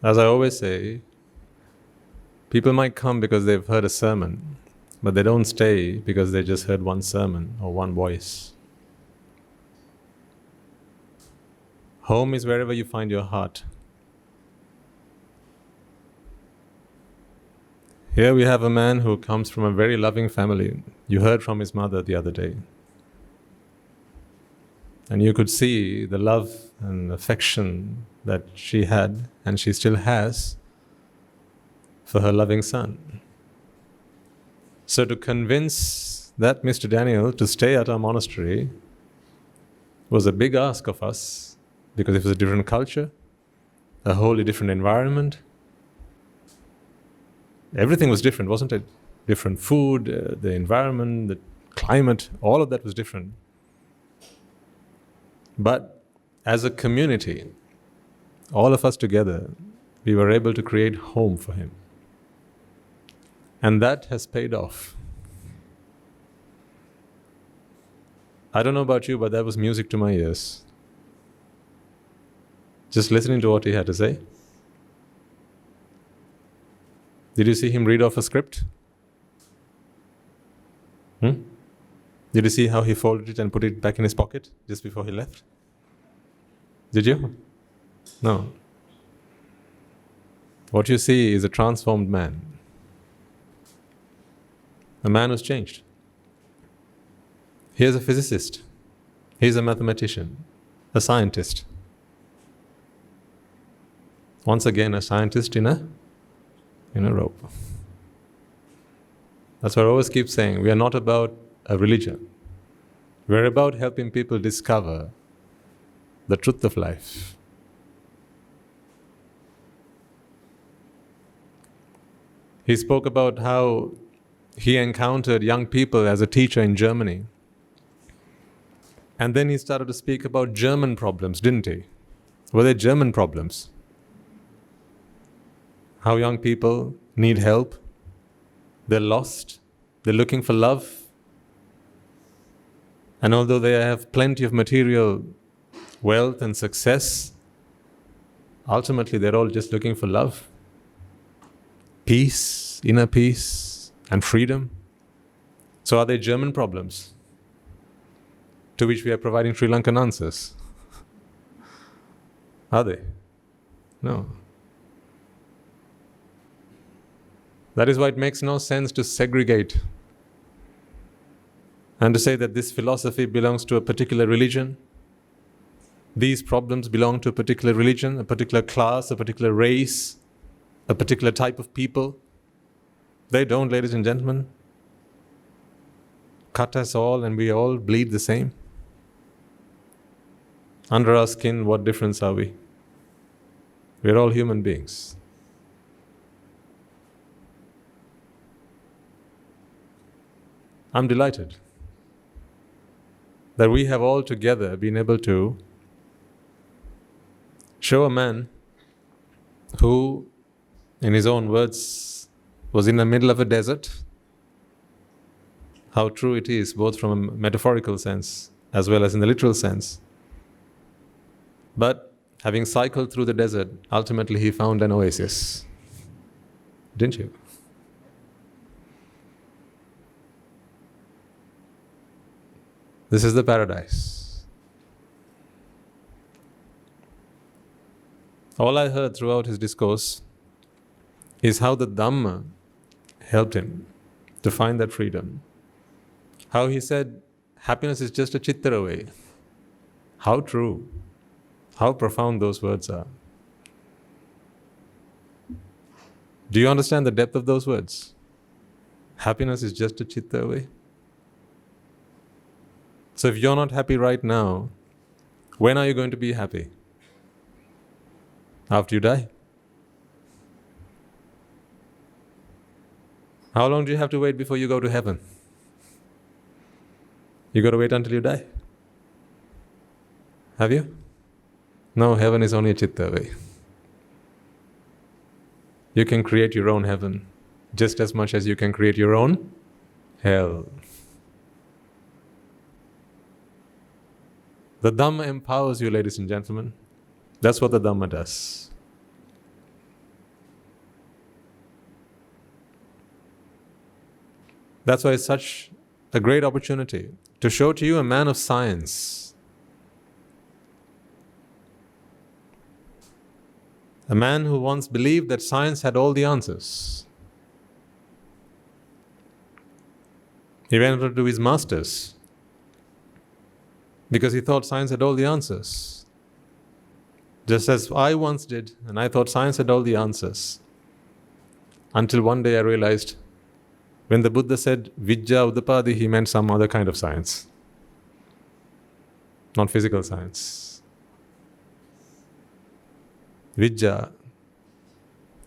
As I always say, people might come because they've heard a sermon, but they don't stay because they just heard one sermon or one voice. Home is wherever you find your heart. Here we have a man who comes from a very loving family. You heard from his mother the other day. And you could see the love and affection that she had, and she still has, for her loving son. So to convince that Mr. Daniel to stay at our monastery was a big ask of us, because it was a different culture, a wholly different environment. Everything was different, wasn't it? Different food, the environment, the climate, all of that was different. But as a community, all of us together, we were able to create home for him. And that has paid off. I don't know about you, but that was music to my ears. Just listening to what he had to say. Did you see him read off a script? Did you see how he folded it and put it back in his pocket just before he left? Did you? No. What you see is a transformed man. A man who's changed. Here's a physicist. He's a mathematician. A scientist. Once again, a scientist in a robe. That's what I always keep saying. We are not about a religion. We're about helping people discover the truth of life. He spoke about how he encountered young people as a teacher in Germany. And then he started to speak about German problems, didn't he? Were they German problems? How young people need help, they're lost, they're looking for love. And although they have plenty of material wealth and success, ultimately they're all just looking for love, peace, inner peace, and freedom. So are they German problems? To which we are providing Sri Lankan answers. Are they? No. That is why it makes no sense to segregate and to say that this philosophy belongs to a particular religion. These problems belong to a particular religion, a particular class, a particular race, a particular type of people. They don't, ladies and gentlemen. Cut us all and we all bleed the same. Under our skin, what difference are we? We're all human beings. I'm delighted that we have all together been able to show a man who, in his own words, was in the middle of a desert. How true it is, both from a metaphorical sense as well as in the literal sense. But having cycled through the desert, ultimately he found an oasis. Didn't you? This is the paradise. All I heard throughout his discourse is how the Dhamma helped him to find that freedom. How he said, happiness is just a chitta away. How true, how profound those words are. Do you understand the depth of those words? Happiness is just a chitta away. So if you're not happy right now, when are you going to be happy? After you die? How long do you have to wait before you go to heaven? You got to wait until you die. Have you? No, heaven is only a chitta away. You can create your own heaven just as much as you can create your own hell. The Dhamma empowers you, ladies and gentlemen. That's what the Dhamma does. That's why it's such a great opportunity to show to you a man of science. A man who once believed that science had all the answers. He went on to his masters because he thought science had all the answers. Just as I once did, and I thought science had all the answers. Until one day I realized when the Buddha said Vijja Udapadi, he meant some other kind of science, not physical science. Vijja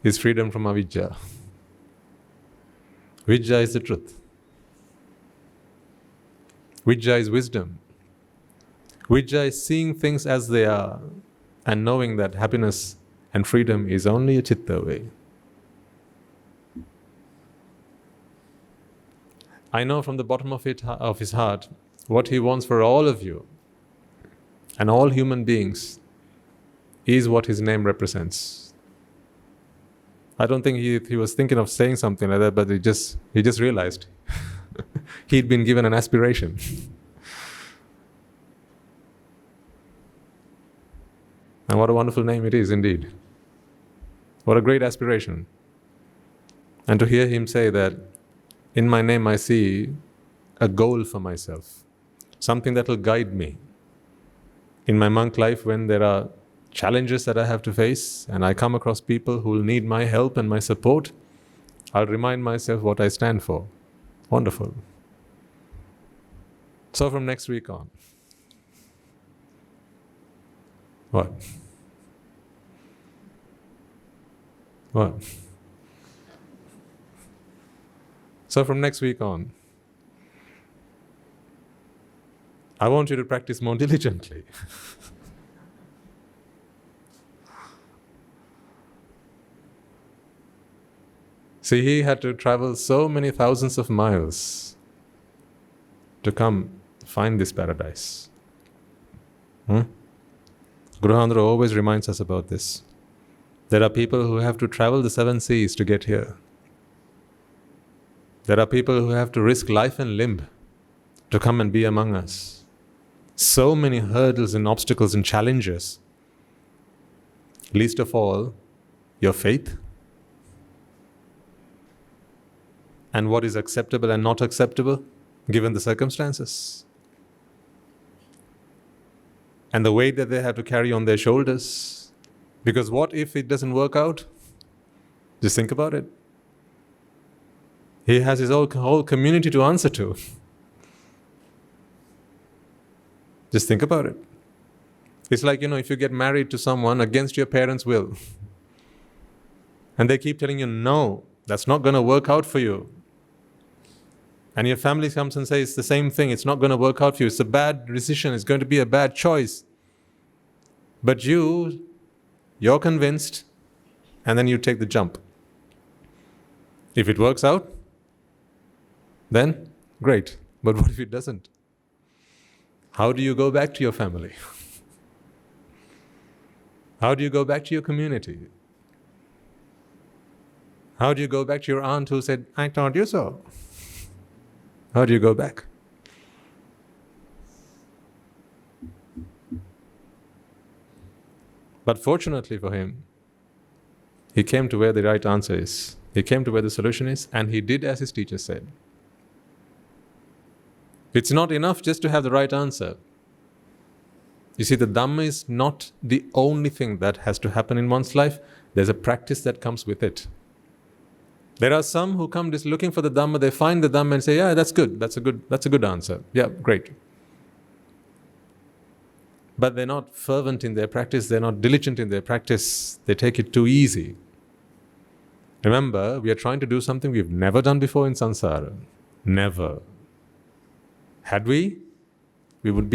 is freedom from avidya. Vijja is the truth. Vijja is wisdom. Vijja is seeing things as they are and knowing that happiness and freedom is only a citta way. I know from the bottom of his heart what he wants for all of you and all human beings is what his name represents. I don't think he was thinking of saying something like that, but he just realized he'd been given an aspiration. And what a wonderful name it is indeed. What a great aspiration. And to hear him say that, in my name I see a goal for myself, something that will guide me in my monk life when there are challenges that I have to face and I come across people who will need my help and my support. I'll remind myself what I stand for. Wonderful. So from next week on, what? What? So from next week on, I want you to practice more diligently. See, he had to travel so many thousands of miles to come find this paradise. Guru Andhra always reminds us about this. There are people who have to travel the 7 seas to get here. There are people who have to risk life and limb to come and be among us. So many hurdles and obstacles and challenges. Least of all, your faith. And what is acceptable and not acceptable, given the circumstances. And the weight that they have to carry on their shoulders. Because what if it doesn't work out? Just think about it. He has his whole community to answer to. Just think about it. It's like, if you get married to someone against your parents' will, and they keep telling you, no, that's not going to work out for you. And your family comes and says the same thing, it's not going to work out for you, it's a bad decision, it's going to be a bad choice. But you're convinced, and then you take the jump. If it works out, then great. But what if it doesn't? How do you go back to your family? How do you go back to your community? How do you go back to your aunt who said, I told you so? How do you go back? But fortunately for him, he came to where the right answer is. He came to where the solution is, and he did as his teacher said. It's not enough just to have the right answer. You see, the Dhamma is not the only thing that has to happen in one's life. There's a practice that comes with it. There are some who come just looking for the Dhamma, they find the Dhamma and say, yeah, that's good, that's a good answer. Yeah, great. But they're not fervent in their practice, they're not diligent in their practice, they take it too easy. Remember, we are trying to do something we've never done before in samsara. Never. Had we wouldn't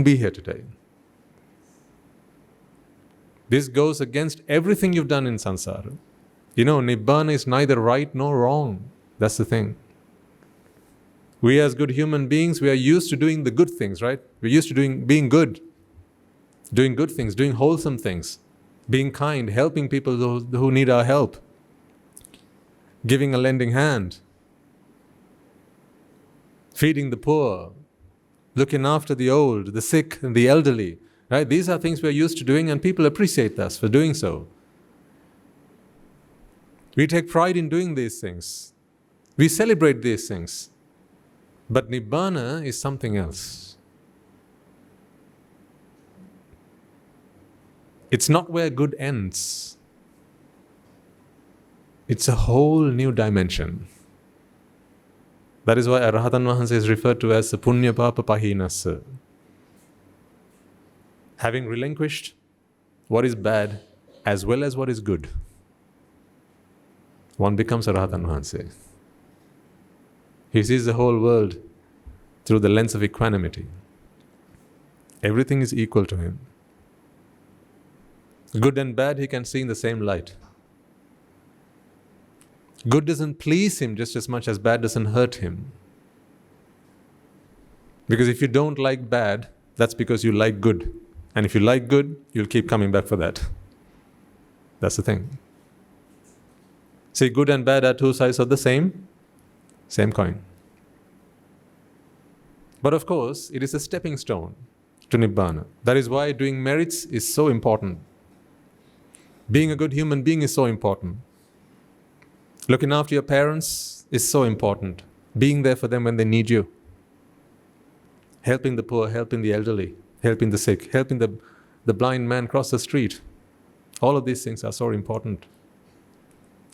be here today. This goes against everything you've done in samsara. Nibbana is neither right nor wrong. That's the thing. We as good human beings, we are used to doing the good things, right? We're used to being good. Doing good things, doing wholesome things. Being kind, helping people who need our help. Giving a lending hand. feeding the poor, looking after the old, the sick, and the elderly. Right? These are things we're used to doing, and people appreciate us for doing so. We take pride in doing these things. We celebrate these things. But Nibbana is something else. It's not where good ends. It's a whole new dimension. That is why Arahatan Vahansa is referred to as the Punya Papa Pahinasa. Having relinquished what is bad as well as what is good, one becomes Arahatan Vahansa. He sees the whole world through the lens of equanimity. Everything is equal to him. Good and bad he can see in the same light. Good doesn't please him just as much as bad doesn't hurt him. Because if you don't like bad, that's because you like good. And if you like good, you'll keep coming back for that. That's the thing. See, good and bad are two sides of the same coin. But of course, it is a stepping stone to Nibbana. That is why doing merits is so important. Being a good human being is so important. Looking after your parents is so important. Being there for them when they need you. Helping the poor, helping the elderly, helping the sick, helping the blind man cross the street. All of these things are so important.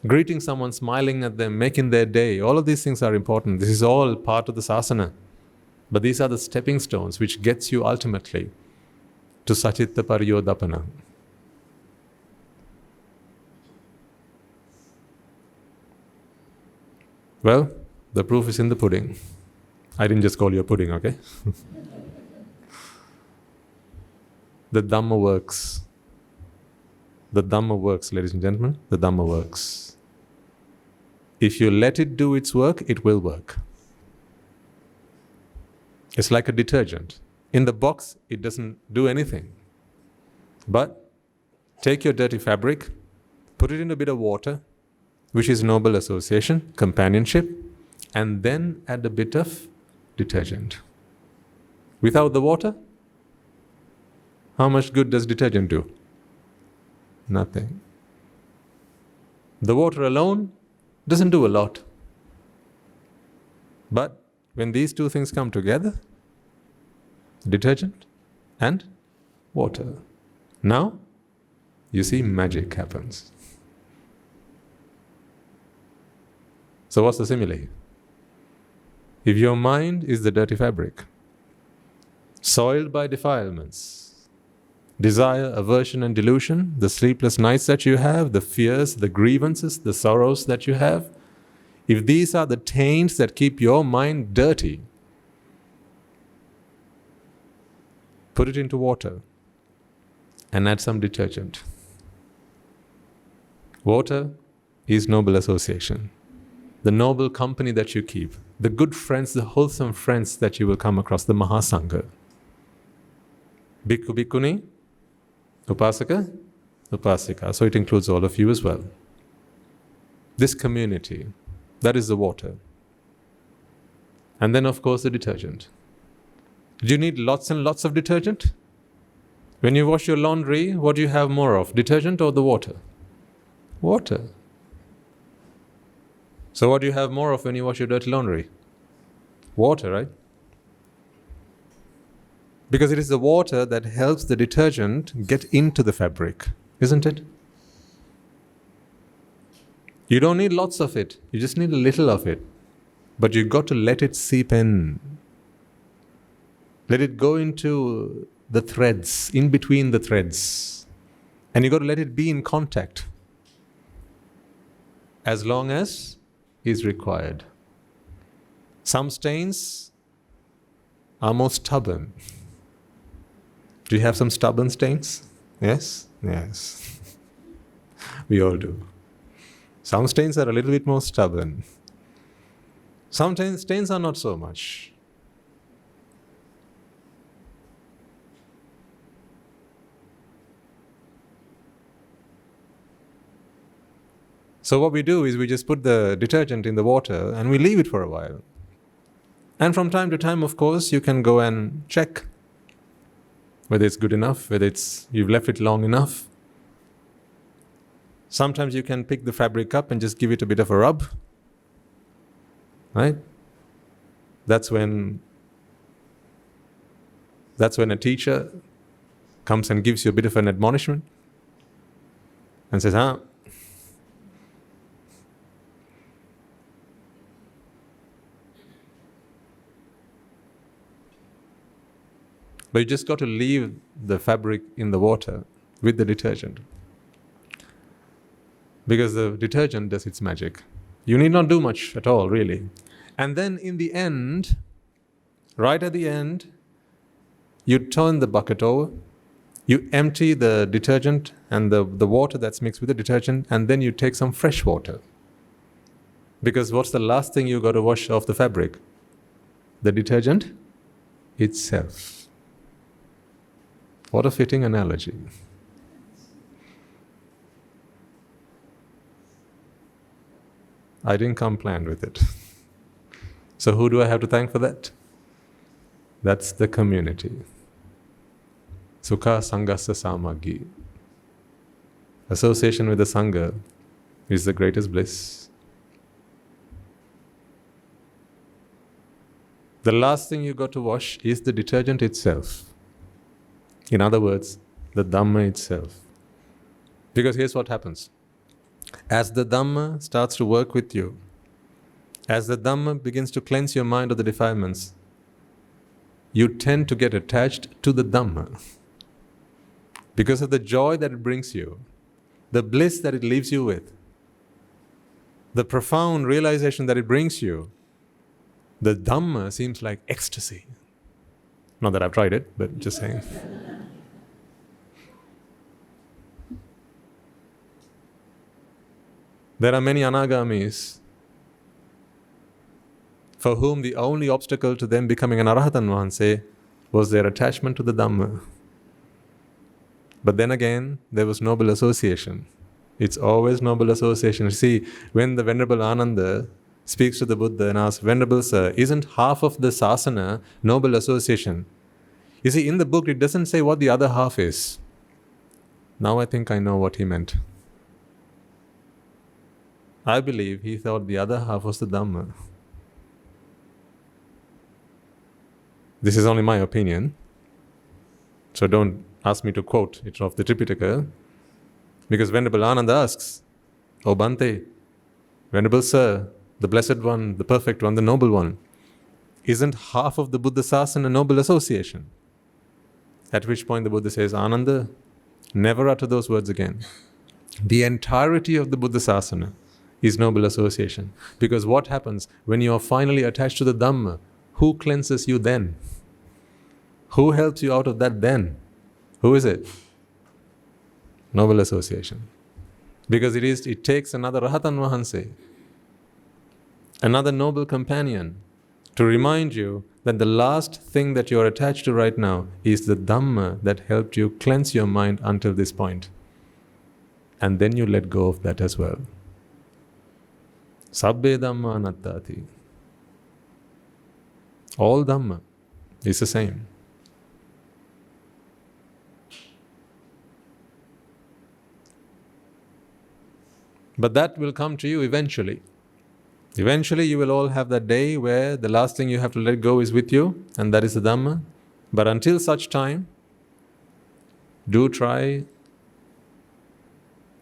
Greeting someone, smiling at them, making their day, all of these things are important. This is all part of the sasana. But these are the stepping stones which gets you ultimately to sacitta pariyodapana. Well, the proof is in the pudding. I didn't just call you a pudding, okay? The Dhamma works. The Dhamma works, ladies and gentlemen. The Dhamma works. If you let it do its work, it will work. It's like a detergent. In the box, it doesn't do anything. But take your dirty fabric, put it in a bit of water, which is noble association, companionship, and then add a bit of detergent. Without the water, how much good does detergent do? Nothing. The water alone doesn't do a lot. But when these two things come together, detergent and water, now you see magic happens. So what's the simile? If your mind is the dirty fabric, soiled by defilements, desire, aversion and delusion, the sleepless nights that you have, the fears, the grievances, the sorrows that you have, if these are the taints that keep your mind dirty, put it into water and add some detergent. Water is noble association. The noble company that you keep, the good friends, the wholesome friends that you will come across, the Mahasangha. Bhikkhu, Bhikkhuni, Upasaka, Upasika. So it includes all of you as well. This community, that is the water. And then of course the detergent. Do you need lots and lots of detergent? When you wash your laundry, what do you have more of, detergent or the water? Water. So what do you have more of when you wash your dirty laundry? Water, right? Because it is the water that helps the detergent get into the fabric, isn't it? You don't need lots of it, you just need a little of it. But you've got to let it seep in. Let it go into the threads, in between the threads. And you've got to let it be in contact as long as is required. Some stains are more stubborn. Do you have some stubborn stains? Yes? Yes. We all do. Some stains are a little bit more stubborn. Some stains are not so much. So what we do is we just put the detergent in the water and we leave it for a while. And from time to time, of course, you can go and check whether it's good enough, whether you've left it long enough. Sometimes you can pick the fabric up and just give it a bit of a rub. Right? That's when a teacher comes and gives you a bit of an admonishment and says, But you just got to leave the fabric in the water with the detergent. Because the detergent does its magic. You need not do much at all, really. And then in the end, right at the end, you turn the bucket over, you empty the detergent and the water that's mixed with the detergent, and then you take some fresh water. Because what's the last thing you got to wash off the fabric? The detergent itself. What a fitting analogy. I didn't come planned with it. So who do I have to thank for that? That's the community. Sukha Sangasa Samaggi. Association with the Sangha is the greatest bliss. The last thing you got to wash is the detergent itself. In other words, the Dhamma itself. Because here's what happens. As the Dhamma starts to work with you, as the Dhamma begins to cleanse your mind of the defilements, you tend to get attached to the Dhamma. Because of the joy that it brings you, the bliss that it leaves you with, the profound realization that it brings you, the Dhamma seems like ecstasy. Not that I've tried it, but just saying. There are many anagamis for whom the only obstacle to them becoming an arahatan vahanse was their attachment to the Dhamma. But then again, there was noble association. It's always noble association. See, when the Venerable Ananda speaks to the Buddha and asks, Venerable Sir, isn't half of the sasana noble association? You see, in the book it doesn't say what the other half is. Now I think I know what he meant. I believe he thought the other half was the Dhamma. This is only my opinion, so don't ask me to quote it off the Tripitaka, because Venerable Ananda asks, O Bhante, Venerable Sir, the Blessed One, the Perfect One, the Noble One, isn't half of the Buddha Sasana a noble association? At which point the Buddha says, Ananda, never utter those words again. The entirety of the Buddha Sasana is noble association. Because what happens when you are finally attached to the Dhamma? Who cleanses you then? Who helps you out of that then? Who is it? Noble association. Because it takes another Rahatan Vahanse, another noble companion, to remind you that the last thing that you are attached to right now is the Dhamma that helped you cleanse your mind until this point. And then you let go of that as well. Sabbe Dhamma anattati. All Dhamma is the same. But that will come to you eventually. Eventually you will all have that day where the last thing you have to let go is with you, and that is the Dhamma. But until such time, do try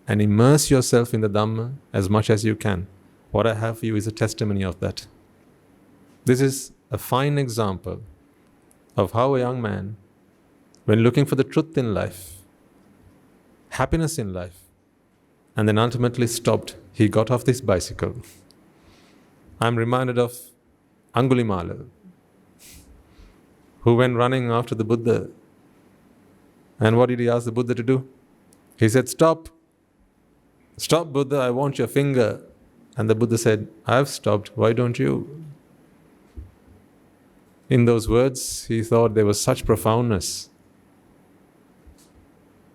and immerse yourself in the Dhamma as much as you can. What I have for you is a testimony of that. This is a fine example of how a young man, when looking for the truth in life, happiness in life, and then ultimately stopped, he got off this bicycle. I'm reminded of Angulimala, who went running after the Buddha. And what did he ask the Buddha to do? He said, Stop. Stop, Buddha, I want your finger. And the Buddha said, I've stopped, why don't you? In those words, he thought there was such profoundness.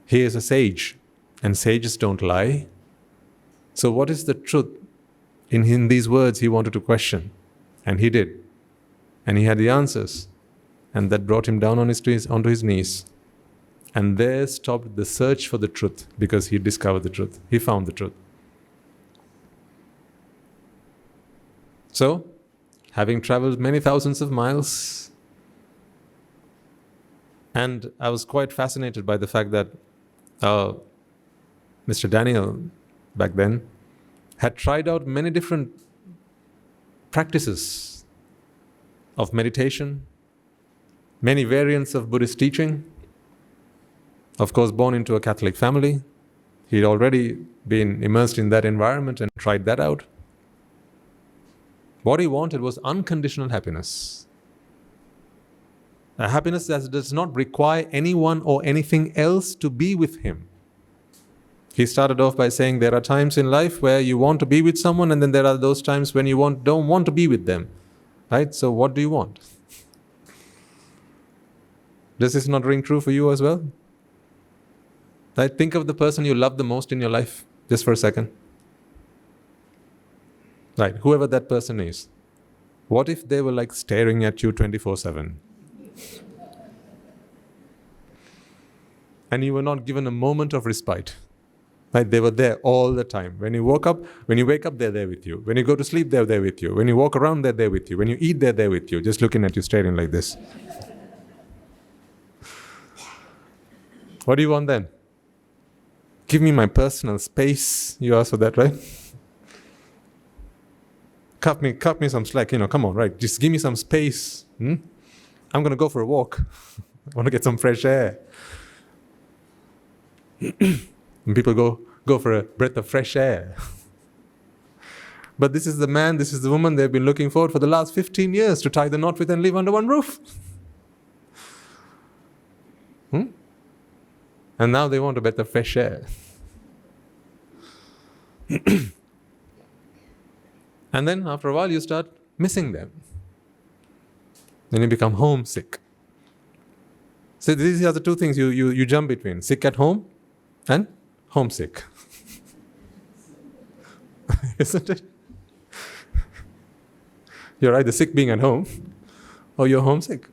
He is a sage, and sages don't lie. So what is the truth? In these words, he wanted to question, and he did. And he had the answers. And that brought him down on onto his knees. And there stopped the search for the truth, because he discovered the truth. He found the truth. So, having traveled many thousands of miles, and I was quite fascinated by the fact that Mr. Daniel, back then, had tried out many different practices of meditation, many variants of Buddhist teaching. Of course, born into a Catholic family, he'd already been immersed in that environment and tried that out. What he wanted was unconditional happiness. A happiness that does not require anyone or anything else to be with him. He started off by saying there are times in life where you want to be with someone, and then there are those times when you don't want to be with them. Right? So what do you want? Does this not ring true for you as well? Right? Think of the person you love the most in your life, just for a second. Right, whoever that person is. What if they were like staring at you 24/7? And you were not given a moment of respite. Right? They were there all the time. When you wake up, they're there with you. When you go to sleep, they're there with you. When you walk around, they're there with you. When you eat, they're there with you, just looking at you, staring like this. What do you want then? Give me my personal space. You ask for that, right? Cut me some slack, come on, right? Just give me some space. I'm going to go for a walk. I want to get some fresh air. And people go for a breath of fresh air. But this is the man, this is the woman they've been looking for the last 15 years to tie the knot with and live under one roof. And now they want a breath of fresh air. And then after a while you start missing them. Then you become homesick. So these are the two things you jump between. Sick at home and homesick. Isn't it? You're either sick being at home or you're homesick.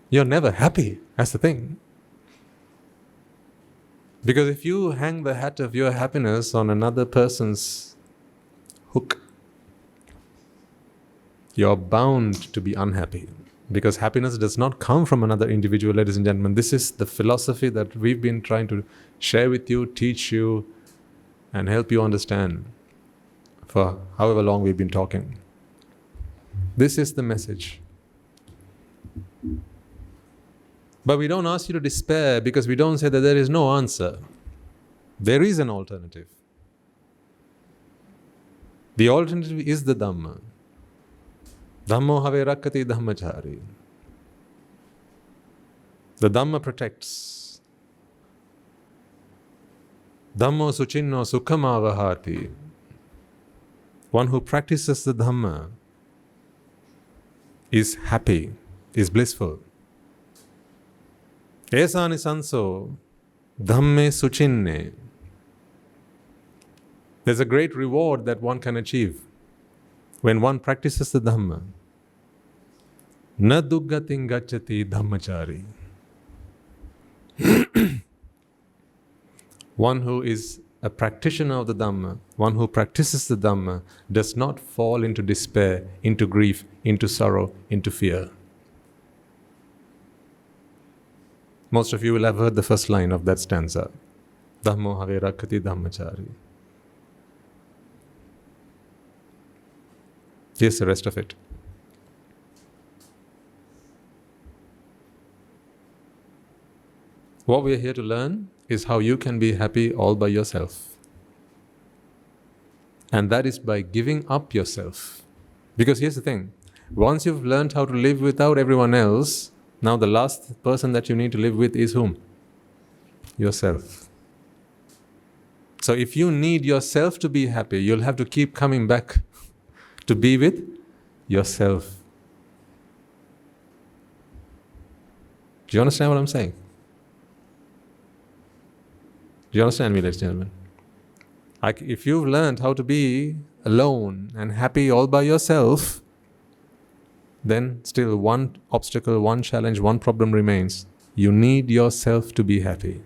You're never happy. That's the thing. Because if you hang the hat of your happiness on another person's hook, you're bound to be unhappy. Because happiness does not come from another individual, ladies and gentlemen. This is the philosophy that we've been trying to share with you, teach you, and help you understand for however long we've been talking. This is the message. But we don't ask you to despair, because we don't say that there is no answer. There is an alternative. The alternative is the Dhamma. Dhammo have rakkati dhammachari. The Dhamma protects. Dhammo suchinno sukham. One who practices the Dhamma is happy, is blissful. Esani sanso dhamme suchinne. There's a great reward that one can achieve when one practices the Dhamma. Na duggatin gacchati dhammachari. One who is a practitioner of the Dhamma, one who practices the Dhamma, does not fall into despair, into grief, into sorrow, into fear. Most of you will have heard the first line of that stanza. Dhammo have rakkati dhammachari. Here's the rest of it. What we are here to learn is how you can be happy all by yourself. And that is by giving up yourself. Because here's the thing. Once you've learned how to live without everyone else, now the last person that you need to live with is whom? Yourself. So if you need yourself to be happy, you'll have to keep coming back to be with yourself. Do you understand what I'm saying? Do you understand me, ladies and gentlemen? If you've learned how to be alone and happy all by yourself, then still one obstacle, one challenge, one problem remains. You need yourself to be happy.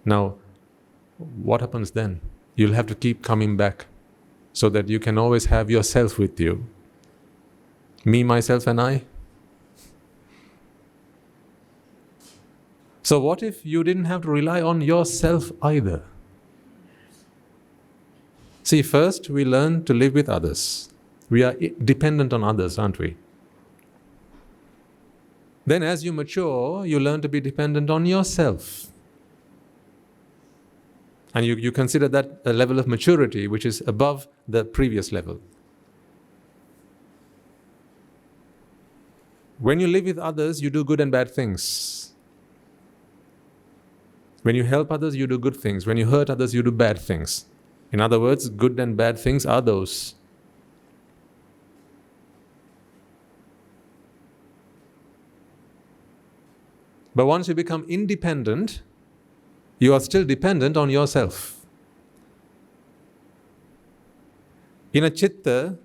Now, what happens then? You'll have to keep coming back so that you can always have yourself with you. Me, myself, and I. So what if you didn't have to rely on yourself either? See, first we learn to live with others. We are dependent on others, aren't we? Then as you mature, you learn to be dependent on yourself. And you consider that a level of maturity which is above the previous level. When you live with others, you do good and bad things. When you help others, you do good things. When you hurt others, you do bad things. In other words, good and bad things are those. But once you become independent, you are still dependent on yourself. In a citta,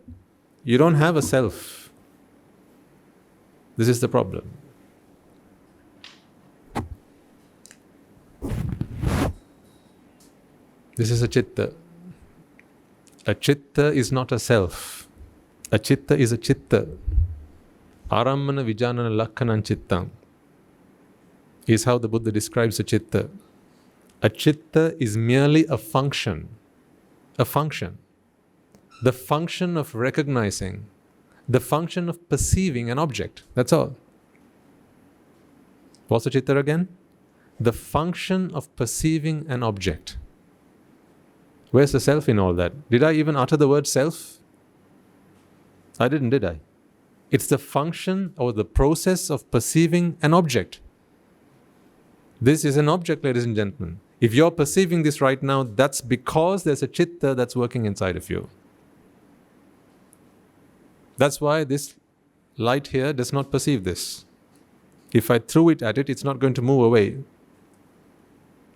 you don't have a self. This is the problem. This is a citta. A citta is not a self. A citta is a citta. Arammana vijanana lakkhanan cittam is how the Buddha describes a citta. A citta is merely a function. A function. The function of recognizing. The function of perceiving an object. That's all. What's a citta again? The function of perceiving an object. Where's the self in all that? Did I even utter the word self? I didn't, did I? It's the function or the process of perceiving an object. This is an object, ladies and gentlemen. If you're perceiving this right now, that's because there's a citta that's working inside of you. That's why this light here does not perceive this. If I threw it at it, it's not going to move away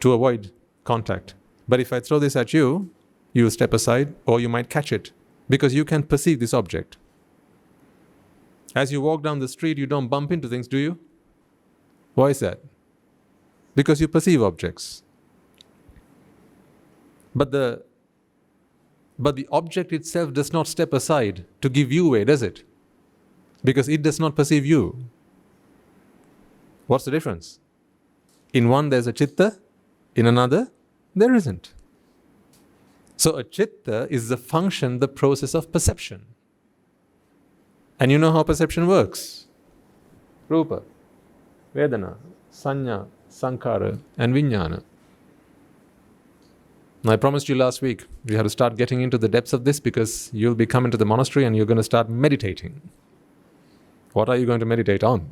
to avoid contact. But if I throw this at you, you will step aside or you might catch it because you can perceive this object. As you walk down the street, you don't bump into things, do you? Why is that? Because you perceive objects. But the object itself does not step aside to give you way, does it? Because it does not perceive you. What's the difference? In one there's a citta, in another there isn't. So a citta is the function, the process of perception. And you know how perception works. Rupa, Vedana, Sanya, Sankhara and Vijnana. I promised you last week, we have to start getting into the depths of this because you'll be coming to the monastery and you're going to start meditating. What are you going to meditate on?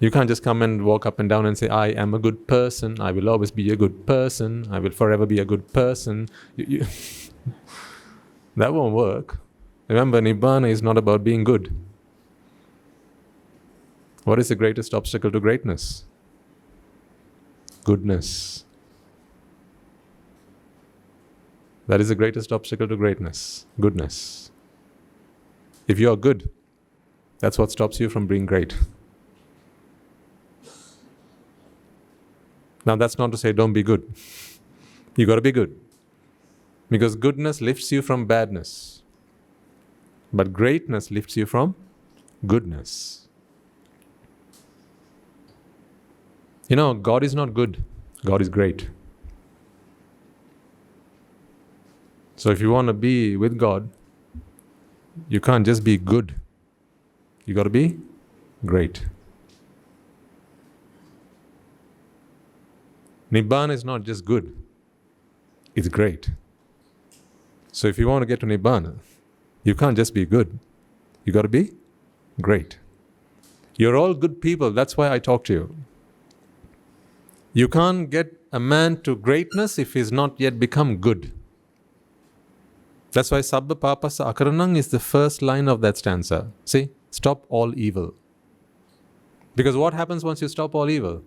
You can't just come and walk up and down and say, I am a good person, I will always be a good person, I will forever be a good person. That won't work. Remember, Nibbāna is not about being good. What is the greatest obstacle to greatness? Goodness. That is the greatest obstacle to greatness. Goodness. If you are good, that's what stops you from being great. Now that's not to say don't be good. You got to be good. Because goodness lifts you from badness. But greatness lifts you from goodness. You know, God is not good. God is great. So if you want to be with God, you can't just be good. You got to be great. Nibbana is not just good. It's great. So if you want to get to Nibbana, you can't just be good. You got to be great. You're all good people. That's why I talk to you. You can't get a man to greatness if he's not yet become good. That's why Sabba Papasa Akaranang is the first line of that stanza. See? Stop all evil. Because what happens once you stop all evil?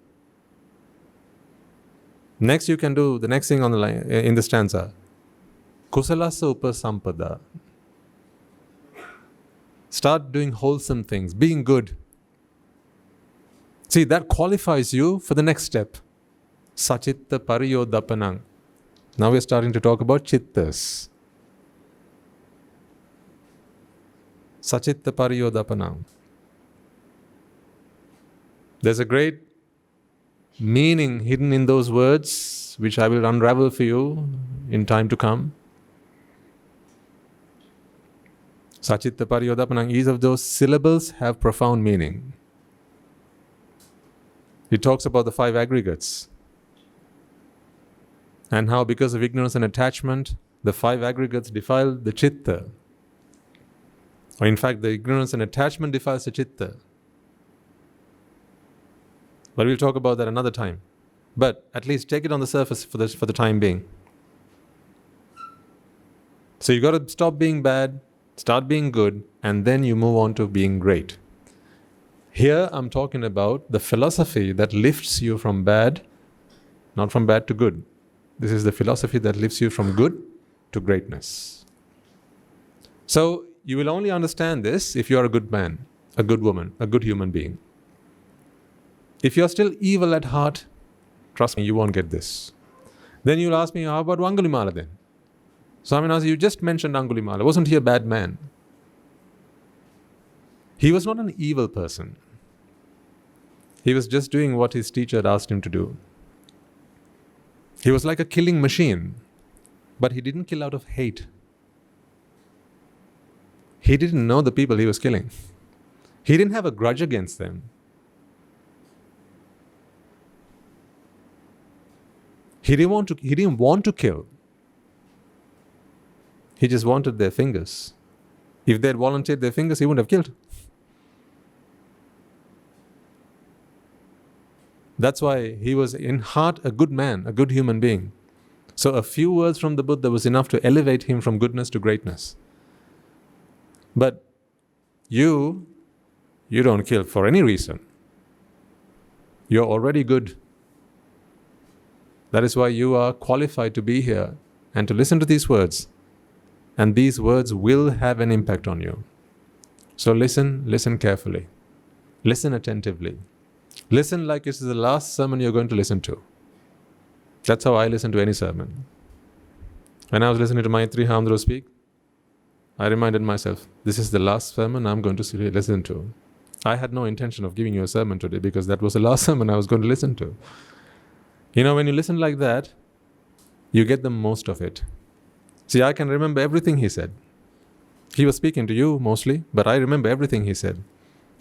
Next you can do the next thing on the line in the stanza. Kusalasa upasampada. Start doing wholesome things, being good. See, that qualifies you for the next step. Sachitta pariyodapanang. Now we're starting to talk about chittas. Sachitta pariyodapanang. There's a great meaning hidden in those words, which I will unravel for you in time to come. Sachitta pariyodapanang, each of those syllables have profound meaning. It talks about the 5 aggregates and how because of ignorance and attachment, the 5 aggregates defile the citta. Or in fact, the ignorance and attachment defiles the citta. But we'll talk about that another time. But at least take it on the surface for the time being. So you got to stop being bad, start being good, and then you move on to being great. Here I'm talking about the philosophy that lifts you from bad, not from bad to good. This is the philosophy that lifts you from good to greatness. So you will only understand this if you are a good man, a good woman, a good human being. If you're still evil at heart, trust me, you won't get this. Then you'll ask me, how about Angulimala then? Swaminathan, you just mentioned Angulimala. Wasn't he a bad man? He was not an evil person. He was just doing what his teacher had asked him to do. He was like a killing machine, but he didn't kill out of hate. He didn't know the people he was killing. He didn't have a grudge against them. He didn't want to kill. He just wanted their fingers. If they had volunteered their fingers, he wouldn't have killed. That's why he was in heart a good man, a good human being. So a few words from the Buddha was enough to elevate him from goodness to greatness. But you don't kill for any reason. You're already good. That is why you are qualified to be here and to listen to these words. And these words will have an impact on you. So listen carefully. Listen attentively. Listen like this is the last sermon you're going to listen to. That's how I listen to any sermon. When I was listening to Maitri Hamdro speak, I reminded myself, this is the last sermon I'm going to listen to. I had no intention of giving you a sermon today because that was the last sermon I was going to listen to. You know, when you listen like that, you get the most of it. See, I can remember everything he said. He was speaking to you mostly, but I remember everything he said.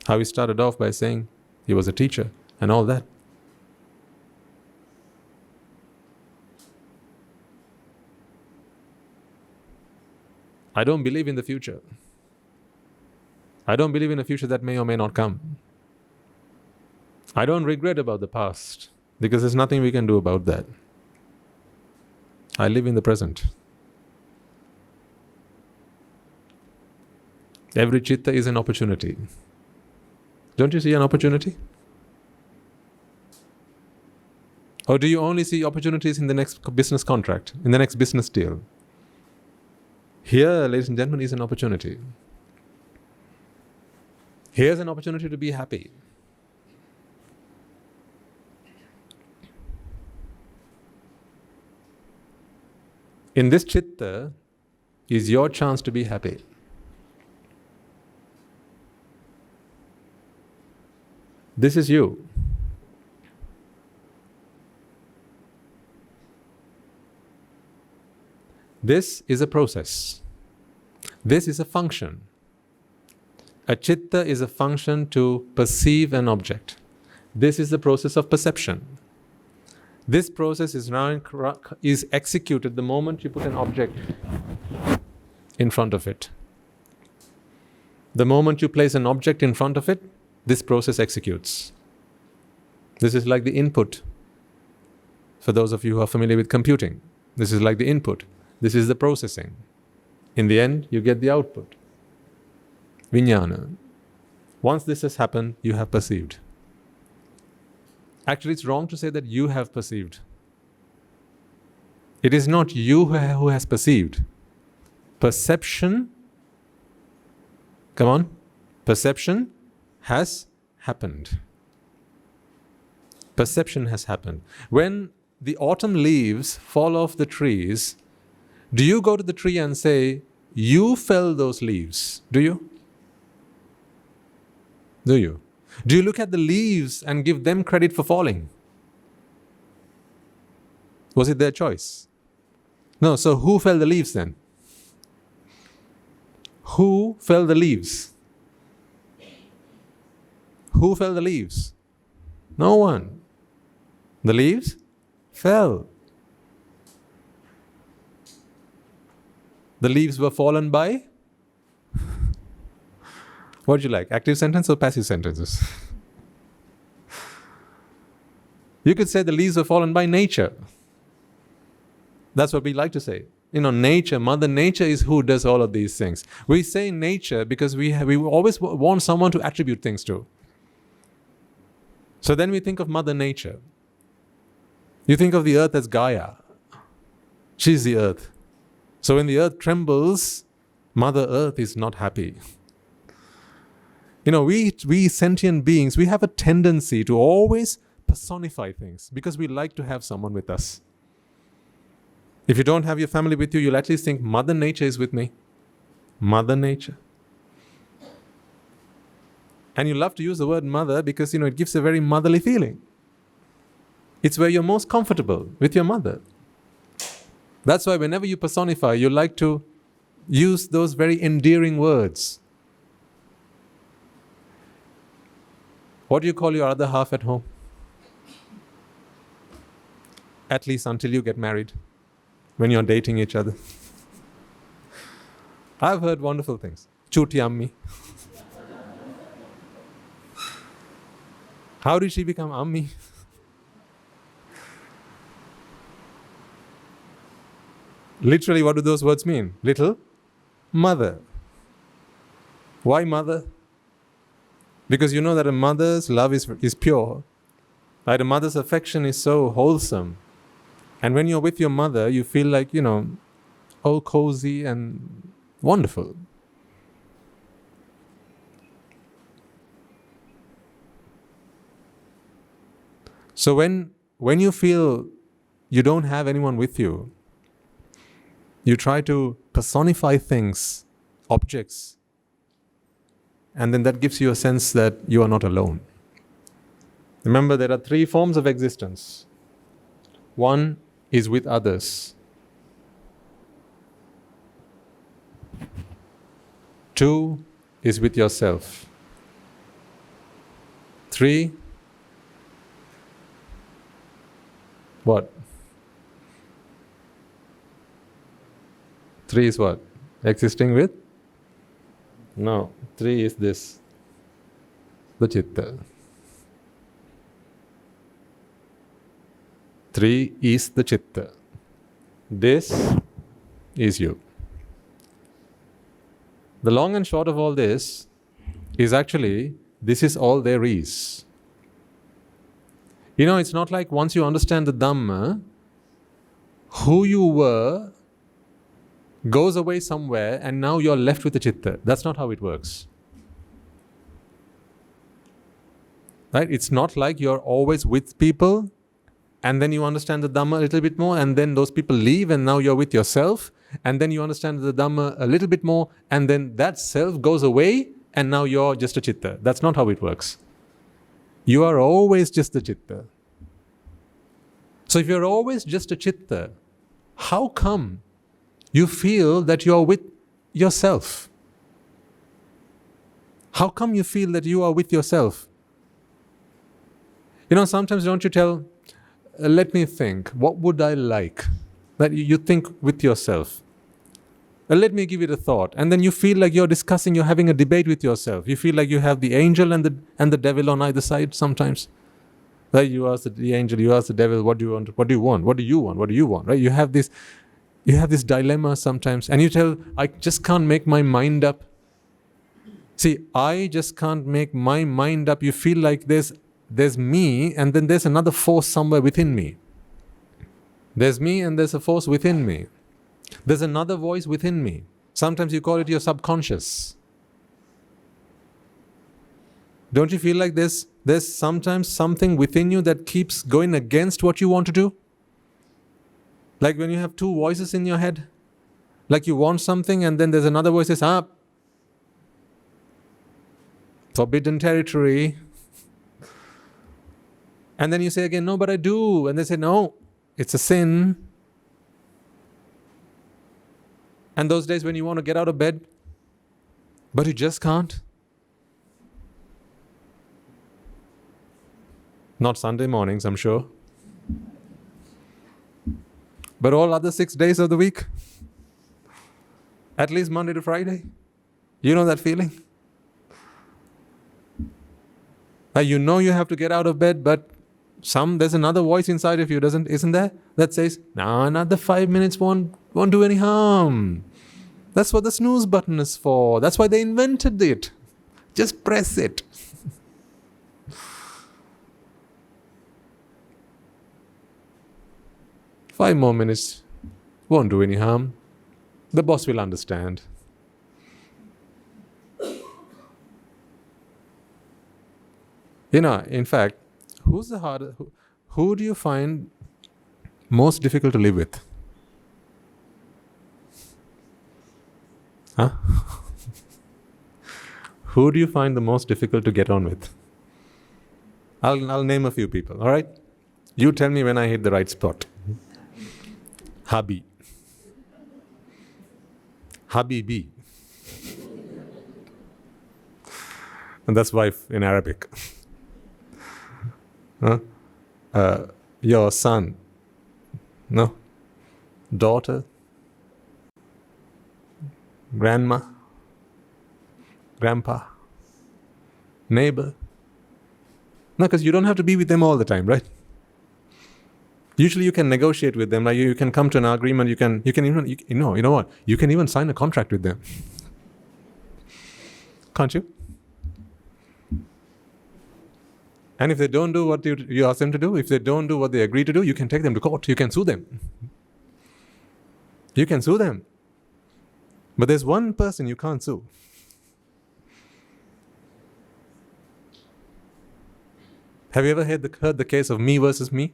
How he started off by saying he was a teacher and all that. I don't believe in the future. I don't believe in a future that may or may not come. I don't regret about the past because there's nothing we can do about that. I live in the present. Every citta is an opportunity. Don't you see an opportunity? Or do you only see opportunities in the next business contract, in the next business deal? Here, ladies and gentlemen, is an opportunity. Here's an opportunity to be happy. In this citta is your chance to be happy. This is you. This is a process. This is a function. A citta is a function to perceive an object. This is the process of perception. This process is executed the moment you put an object in front of it. The moment you place an object in front of it, this process executes. This is like the input. For those of you who are familiar with computing, this is like the input. This is the processing. In the end, you get the output. Vijnana. Once this has happened, you have perceived. Actually, it's wrong to say that you have perceived. It is not you who has perceived. Perception, come on, perception has happened. Perception has happened. When the autumn leaves fall off the trees, do you go to the tree and say, you fell those leaves? Do you? Do you? Do you look at the leaves and give them credit for falling? Was it their choice? No, so who fell the leaves then? Who fell the leaves? Who fell the leaves? No one. The leaves fell. The leaves were fallen by? What do you like? Active sentence or passive sentences? You could say the leaves were fallen by nature. That's what we like to say. Nature, Mother Nature is who does all of these things. We say nature because we always want someone to attribute things to. So then we think of Mother Nature. You think of the earth as Gaia. She's the earth. So when the earth trembles, Mother Earth is not happy. We sentient beings, we have a tendency to always personify things because we like to have someone with us. If you don't have your family with you, you'll at least think, Mother Nature is with me. Mother Nature. And you love to use the word mother because, it gives a very motherly feeling. It's where you're most comfortable, with your mother. That's why whenever you personify, you like to use those very endearing words. What do you call your other half at home? At least until you get married, when you're dating each other. I've heard wonderful things. Chuti Ammi. How did she become Ammi? Literally, what do those words mean? Little mother. Why mother? Because you know that a mother's love is pure. Right? A mother's affection is so wholesome. And when you're with your mother, you feel like, all cozy and wonderful. So when you feel you don't have anyone with you, you try to personify things, objects, and then that gives you a sense that you are not alone. Remember, there are 3 forms of existence. 1 is with others. 2 is with yourself. 3, what? 3 is what? Existing with? No, 3 is this. The citta. 3 is the citta. This is you. The long and short of all this is actually, this is all there is. It's not like once you understand the Dhamma, who you were goes away somewhere and now you're left with the citta. That's not how it works. Right? It's not like you're always with people and then you understand the Dhamma a little bit more and then those people leave and now you're with yourself and then you understand the Dhamma a little bit more and then that self goes away and now you're just a citta. That's not how it works. You are always just a citta. So if you're always just a citta, how come you feel that you're with yourself? How come you feel that you are with yourself? Sometimes don't you tell, let me think, what would I like? That you think with yourself. Let me give it a thought. And then you feel like you're having a debate with yourself. You feel like you have the angel and the devil on either side sometimes. Right? You ask the angel, you ask the devil, what do you want? What do you want? What do you want? What do you want? Right? You have this dilemma sometimes. And you tell, I just can't make my mind up. See, I just can't make my mind up. You feel like there's me and then there's another force somewhere within me. There's me and there's a force within me. There's another voice within me. Sometimes you call it your subconscious. Don't you feel like there's sometimes something within you that keeps going against what you want to do? Like when you have two voices in your head. Like you want something and then there's another voice that says, forbidden territory. And then you say again, no, but I do. And they say, no, it's a sin. And those days when you want to get out of bed, but you just can't. Not Sunday mornings, I'm sure. But all other 6 days of the week. At least Monday to Friday. You know that feeling? You know you have to get out of bed, but there's another voice inside of you, isn't there? That says, no, another 5 minutes won't do any harm. That's what the snooze button is for. That's why they invented it. Just press it. Five more minutes won't do any harm. The boss will understand. In fact, who do you find most difficult to live with? Huh? Who do you find the most difficult to get on with? I'll name a few people, all right? You tell me when I hit the right spot. Hubby. Habibi. And that's wife in Arabic. Your son. No. Daughter. Grandma. Grandpa. Neighbor. No, because you don't have to be with them all the time, right? Usually you can negotiate with them. Like you can come to an agreement. You can even, you know what? You can even sign a contract with them. Can't you? And if they don't do what you ask them to do, if they don't do what they agree to do, you can take them to court. You can sue them. You can sue them. But there's one person you can't sue. Have you ever heard the case of me versus me?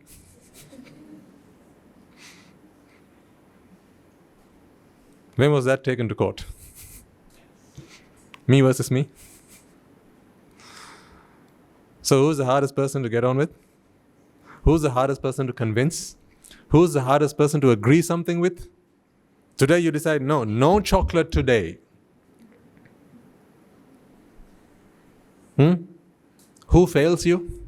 When was that taken to court? Me versus me? So who's the hardest person to get on with? Who's the hardest person to convince? Who's the hardest person to agree something with? Today you decide, no chocolate today. Who fails you?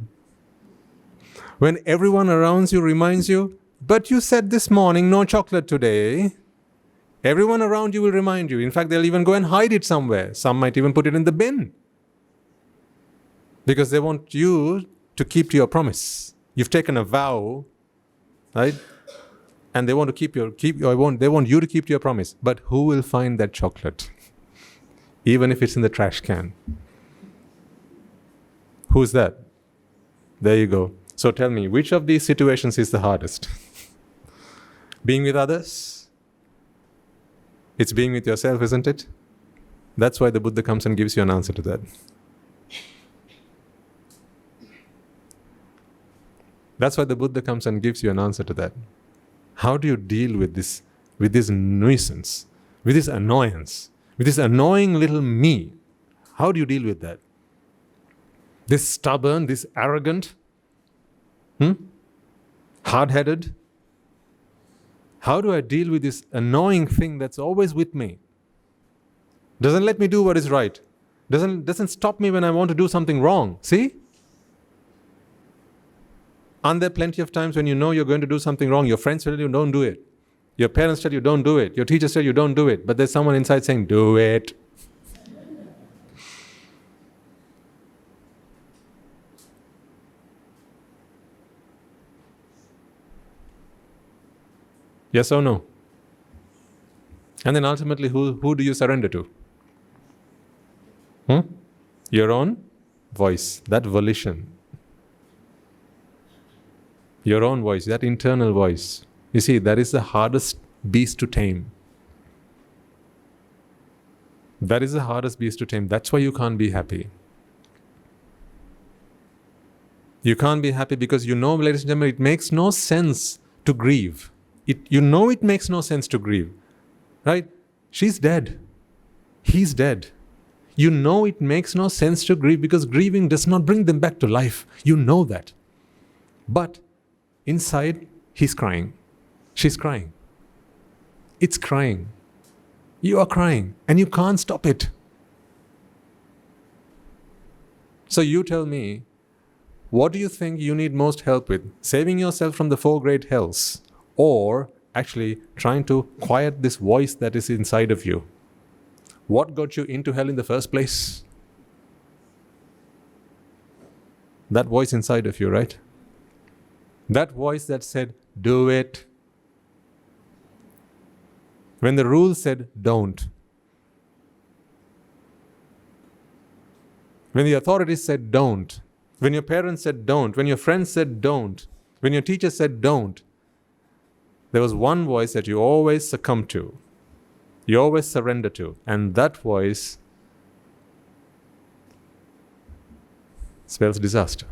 When everyone around you reminds you, but you said this morning, no chocolate today. Everyone around you will remind you. In fact, they'll even go and hide it somewhere. Some might even put it in the bin. Because they want you to keep to your promise. You've taken a vow, right? And they want to they want you to keep to your promise. But who will find that chocolate? Even if it's in the trash can. Who's that? There you go. So tell me, which of these situations is the hardest? Being with others? It's being with yourself, isn't it? That's why the Buddha comes and gives you an answer to that. That's why the Buddha comes and gives you an answer to that. How do you deal with this nuisance, with this annoyance, with this annoying little me? How do you deal with that? This stubborn, this arrogant, hard-headed? How do I deal with this annoying thing that's always with me? Doesn't let me do what is right. Doesn't stop me when I want to do something wrong. See? Aren't there plenty of times when you know you're going to do something wrong? Your friends tell you don't do it. Your parents tell you don't do it. Your teachers tell you don't do it. But there's someone inside saying, do it. Yes or no? And then ultimately, who do you surrender to? Your own voice, that volition. Your own voice, that internal voice. You see, that is the hardest beast to tame. That is the hardest beast to tame. That's why you can't be happy. You can't be happy because you know, ladies and gentlemen, it makes no sense to grieve. You know it makes no sense to grieve. Right? She's dead. He's dead. You know it makes no sense to grieve because grieving does not bring them back to life. You know that. But inside, he's crying. She's crying. It's crying. You are crying and you can't stop it. So you tell me, what do you think you need most help with? Saving yourself from the 4 great hells, or actually trying to quiet this voice that is inside of you? What got you into hell in the first place? That voice inside of you, right? That voice that said, do it. When the rules said, don't. When the authorities said, don't. When your parents said, don't. When your friends said, don't. When your teacher said, don't. There was one voice that you always succumb to. You always surrender to. And that voice spells disaster.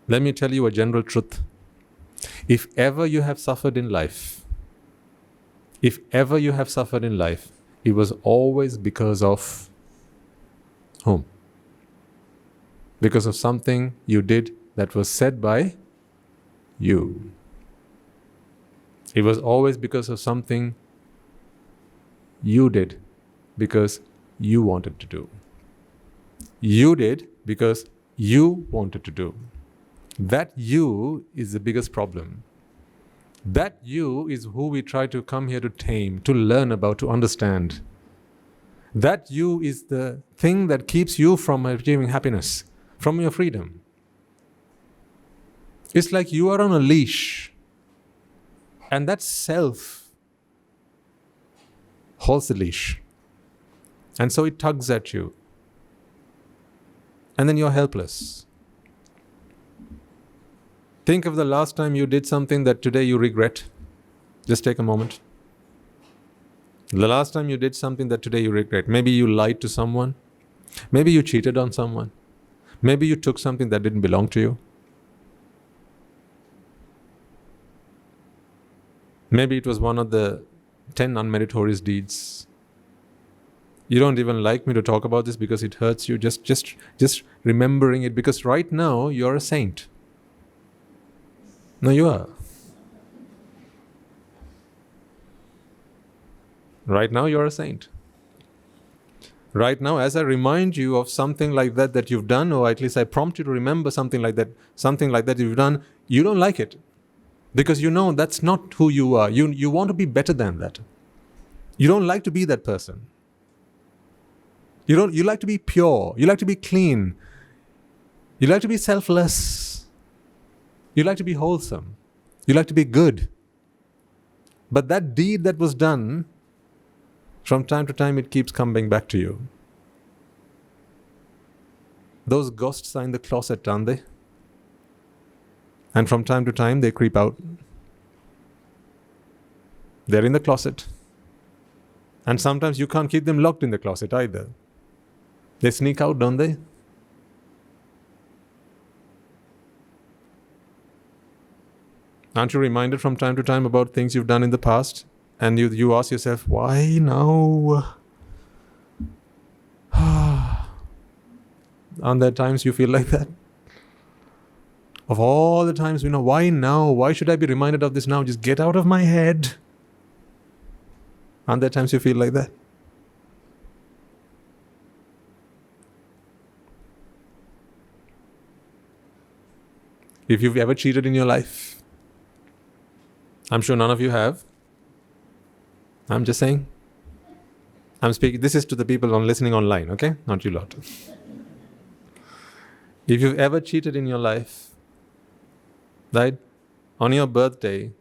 Let me tell you a general truth. If ever you have suffered in life, it was always because of whom? Because of something you did that was said by you. It was always because of something you did because you wanted to do. You did because you wanted to do. That you is the biggest problem. That you is who we try to come here to tame, to learn about, to understand. That you is the thing that keeps you from achieving happiness, from your freedom. It's like you are on a leash, and that self holds the leash. And so it tugs at you. And then you're helpless. Think of the last time you did something that today you regret. Just take a moment. The last time you did something that today you regret. Maybe you lied to someone. Maybe you cheated on someone. Maybe you took something that didn't belong to you. Maybe it was one of the 10 unmeritorious deeds. You don't even like me to talk about this because it hurts you. Just remembering it, because right now you're a saint. No, you are. Right now you're a saint. Right now, as I remind you of something like that you've done, or at least I prompt you to remember something like that you've done, you don't like it. Because you know that's not who you are. You want to be better than that. You don't like to be that person. You like to be pure. You like to be clean. You like to be selfless. You like to be wholesome. You like to be good. But that deed that was done, from time to time it keeps coming back to you. Those ghosts are in the closet, aren't they? And from time to time they creep out. They're in the closet. And sometimes you can't keep them locked in the closet either. They sneak out, don't they? Aren't you reminded from time to time about things you've done in the past? And you ask yourself, why now? Aren't there times you feel like that? Of all the times, why now? Why should I be reminded of this now? Just get out of my head. Aren't there times you feel like that? If you've ever cheated in your life, I'm sure none of you have. I'm just saying. I'm speaking. This is to the people listening online, okay? Not you lot. If you've ever cheated in your life, right? On your birthday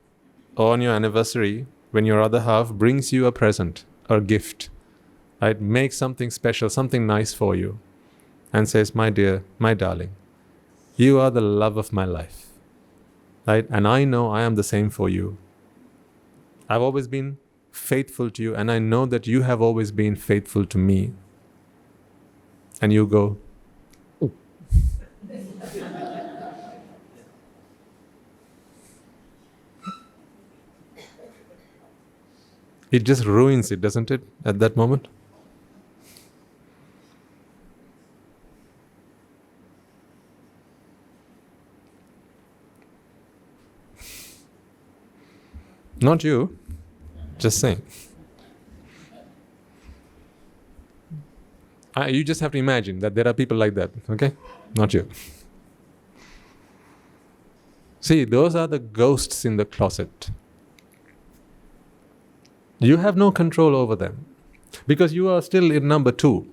or on your anniversary, when your other half brings you a present or a gift, right? Makes something special, something nice for you, and says, my dear, my darling, you are the love of my life. Right? And I know I am the same for you. I've always been faithful to you, and I know that you have always been faithful to me. And you go, oh. It just ruins it, doesn't it, at that moment? Not you, just saying. You just have to imagine that there are people like that, okay? Not you. See, those are the ghosts in the closet. You have no control over them because you are still in number 2.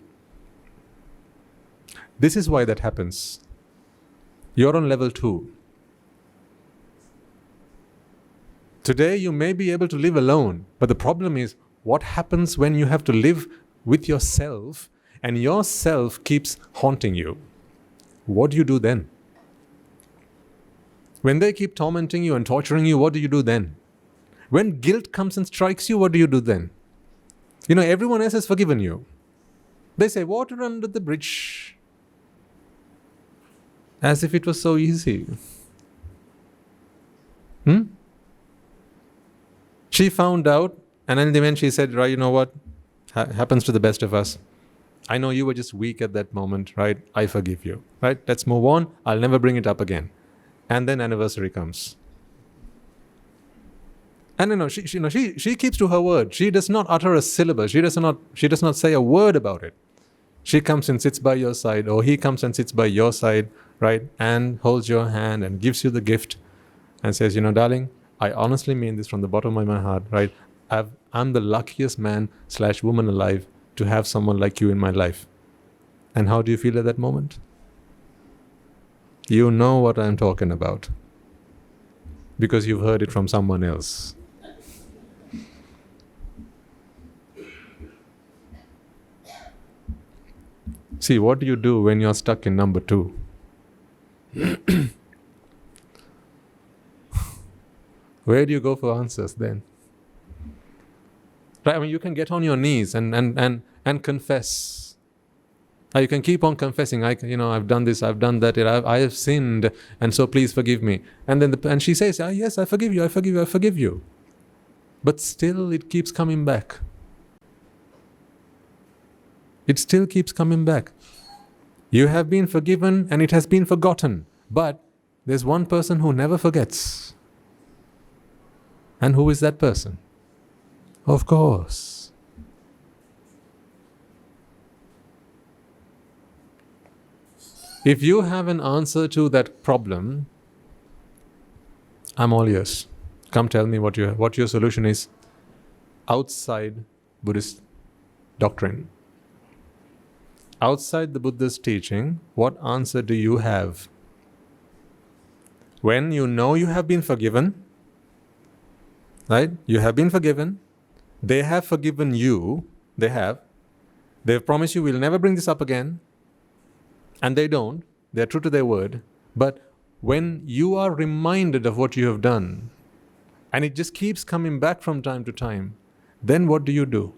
This is why that happens. You're on level 2. Today you may be able to live alone, but the problem is what happens when you have to live with yourself and yourself keeps haunting you? What do you do then? When they keep tormenting you and torturing you, what do you do then? When guilt comes and strikes you, what do you do then? You know, everyone else has forgiven you. They say, water under the bridge. As if it was so easy. She found out, and in the end she said, right, you know what? Happens to the best of us. I know you were just weak at that moment, right? I forgive you, right? Let's move on. I'll never bring it up again. And then anniversary comes. And she keeps to her word. She does not utter a syllable. She does not say a word about it. She comes and sits by your side, or he comes and sits by your side, right? And holds your hand and gives you the gift and says, you know, darling, I honestly mean this from the bottom of my heart, right? I'm the luckiest man / woman alive to have someone like you in my life. And how do you feel at that moment? You know what I'm talking about because you've heard it from someone else. See, what do you do when you're stuck in number 2? Where do you go for answers then? Right? I mean, you can get on your knees and confess. You can keep on confessing. I've done this, I've done that, I have sinned, and so please forgive me. And then and she says, yes, I forgive you, I forgive you, I forgive you. But still, it keeps coming back. It still keeps coming back. You have been forgiven and it has been forgotten. But there's one person who never forgets. And who is that person? Of course. If you have an answer to that problem, I'm all ears. Come tell me what your solution is outside Buddhist doctrine. Outside the Buddha's teaching, what answer do you have? When you know you have been forgiven, right? You have been forgiven. They have forgiven you. They have. They've promised you, we'll never bring this up again. And they don't. They're true to their word. But when you are reminded of what you have done, and it just keeps coming back from time to time, then what do you do?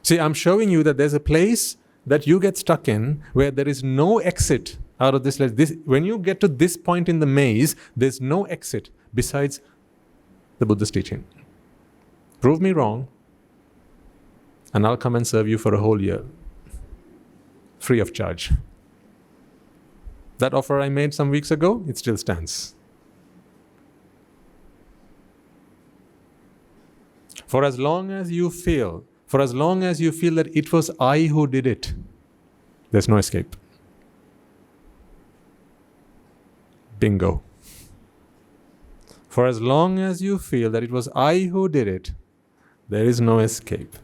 See, I'm showing you that there's a place that you get stuck in where there is no exit out of this. When you get to this point in the maze, there's no exit besides the Buddha's teaching. Prove me wrong, and I'll come and serve you for a whole year, free of charge. That offer I made some weeks ago, it still stands. For as long as you feel that it was I who did it, there's no escape. Bingo. For as long as you feel that it was I who did it, there is no escape.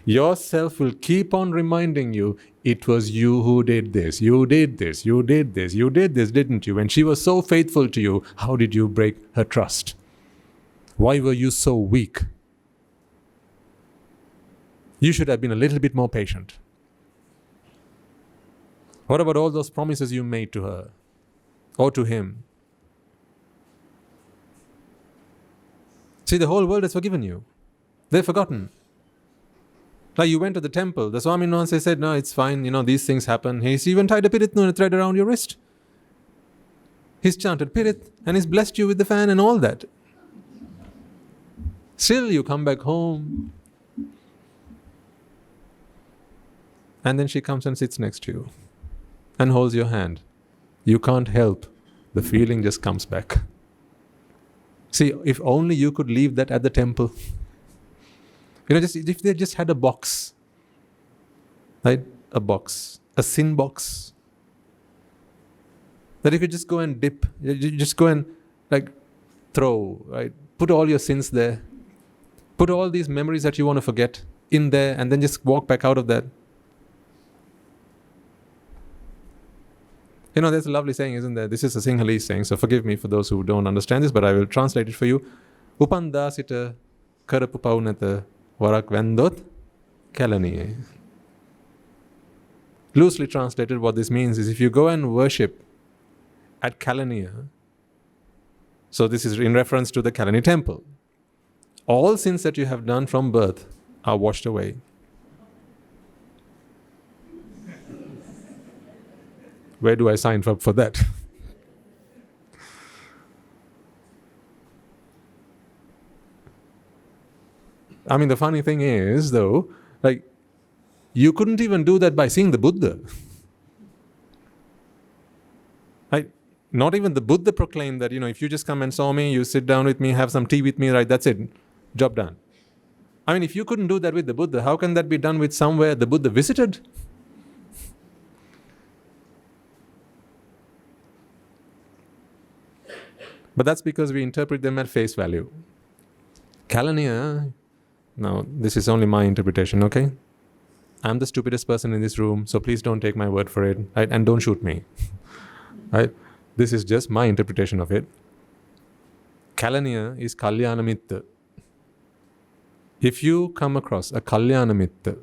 Yourself will keep on reminding you, it was you who did this, you did this, you did this, you did this, didn't you? When she was so faithful to you, how did you break her trust? Why were you so weak? You should have been a little bit more patient. What about all those promises you made to her or to him? See, the whole world has forgiven you. They've forgotten. Like you went to the temple. The Swami Nonse said, no, it's fine. These things happen. He's even tied a pirit thread around your wrist. He's chanted pirit and he's blessed you with the fan and all that. Still, you come back home. And then she comes and sits next to you and holds your hand. You can't help. The feeling just comes back. See, if only you could leave that at the temple. Just if they just had a box, right? A box, a sin box. That you could just go and dip, you just go and throw, right? Put all your sins there. Put all these memories that you want to forget in there and then just walk back out of that. There's a lovely saying, isn't there? This is a Sinhalese saying, so forgive me for those who don't understand this, but I will translate it for you. Upanda sita karapu paunata warak vendot kalaniye. Loosely translated, what this means is if you go and worship at Kalaniya, so this is in reference to the Kalani temple, all sins that you have done from birth are washed away. Where do I sign up for that? I mean, the funny thing is, though, you couldn't even do that by seeing the Buddha. Not even the Buddha proclaimed that, if you just come and saw me, you sit down with me, have some tea with me, right, that's it, job done. I mean, if you couldn't do that with the Buddha, how can that be done with somewhere the Buddha visited? But that's because we interpret them at face value. Kalaniya, now this is only my interpretation, okay? I'm the stupidest person in this room, so please don't take my word for it, right? And don't shoot me, right? This is just my interpretation of it. Kalaniya is Kalyana Mitta. If you come across a Kalyana Mitta,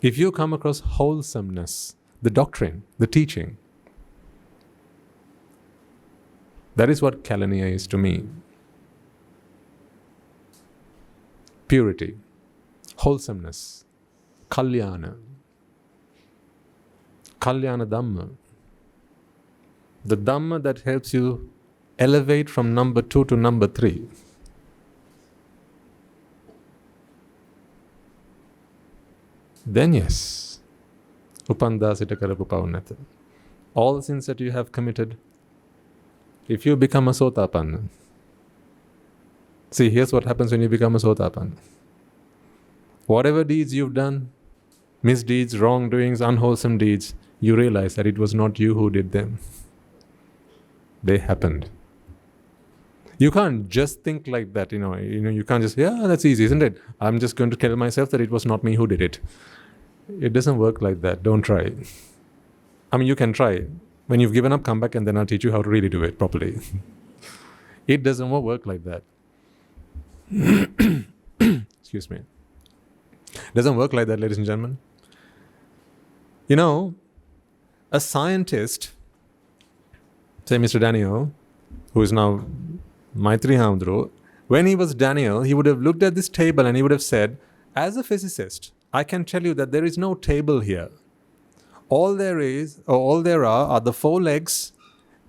if you come across wholesomeness, the doctrine, the teaching, that is what Kalaniya is to me. Purity, wholesomeness, Kalyana, Kalyana Dhamma. The Dhamma that helps you elevate from number 2 to number 3. Then yes, Upanda sita karapu paunata. All sins that you have committed, if you become a Sotapanna. See, here's what happens when you become a Sotapanna. Whatever deeds you've done, misdeeds, wrongdoings, unwholesome deeds, you realize that it was not you who did them. They happened. You can't just think like that, you can't just, that's easy, isn't it? I'm just going to tell myself that it was not me who did it. It doesn't work like that. Don't try. I mean, you can try. When you've given up, come back and then I'll teach you how to really do it properly. It doesn't work like that. Excuse me. Doesn't work like that, ladies and gentlemen. A scientist, say Mr. Daniel, who is now Maitri Hamdru, when he was Daniel, he would have looked at this table and he would have said, as a physicist, I can tell you that there is no table here. All there are the 4 legs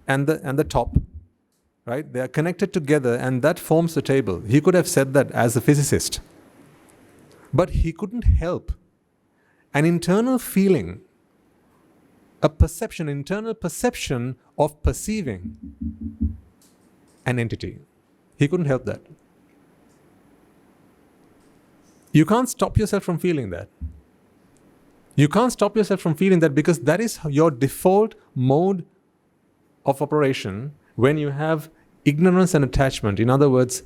and the top, right? They are connected together and that forms the table. He could have said that as a physicist. But he couldn't help an internal feeling, internal perception of perceiving an entity. He couldn't help that. You can't stop yourself from feeling that. You can't stop yourself from feeling that because that is your default mode of operation when you have ignorance and attachment. In other words,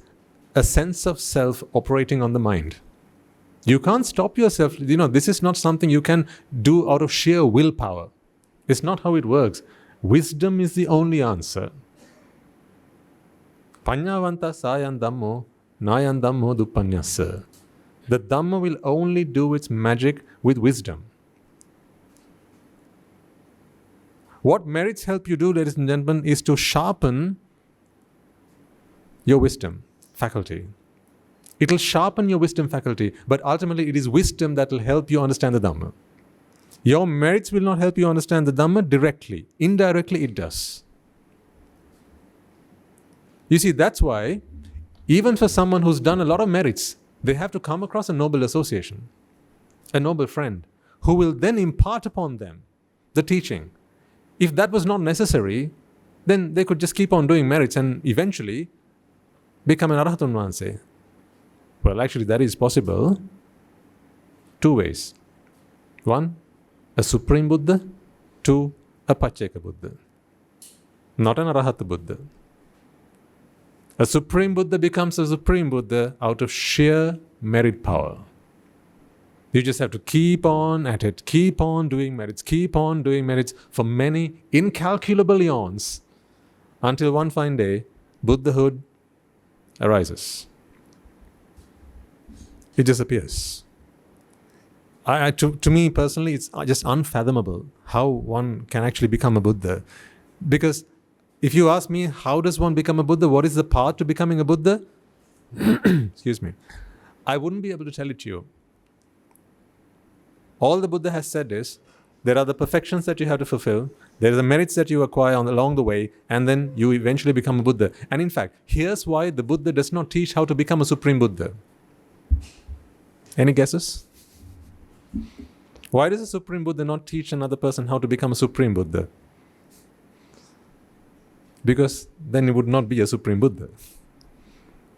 a sense of self operating on the mind. You can't stop yourself. This is not something you can do out of sheer willpower. It's not how it works. Wisdom is the only answer. Panyavanta sayan dhammo, nayan dhammo dupanyasa. The Dhamma will only do its magic with wisdom. What merits help you do, ladies and gentlemen, is to sharpen your wisdom. faculty. It'll sharpen your wisdom faculty, but ultimately it is wisdom that will help you understand the Dhamma. Your merits will not help you understand the Dhamma directly. Indirectly it does. You see, that's why even for someone who's done a lot of merits, they have to come across a noble association, a noble friend, who will then impart upon them the teaching. If that was not necessary, then they could just keep on doing merits and eventually become an Arahatun Vanse. Well, actually that is possible two ways. One, a Supreme Buddha. Two, a Pacceka Buddha. Not an Arahata Buddha. A Supreme Buddha becomes a Supreme Buddha out of sheer merit power. You just have to keep on at it, keep on doing merits for many incalculable eons until one fine day, Buddhahood arises. It just appears. To me personally, it's just unfathomable how one can actually become a Buddha. Because if you ask me, how does one become a Buddha? What is the path to becoming a Buddha? Excuse me. I wouldn't be able to tell it to you. All the Buddha has said is, there are the perfections that you have to fulfill, there are the merits that you acquire along the way, and then you eventually become a Buddha. And in fact, here's why the Buddha does not teach how to become a Supreme Buddha. Any guesses? Why does a Supreme Buddha not teach another person how to become a Supreme Buddha? Because then it would not be a Supreme Buddha.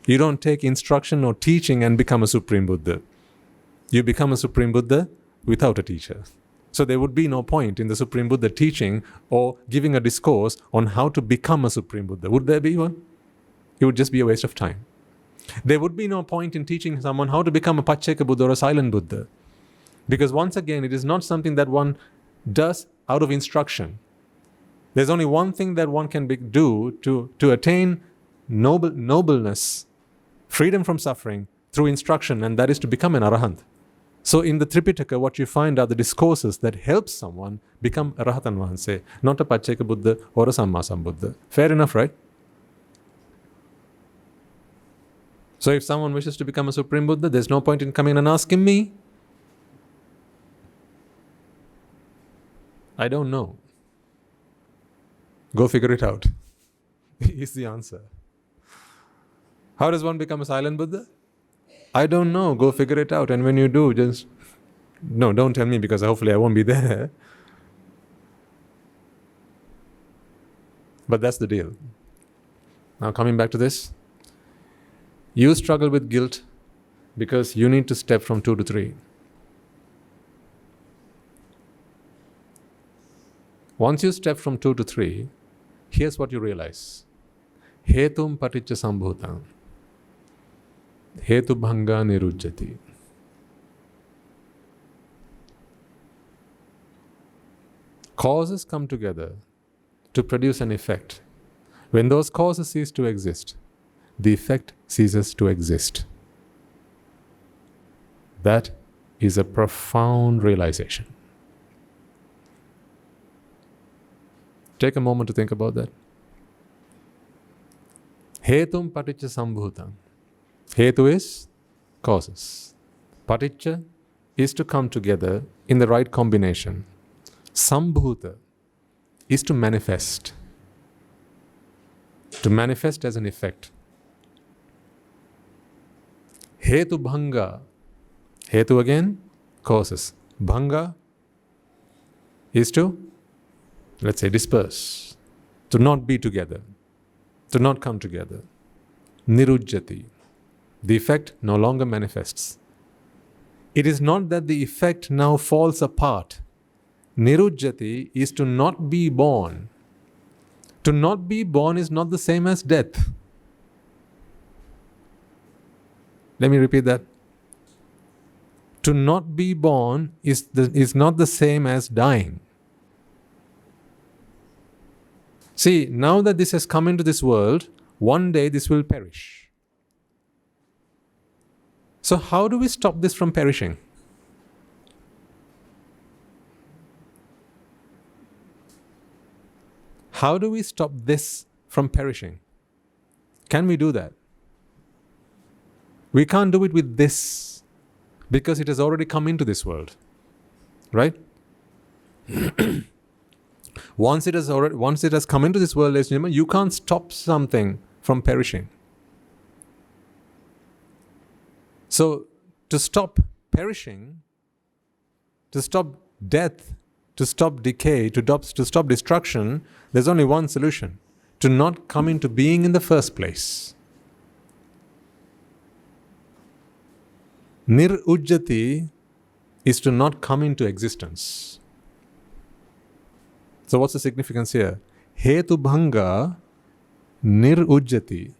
You don't take instruction or teaching and become a Supreme Buddha. You become a Supreme Buddha without a teacher. So there would be no point in the Supreme Buddha teaching or giving a discourse on how to become a Supreme Buddha. Would there be one? It would just be a waste of time. There would be no point in teaching someone how to become a Pacceka Buddha or a silent Buddha. Because once again, it is not something that one does out of instruction. There's only one thing that one can do to attain nobleness, freedom from suffering through instruction, and that is to become an Arahant. So in the Tripitaka, what you find are the discourses that help someone become a Rahatan Vahanse, not a Pacceka Buddha or a Sammasambuddha. Fair enough, right? So if someone wishes to become a Supreme Buddha, there's no point in coming and asking me. I don't know. Go figure it out. Is the answer. How does one become a silent Buddha? I don't know. Go figure it out. And when you do, don't tell me, because hopefully I won't be there. But that's the deal. Now coming back to this. You struggle with guilt because you need to step from 2 to 3. Once you step from 2 to 3, here's what you realize. Hetum paticca sambhutam. Hetu bhanga nirujjati. Causes come together to produce an effect. When those causes cease to exist, the effect ceases to exist. That is a profound realization. Take a moment to think about that. Hetum paticca sambhutam. Hetu is causes. Paticca is to come together in the right combination. Sambhuta is to manifest. To manifest as an effect. Hetu bhanga. Hetu again, causes. Bhanga is to, let's say, disperse. To not be together. To not come together. Nirujjati. The effect no longer manifests. It is not that the effect now falls apart. Nirujjati is to not be born. To not be born is not the same as death. Let me repeat that. To not be born is not the same as dying. See, now that this has come into this world, one day this will perish. So how do we stop this from perishing? How do we stop this from perishing? Can we do that? We can't do it with this because it has already come into this world. Right? Once it has come into this world, ladies and gentlemen, you can't stop something from perishing. So, to stop perishing, to stop death, to stop decay, to stop destruction, there's only one solution: to not come into being in the first place. Nirujjati is to not come into existence. So what's the significance here? Hetu bhanga nirujjati.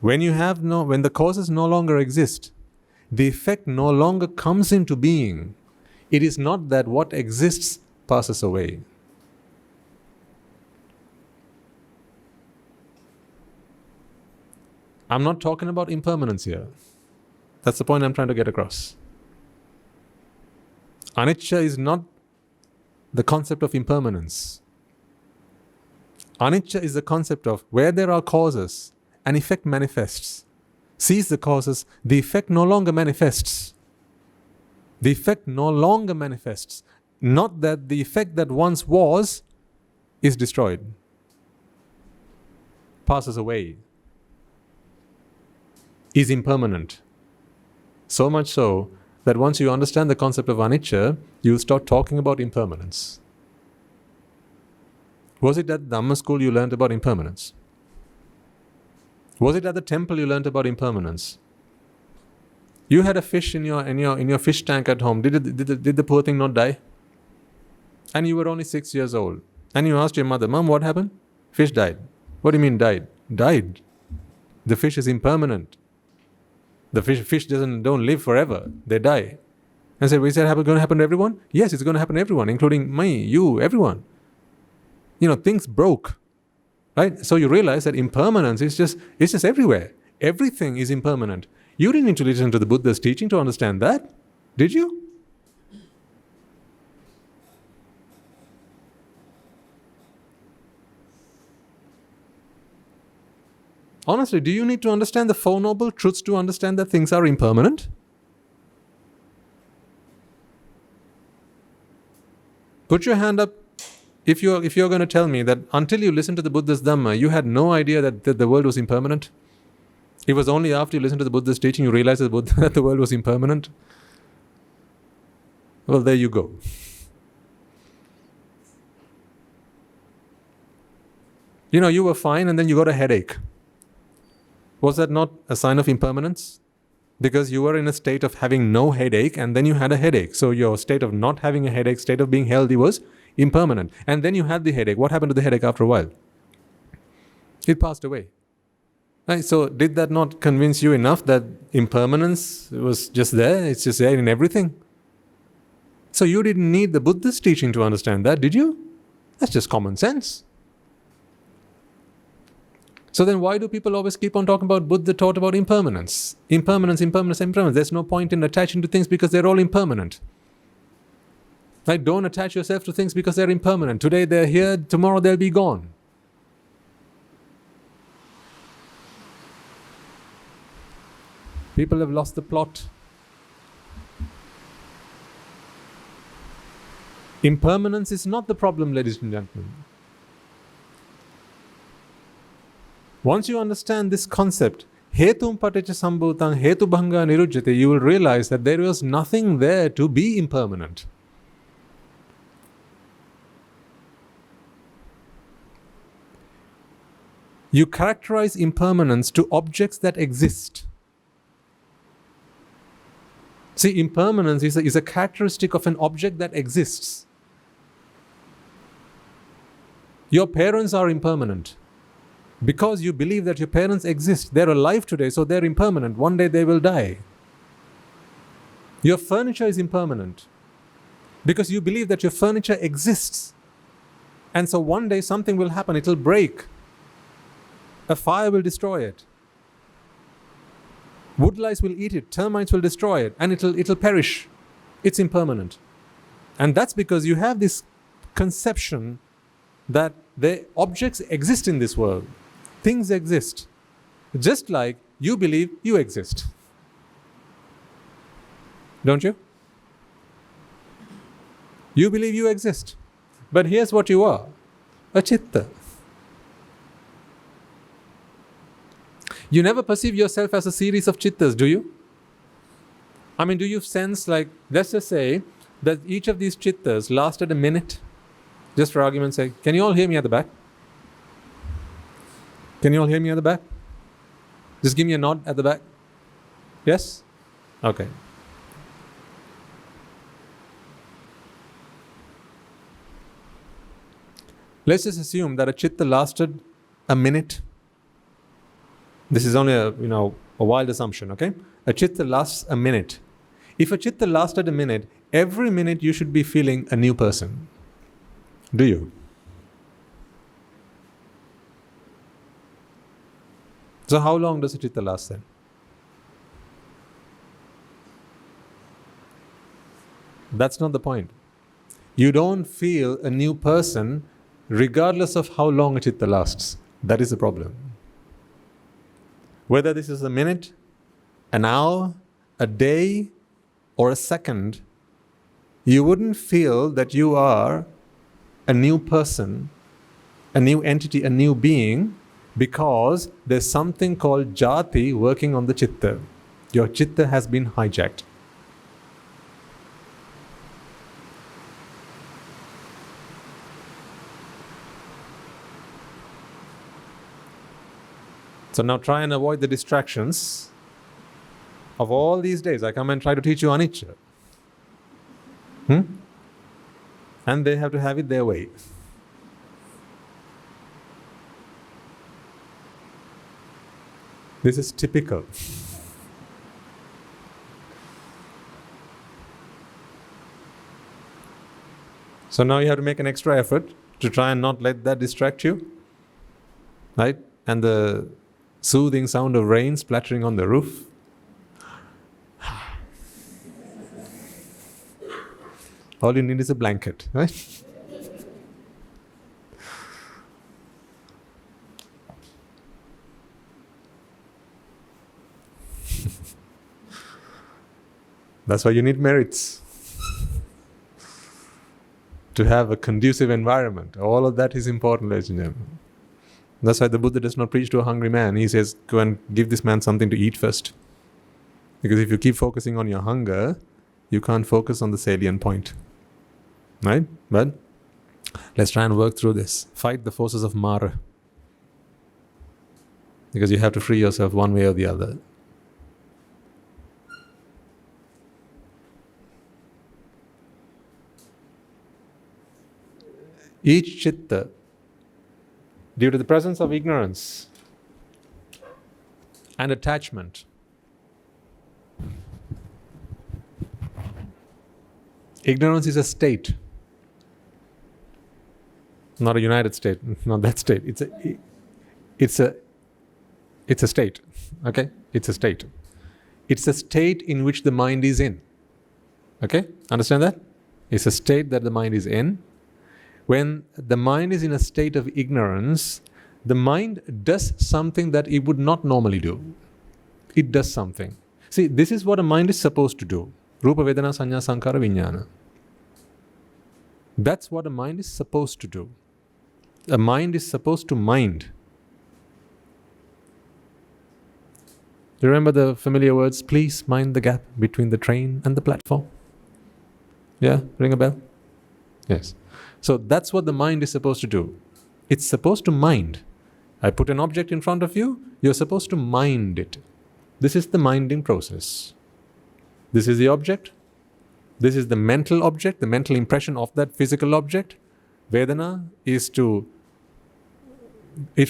When the causes no longer exist, the effect no longer comes into being. It is not that what exists passes away. I'm not talking about impermanence here. That's the point I'm trying to get across. Anicca is not the concept of impermanence. Anicca is the concept of where there are causes, an effect manifests. Cease the causes, the effect no longer manifests. The effect no longer manifests. Not that the effect that once was is destroyed, passes away, is impermanent. So much so that once you understand the concept of anicca, you start talking about impermanence. Was it at Dhamma school you learned about impermanence? Was it at the temple you learned about impermanence? You had a fish in your fish tank at home. Did the poor thing not die? And you were only 6 years old. And you asked your mother, "Mom, what happened?" "Fish died." "What do you mean died?" "Died. The fish is impermanent. The fish don't live forever. They die." And said, "Is that going to happen to everyone?" "Yes, it's going to happen to everyone, including me, you, everyone." Things broke. Right? So you realize that impermanence is just everywhere. Everything is impermanent. You didn't need to listen to the Buddha's teaching to understand that, did you? Honestly, do you need to understand the Four Noble Truths to understand that things are impermanent? Put your hand up if you're going to tell me that until you listened to the Buddha's Dhamma, you had no idea that the world was impermanent. It was only after you listened to the Buddha's teaching you realized that the world was impermanent. Well, there you go. You were fine and then you got a headache. Was that not a sign of impermanence? Because you were in a state of having no headache and then you had a headache. So your state of not having a headache, state of being healthy was impermanent. And then you had the headache. What happened to the headache after a while? It passed away. Right? So did that not convince you enough that impermanence was just there? It's just there in everything. So you didn't need the Buddha's teaching to understand that, did you? That's just common sense. So then why do people always keep on talking about Buddha taught about impermanence? Impermanence. There's no point in attaching to things because they're all impermanent. Like, don't attach yourself to things because they're impermanent. Today they're here, tomorrow they'll be gone. People have lost the plot. Impermanence is not the problem, ladies and gentlemen. Once you understand this concept, hetum paticca sambhutam hetu bhanga nirujjate, you will realize that there was nothing there to be impermanent. You characterize impermanence to objects that exist. See, impermanence is a characteristic of an object that exists. Your parents are impermanent. Because you believe that your parents exist. They're alive today, so they're impermanent. One day they will die. Your furniture is impermanent. Because you believe that your furniture exists. And so one day something will happen, it'll break. A fire will destroy it. Woodlice will eat it, termites will destroy it, and it'll perish. It's impermanent. And that's because you have this conception that the objects exist in this world. Things exist. Just like you believe you exist. Don't you? You believe you exist. But here's what you are, a chitta. You never perceive yourself as a series of chittas, do you? I mean, do you sense, like, let's just say that each of these chittas lasted a minute? Just for argument's sake. Can you all hear me at the back? Can you all hear me at the back? Just give me a nod at the back. Yes? Okay. Let's just assume that a chitta lasted a minute. This is only a wild assumption, okay? A chitta lasts a minute. If a chitta lasted a minute, every minute you should be feeling a new person. Do you? So how long does a chitta last then? That's not the point. You don't feel a new person regardless of how long a chitta lasts. That is the problem. Whether this is a minute, an hour, a day, or a second, you wouldn't feel that you are a new person, a new entity, a new being, because there's something called jati working on the chitta. Your chitta has been hijacked. So now try and avoid the distractions of all these days. I come and try to teach you anicca. And they have to have it their way. This is typical. So now you have to make an extra effort to try and not let that distract you. Right? And the soothing sound of rain splattering on the roof. All you need is a blanket, right? That's why you need merits. To have a conducive environment. All of that is important, ladies and gentlemen. That's why the Buddha does not preach to a hungry man. He says, go and give this man something to eat first. Because if you keep focusing on your hunger, you can't focus on the salient point. Right? But let's try and work through this. Fight the forces of Mara. Because you have to free yourself one way or the other. Each chitta, due to the presence of ignorance and attachment, ignorance is a state, not a United State, not that state. It's a state. Okay, it's a state. It's a state in which the mind is in. Okay, understand that? It's a state that the mind is in. When the mind is in a state of ignorance, the mind does something that it would not normally do. It does something. See, this is what a mind is supposed to do. Rupa, Vedana, Sanya, Sankara, Vijnana. That's what a mind is supposed to do. A mind is supposed to mind. Do you remember the familiar words, please mind the gap between the train and the platform? Yeah, ring a bell? Yes. So that's what the mind is supposed to do. It's supposed to mind. I put an object in front of you, you're supposed to mind it. This is the minding process. This is the object. This is the mental object, the mental impression of that physical object. Vedana is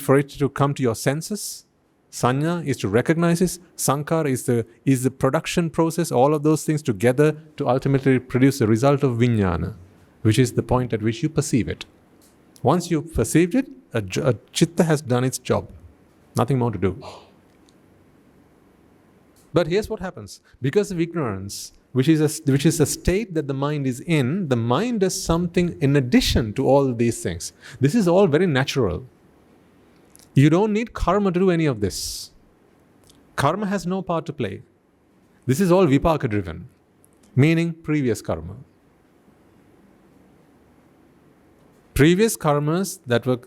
for it to come to your senses. Sanya is to recognize it. Sankara is the production process, all of those things together to ultimately produce the result of Vijnana, which is the point at which you perceive it. Once you've perceived it, a chitta has done its job. Nothing more to do. But here's what happens. Because of ignorance, which is a state that the mind is in, the mind does something in addition to all these things. This is all very natural. You don't need karma to do any of this. Karma has no part to play. This is all vipaka driven, meaning previous karma. Previous karmas that were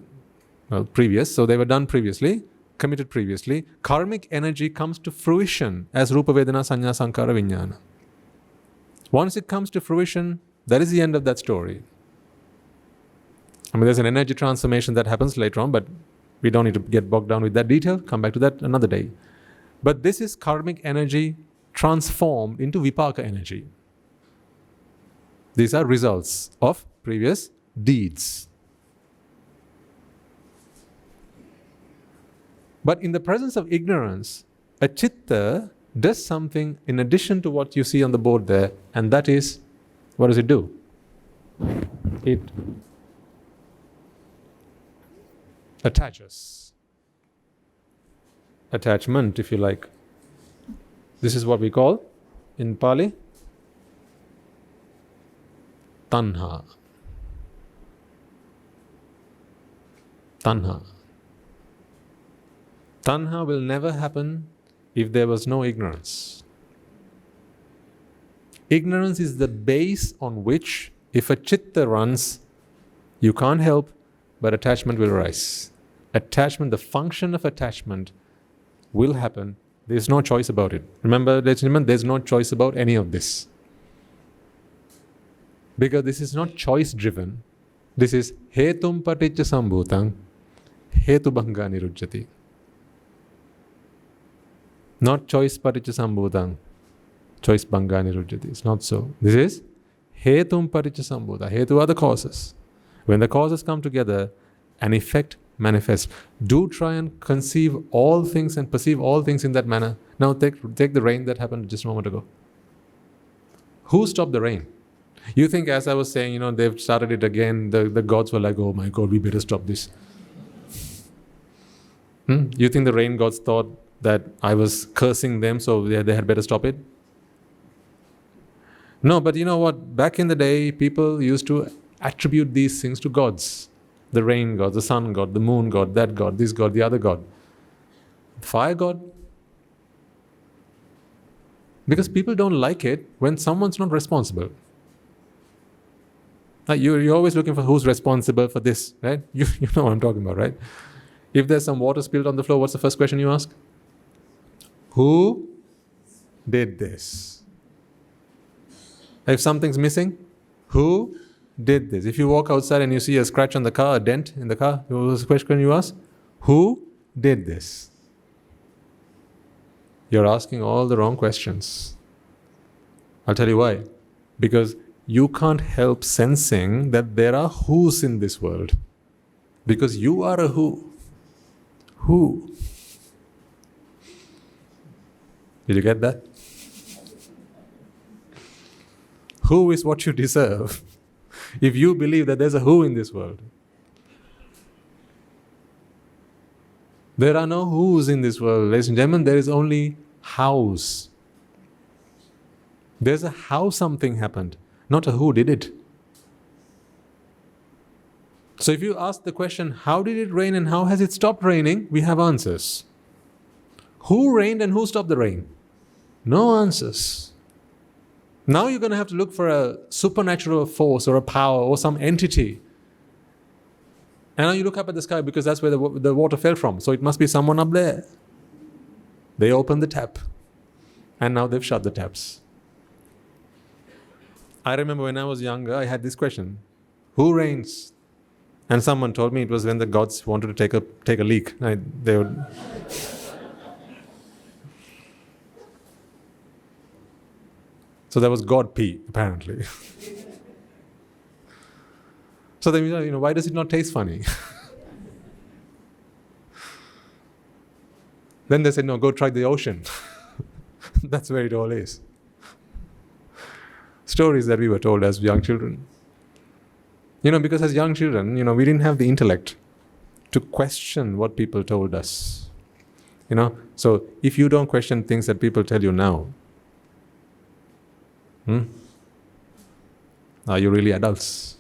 previous, so they were done previously, committed previously. Karmic energy comes to fruition as Rupa Vedana Sanya Sankara Vijnana. Once it comes to fruition, that is the end of that story. I mean, there's an energy transformation that happens later on, but we don't need to get bogged down with that detail. Come back to that another day. But this is karmic energy transformed into vipaka energy. These are results of previous deeds. But in the presence of ignorance, a citta does something in addition to what you see on the board there, and that is, what does it do? It attaches. Attachment, if you like. This is what we call, in Pali, tanha. Tanha. Tanha will never happen if there was no ignorance. Ignorance is the base on which, if a citta runs, you can't help but attachment will arise. Attachment, the function of attachment will happen. There's no choice about it. Remember, ladies and gentlemen, there's no choice about any of this. Because this is not choice driven. This is hetum paticca sambhutang, hetu bhanga nirujjati. Not choice paticca sambhutang, choice bhanga nirujjati. It's not so. This is hetum paticca sambhuta. Hetu are the causes. When the causes come together, an effect manifests. Do try and conceive all things and perceive all things in that manner. Now take the rain that happened just a moment ago. Who stopped the rain? You think, as I was saying, they've started it again, the gods were like, oh my God, we better stop this. You think the rain gods thought that I was cursing them, so they had better stop it? No, but you know what? Back in the day, people used to attribute these things to gods. The rain god, the sun god, the moon god, that god, this god, the other god. Fire god. Because people don't like it when someone's not responsible. You're always looking for who's responsible for this, right? You know what I'm talking about, right? If there's some water spilled on the floor, what's the first question you ask? Who did this? If something's missing, who did this? If you walk outside and you see a scratch on the car, a dent in the car, what's the question you ask? Who did this? You're asking all the wrong questions. I'll tell you why. Because you can't help sensing that there are who's in this world. Because you are a who. Who? Did you get that? Who is what you deserve if you believe that there's a who in this world. There are no who's in this world, ladies and gentlemen. There is only hows. There's a how something happened, not a who did it. So if you ask the question, how did it rain and how has it stopped raining? We have answers. Who rained and who stopped the rain? No answers. Now you're going to have to look for a supernatural force or a power or some entity. And now you look up at the sky because that's where the water fell from. So it must be someone up there. They opened the tap. And now they've shut the taps. I remember when I was younger, I had this question. Who rains? And someone told me it was when the gods wanted to take a leak. They would... So that was God pee, apparently. So then, why does it not taste funny? Then they said, no, go try the ocean. That's where it all is. Stories that we were told as young children. Because as young children, we didn't have the intellect to question what people told us. So if you don't question things that people tell you now, are you really adults?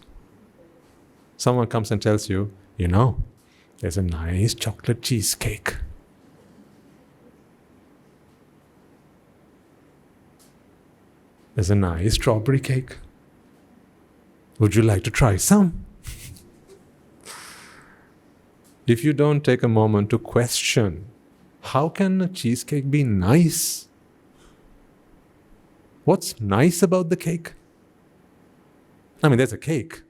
Someone comes and tells you, there's a nice chocolate cheesecake. There's a nice strawberry cake. Would you like to try some? If you don't take a moment to question, how can a cheesecake be nice? What's nice about the cake? I mean, there's a cake.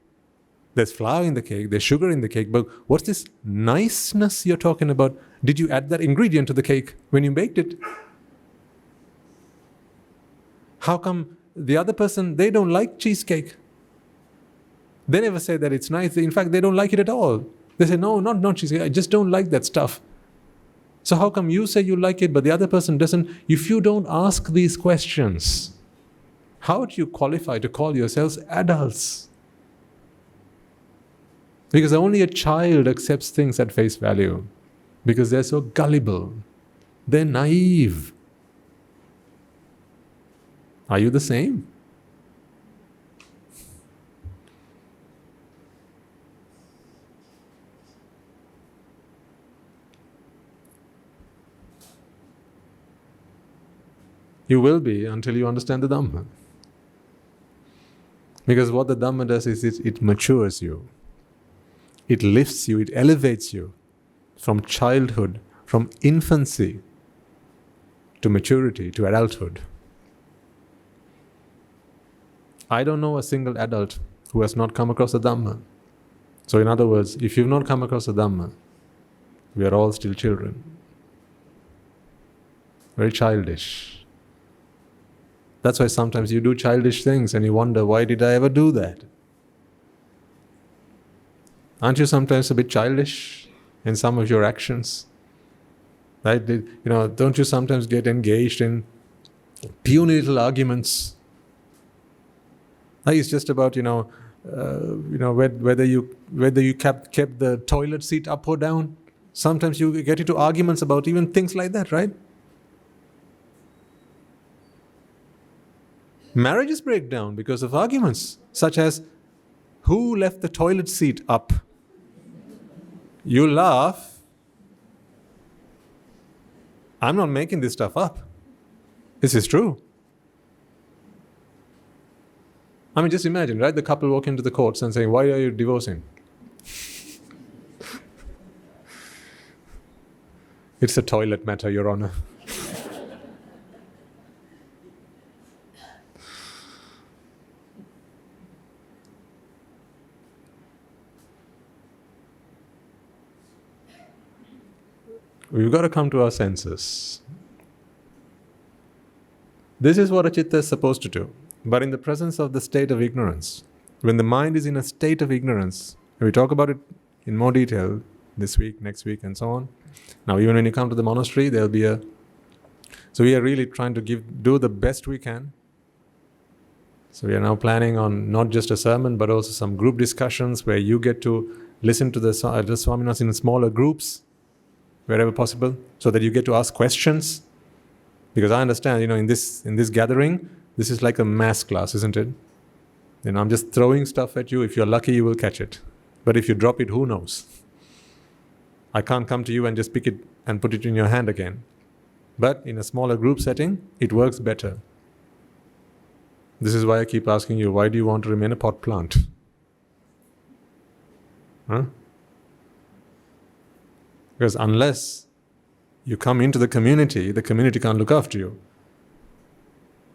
There's flour in the cake, there's sugar in the cake, but what's this niceness you're talking about? Did you add that ingredient to the cake when you baked it? How come the other person, they don't like cheesecake? They never say that it's nice. In fact, they don't like it at all. They say, no, not cheesecake. I just don't like that stuff. So how come you say you like it, but the other person doesn't? If you don't ask these questions, how do you qualify to call yourselves adults? Because only a child accepts things at face value. Because they're so gullible. They're naive. Are you the same? You will be until you understand the Dhamma. Because what the Dhamma does is it matures you. It lifts you, it elevates you from childhood, from infancy to maturity, to adulthood. I don't know a single adult who has not come across the Dhamma. So in other words, if you've not come across the Dhamma, we are all still children. Very childish. That's why sometimes you do childish things and you wonder, why did I ever do that? Aren't you sometimes a bit childish in some of your actions? Right? Don't you sometimes get engaged in puny little arguments? It's just about whether you kept the toilet seat up or down. Sometimes you get into arguments about even things like that, right? Marriages break down because of arguments, such as who left the toilet seat up? You laugh. I'm not making this stuff up. This is true. I mean, just imagine, right? The couple walk into the courts and saying, why are you divorcing? It's a toilet matter, Your Honor. We've got to come to our senses. This is what a citta is supposed to do. But in the presence of the state of ignorance, when the mind is in a state of ignorance, and we talk about it in more detail this week, next week, and so on. Now, even when you come to the monastery, there'll be so we are really trying to do the best we can. So we are now planning on not just a sermon, but also some group discussions where you get to listen to the Swaminas in smaller groups, wherever possible, so that you get to ask questions. Because I understand, in this gathering, this is like a mass class, isn't it? I'm just throwing stuff at you. If you're lucky, you will catch it. But if you drop it, who knows? I can't come to you and just pick it and put it in your hand again. But in a smaller group setting, it works better. This is why I keep asking you, why do you want to remain a pot plant? Huh? Because unless you come into the community can't look after you.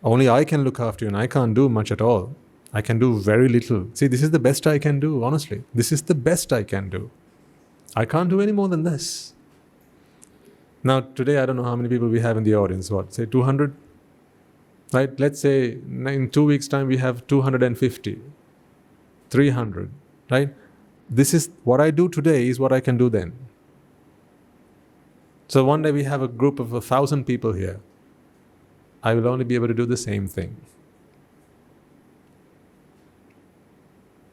Only I can look after you, and I can't do much at all. I can do very little. See, this is the best I can do, honestly. This is the best I can do. I can't do any more than this. Now, today, I don't know how many people we have in the audience. What, say 200? Right? Let's say in 2 weeks' time, we have 250, 300, right? This is what I do today is what I can do then. So one day we have a group of 1,000 people here. I will only be able to do the same thing.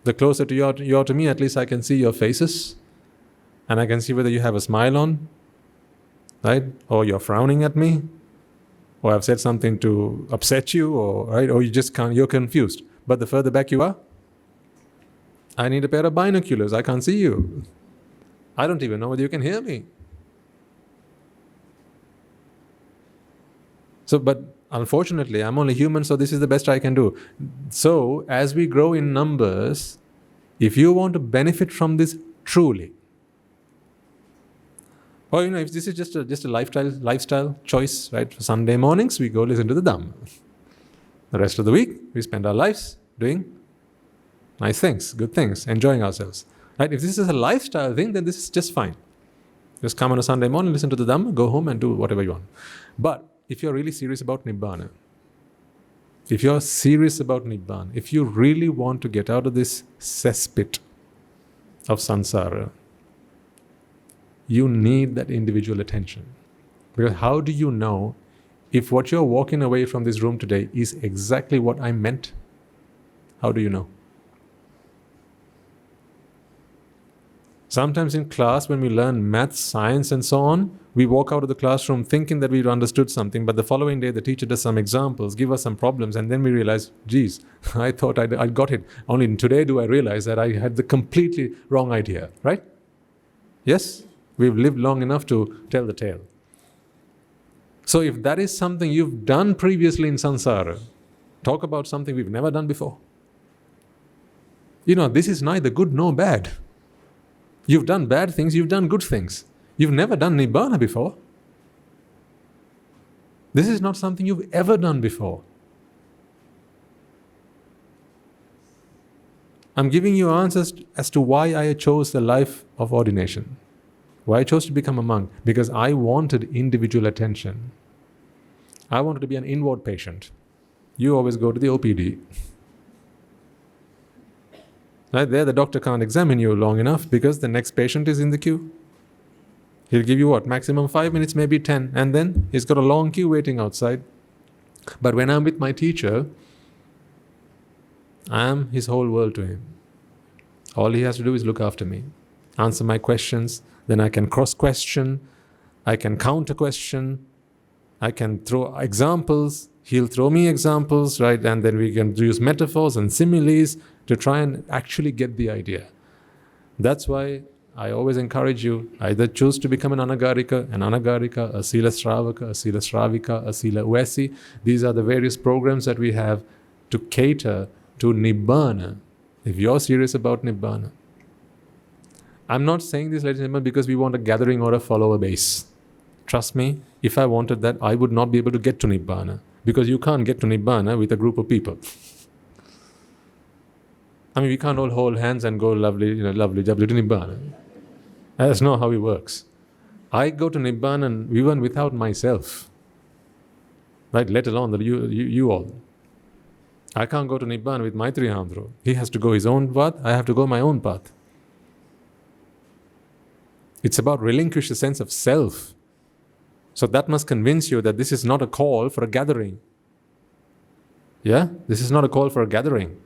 The closer you are to me, at least I can see your faces. And I can see whether you have a smile on, right? Or you're frowning at me. Or I've said something to upset you, or you just can't, you're confused. But the further back you are, I need a pair of binoculars. I can't see you. I don't even know whether you can hear me. So, but Unfortunately, I'm only human, so this is the best I can do. So, as we grow in numbers, if you want to benefit from this truly, or if this is just a lifestyle choice, right? For Sunday mornings, we go listen to the Dhamma. The rest of the week, we spend our lives doing nice things, good things, enjoying ourselves. Right? If this is a lifestyle thing, then this is just fine. Just come on a Sunday morning, listen to the Dhamma, go home and do whatever you want. But if you're really serious about Nibbana, if you're serious about Nibbana, if you really want to get out of this cesspit of samsara, you need that individual attention. Because how do you know if what you're walking away from this room today is exactly what I meant? How do you know? Sometimes in class, when we learn maths, science, and so on, we walk out of the classroom thinking that we've understood something, but the following day the teacher does some examples, give us some problems, and then we realize, geez, I thought I got it. Only today do I realize that I had the completely wrong idea, right? Yes? We've lived long enough to tell the tale. So if that is something you've done previously in samsara, talk about something we've never done before. This is neither good nor bad. You've done bad things, you've done good things. You've never done Nibbana before. This is not something you've ever done before. I'm giving you answers as to why I chose the life of ordination. Why I chose to become a monk. Because I wanted individual attention. I wanted to be an inward patient. You always go to the OPD. Right there, the doctor can't examine you long enough because the next patient is in the queue. He'll give you maximum 5 minutes, maybe 10, and then he's got a long queue waiting outside. But when I'm with my teacher, I am his whole world to him. All he has to do is look after me, answer my questions, then I can cross-question, I can counter-question, I can throw examples, he'll throw me examples, right? And then we can use metaphors and similes to try and actually get the idea. That's why I always encourage you, either choose to become an anagarika, a sila sravaka, a sila sravika, a sila uesi. These are the various programs that we have to cater to Nibbana, if you're serious about Nibbana. I'm not saying this, ladies and gentlemen, because we want a gathering or a follower base. Trust me, if I wanted that, I would not be able to get to Nibbana, because you can't get to Nibbana with a group of people. We can't all hold hands and go lovely to Nibbana. That's not how it works. I go to Nibbana even without myself, right? Let alone you all. I can't go to Nibbana with my Trihandro. He has to go his own path, I have to go my own path. It's about relinquish the sense of self. So that must convince you that this is not a call for a gathering. Yeah? This is not a call for a gathering.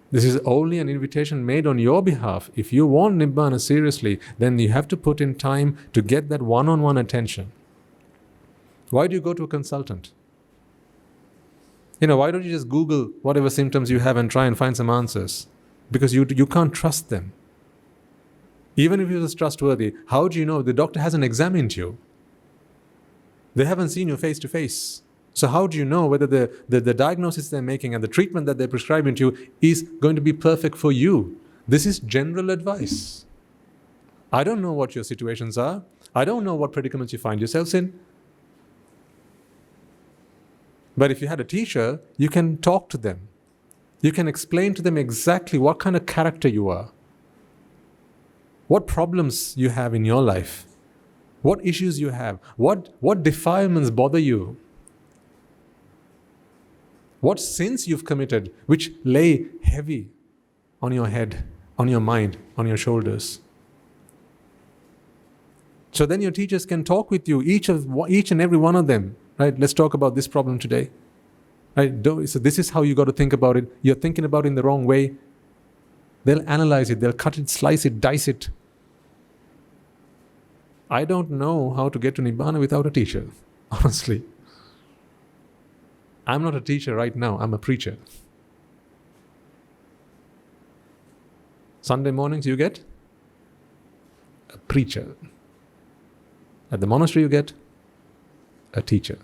This is only an invitation made on your behalf. If you want Nibbana seriously, then you have to put in time to get that one-on-one attention. Why do you go to a consultant? Why don't you just Google whatever symptoms you have and try and find some answers? Because you can't trust them. Even if it was trustworthy, how do you know? The doctor hasn't examined you. They haven't seen you face to face. So how do you know whether the diagnosis they're making and the treatment that they're prescribing to you is going to be perfect for you? This is general advice. I don't know what your situations are. I don't know what predicaments you find yourselves in. But if you had a teacher, you can talk to them. You can explain to them exactly what kind of character you are, what problems you have in your life, what issues you have, what defilements bother you, what sins you've committed which lay heavy on your head, on your mind, on your shoulders. So then your teachers can talk with you, each and every one of them. Right? Let's talk about this problem today. Right? So this is how you got to think about it. You're thinking about it in the wrong way. They'll analyze it, they'll cut it, slice it, dice it. I don't know how to get to Nibbana without a teacher, honestly. I'm not a teacher right now, I'm a preacher. Sunday mornings you get a preacher. At the monastery you get a teacher.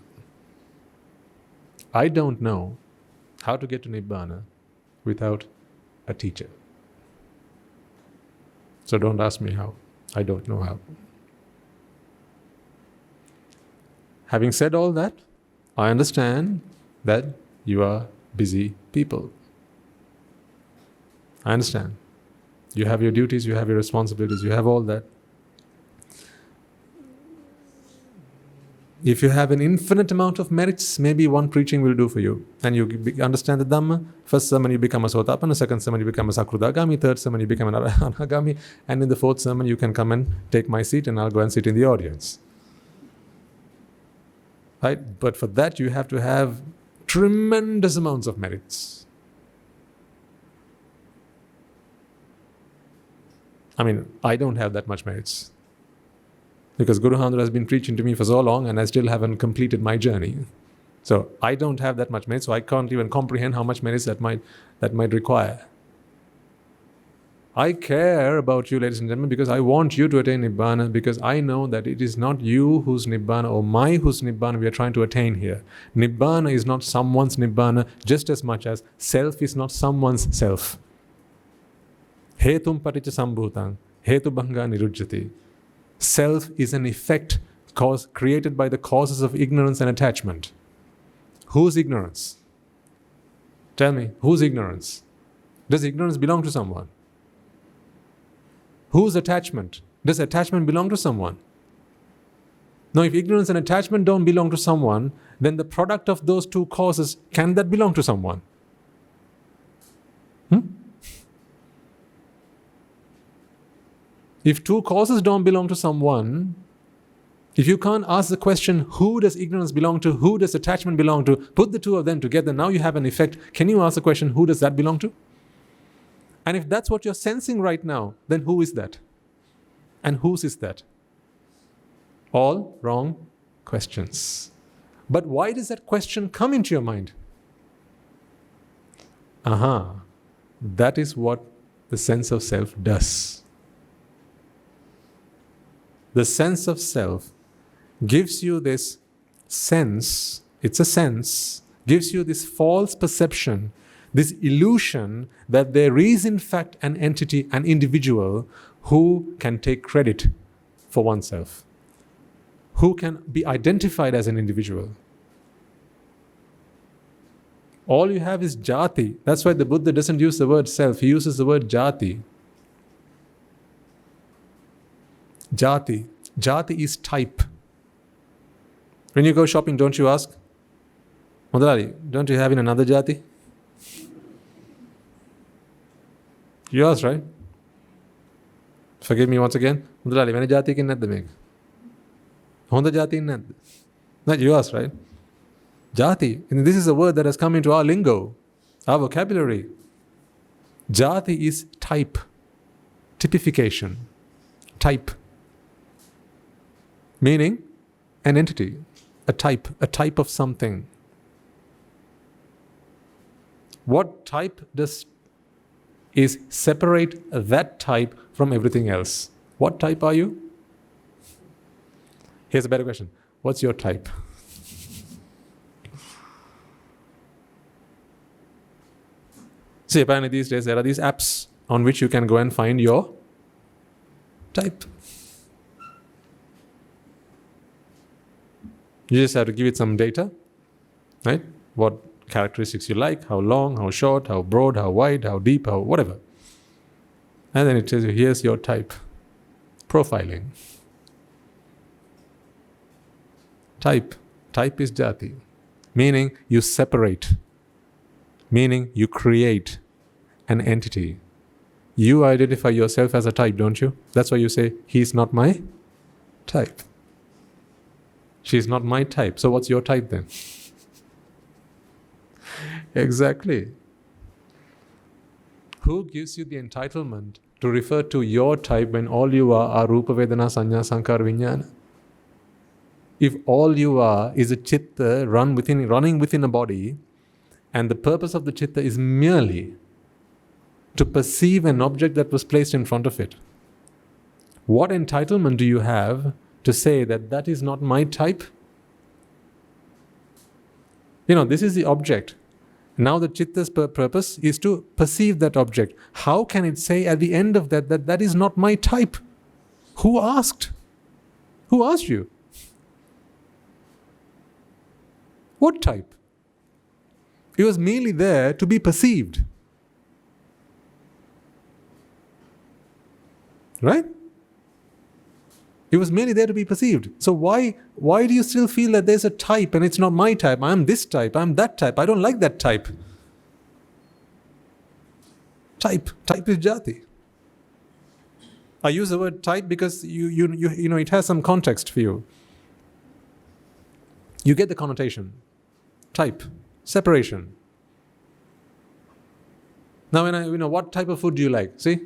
I don't know how to get to Nibbana without a teacher. So don't ask me how. I don't know how. Having said all that, I understand that you are busy people. I understand. You have your duties, you have your responsibilities, you have all that. If you have an infinite amount of merits, maybe one preaching will do for you. And you understand the Dhamma. First sermon you become a Sotapanna, second sermon you become a Sakrudagami, third sermon you become an Anagami, and in the fourth sermon you can come and take my seat and I'll go and sit in the audience. Right? But for that you have to have tremendous amounts of merits. I mean, I don't have that much merits. Because Guru Handra has been preaching to me for so long and I still haven't completed my journey. So I don't have that much merit, so I can't even comprehend how much merit that might require. I care about you, ladies and gentlemen, because I want you to attain Nibbana, because I know that it is not you whose Nibbana or my whose Nibbana we are trying to attain here. Nibbana is not someone's Nibbana just as much as self is not someone's self. Hetum paticca sambhutang, hetu bhanga nirujjati. Self is an effect created by the causes of ignorance and attachment. Whose ignorance? Tell me, whose ignorance? Does ignorance belong to someone? Whose attachment? Does attachment belong to someone? Now, if ignorance and attachment don't belong to someone, then the product of those two causes, can that belong to someone? If two causes don't belong to someone, if you can't ask the question, who does ignorance belong to, who does attachment belong to, put the two of them together, now you have an effect. Can you ask the question, who does that belong to? And if that's what you're sensing right now, then who is that? And whose is that? All wrong questions. But why does that question come into your mind? That is what the sense of self does. The sense of self gives you this sense, it's a sense, gives you this false perception, this illusion that there is in fact an entity, an individual who can take credit for oneself, who can be identified as an individual. All you have is jati. That's why the Buddha doesn't use the word self, he uses the word jati. Jati. Jati is type. When you go shopping, don't you ask, Mudalari, don't you have in another jati? You ask, right? Forgive me once again. Mudalari, when jati kin nadda meg? Honda jati nadda? Not you ask, right? Jati. And this is a word that has come into our lingo, our vocabulary. Jati is type. Typification. Type. Meaning an entity, a type of something. What type is separate that type from everything else? What type are you? Here's a better question. What's your type? See, apparently these days there are these apps on which you can go and find your type. You just have to give it some data, right? What characteristics you like, how long, how short, how broad, how wide, how deep, how whatever. And then it tells you, here's your type. Profiling. Type. Type is jati. Meaning you separate. Meaning you create an entity. You identify yourself as a type, don't you? That's why you say, he's not my type. She's not my type. So what's your type then? Exactly. Who gives you the entitlement to refer to your type when all you are Rupa Vedana Sanya Sankara Vijnana? If all you are is a citta running within a body, and the purpose of the citta is merely to perceive an object that was placed in front of it, what entitlement do you have to say that that is not my type? This is the object. Now the chitta's purpose is to perceive that object. How can it say at the end of that is not my type? Who asked? Who asked you? What type? It was merely there to be perceived. Right? It was merely there to be perceived. So why do you still feel that there's a type and it's not my type? I'm this type, I'm that type, I don't like that type. Type is jati. I use the word type because it has some context for you. You get the connotation. Type, separation. Now when what type of food do you like? See?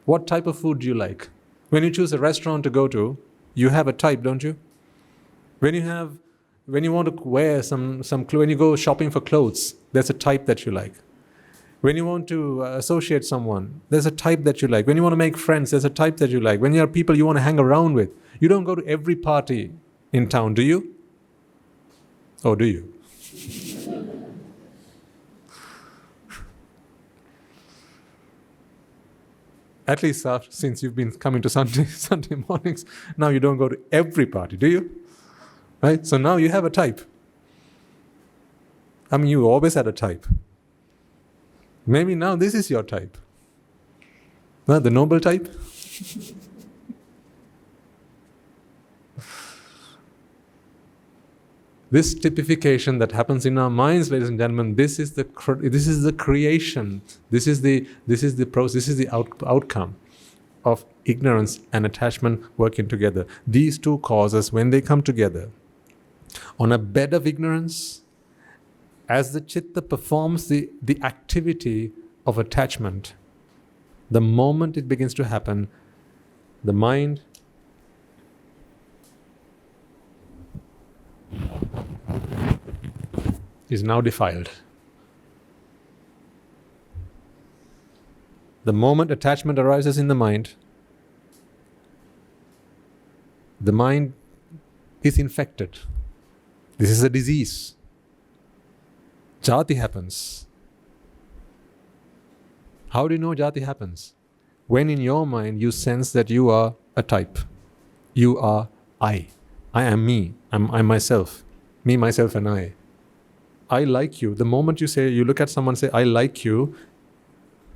What type of food do you like? When you choose a restaurant to go to, you have a type, don't you? When you want to wear some when you go shopping for clothes, there's a type that you like. When you want to associate someone, there's a type that you like. When you want to make friends, there's a type that you like. When you are people you want to hang around with, you don't go to every party in town, do you? Or do you? At least since you've been coming to Sunday mornings, now you don't go to every party, do you? Right? So now you have a type. You always had a type. Maybe now this is your type. Well, the noble type. This typification that happens in our minds, ladies and gentlemen, this is the creation. This is the process. This is the outcome of ignorance and attachment working together. These two causes, when they come together, on a bed of ignorance, as the citta performs the activity of attachment, the moment it begins to happen, the mind is now defiled. The moment attachment arises in the mind is infected. This is a disease. Jati happens. How do you know jati happens? When in your mind you sense that you are a type. You are I. I am me. I'm myself. Me, myself, and I. I like you. The moment you look at someone and say, I like you,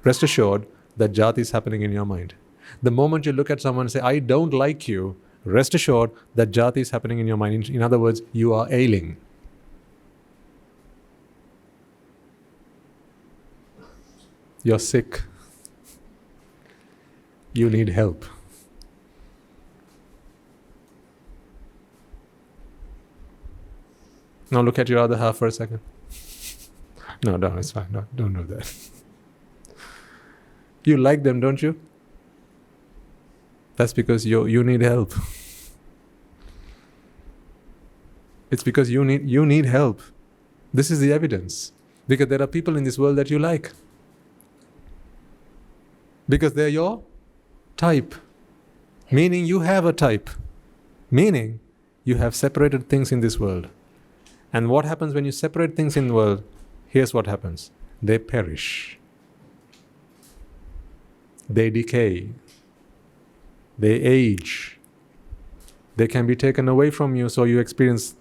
rest assured that jati is happening in your mind. The moment you look at someone and say, I don't like you, rest assured that jati is happening in your mind. In other words, you are ailing. You're sick. You need help. Now look at your other half for a second. No, it's fine. No, don't do that. You like them, don't you? That's because you need help. It's because you need help. This is the evidence. Because there are people in this world that you like. Because they're your type. Meaning you have a type. Meaning you have separated things in this world. And what happens when you separate things in the world? Here's what happens. They perish. They decay. They age. They can be taken away from you, so you experience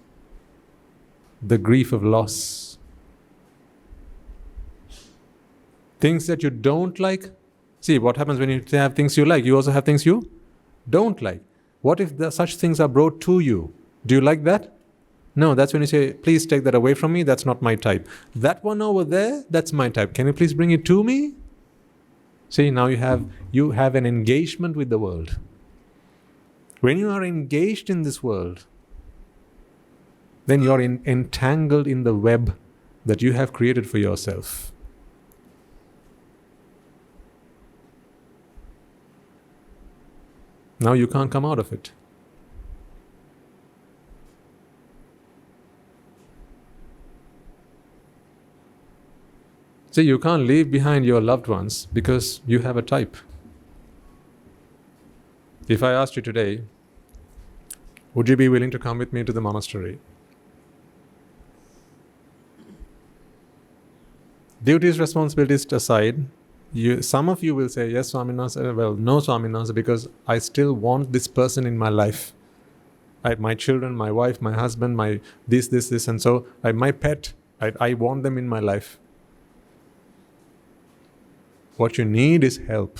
the grief of loss. Things that you don't like. See, what happens when you have things you like? You also have things you don't like. What if such things are brought to you? Do you like that? No, that's when you say, please take that away from me, that's not my type. That one over there, that's my type. Can you please bring it to me? See, now you have an engagement with the world. When you are engaged in this world, then you are entangled in the web that you have created for yourself. Now you can't come out of it. See, you can't leave behind your loved ones because you have a type. If I asked you today, would you be willing to come with me to the monastery? duties, responsibilities aside, some of you will say, yes, Swaminathan, well, no, Swaminathan, because I still want this person in my life. Right? My children, my wife, my husband, my this, and so my pet, I want them in my life. What you need is help.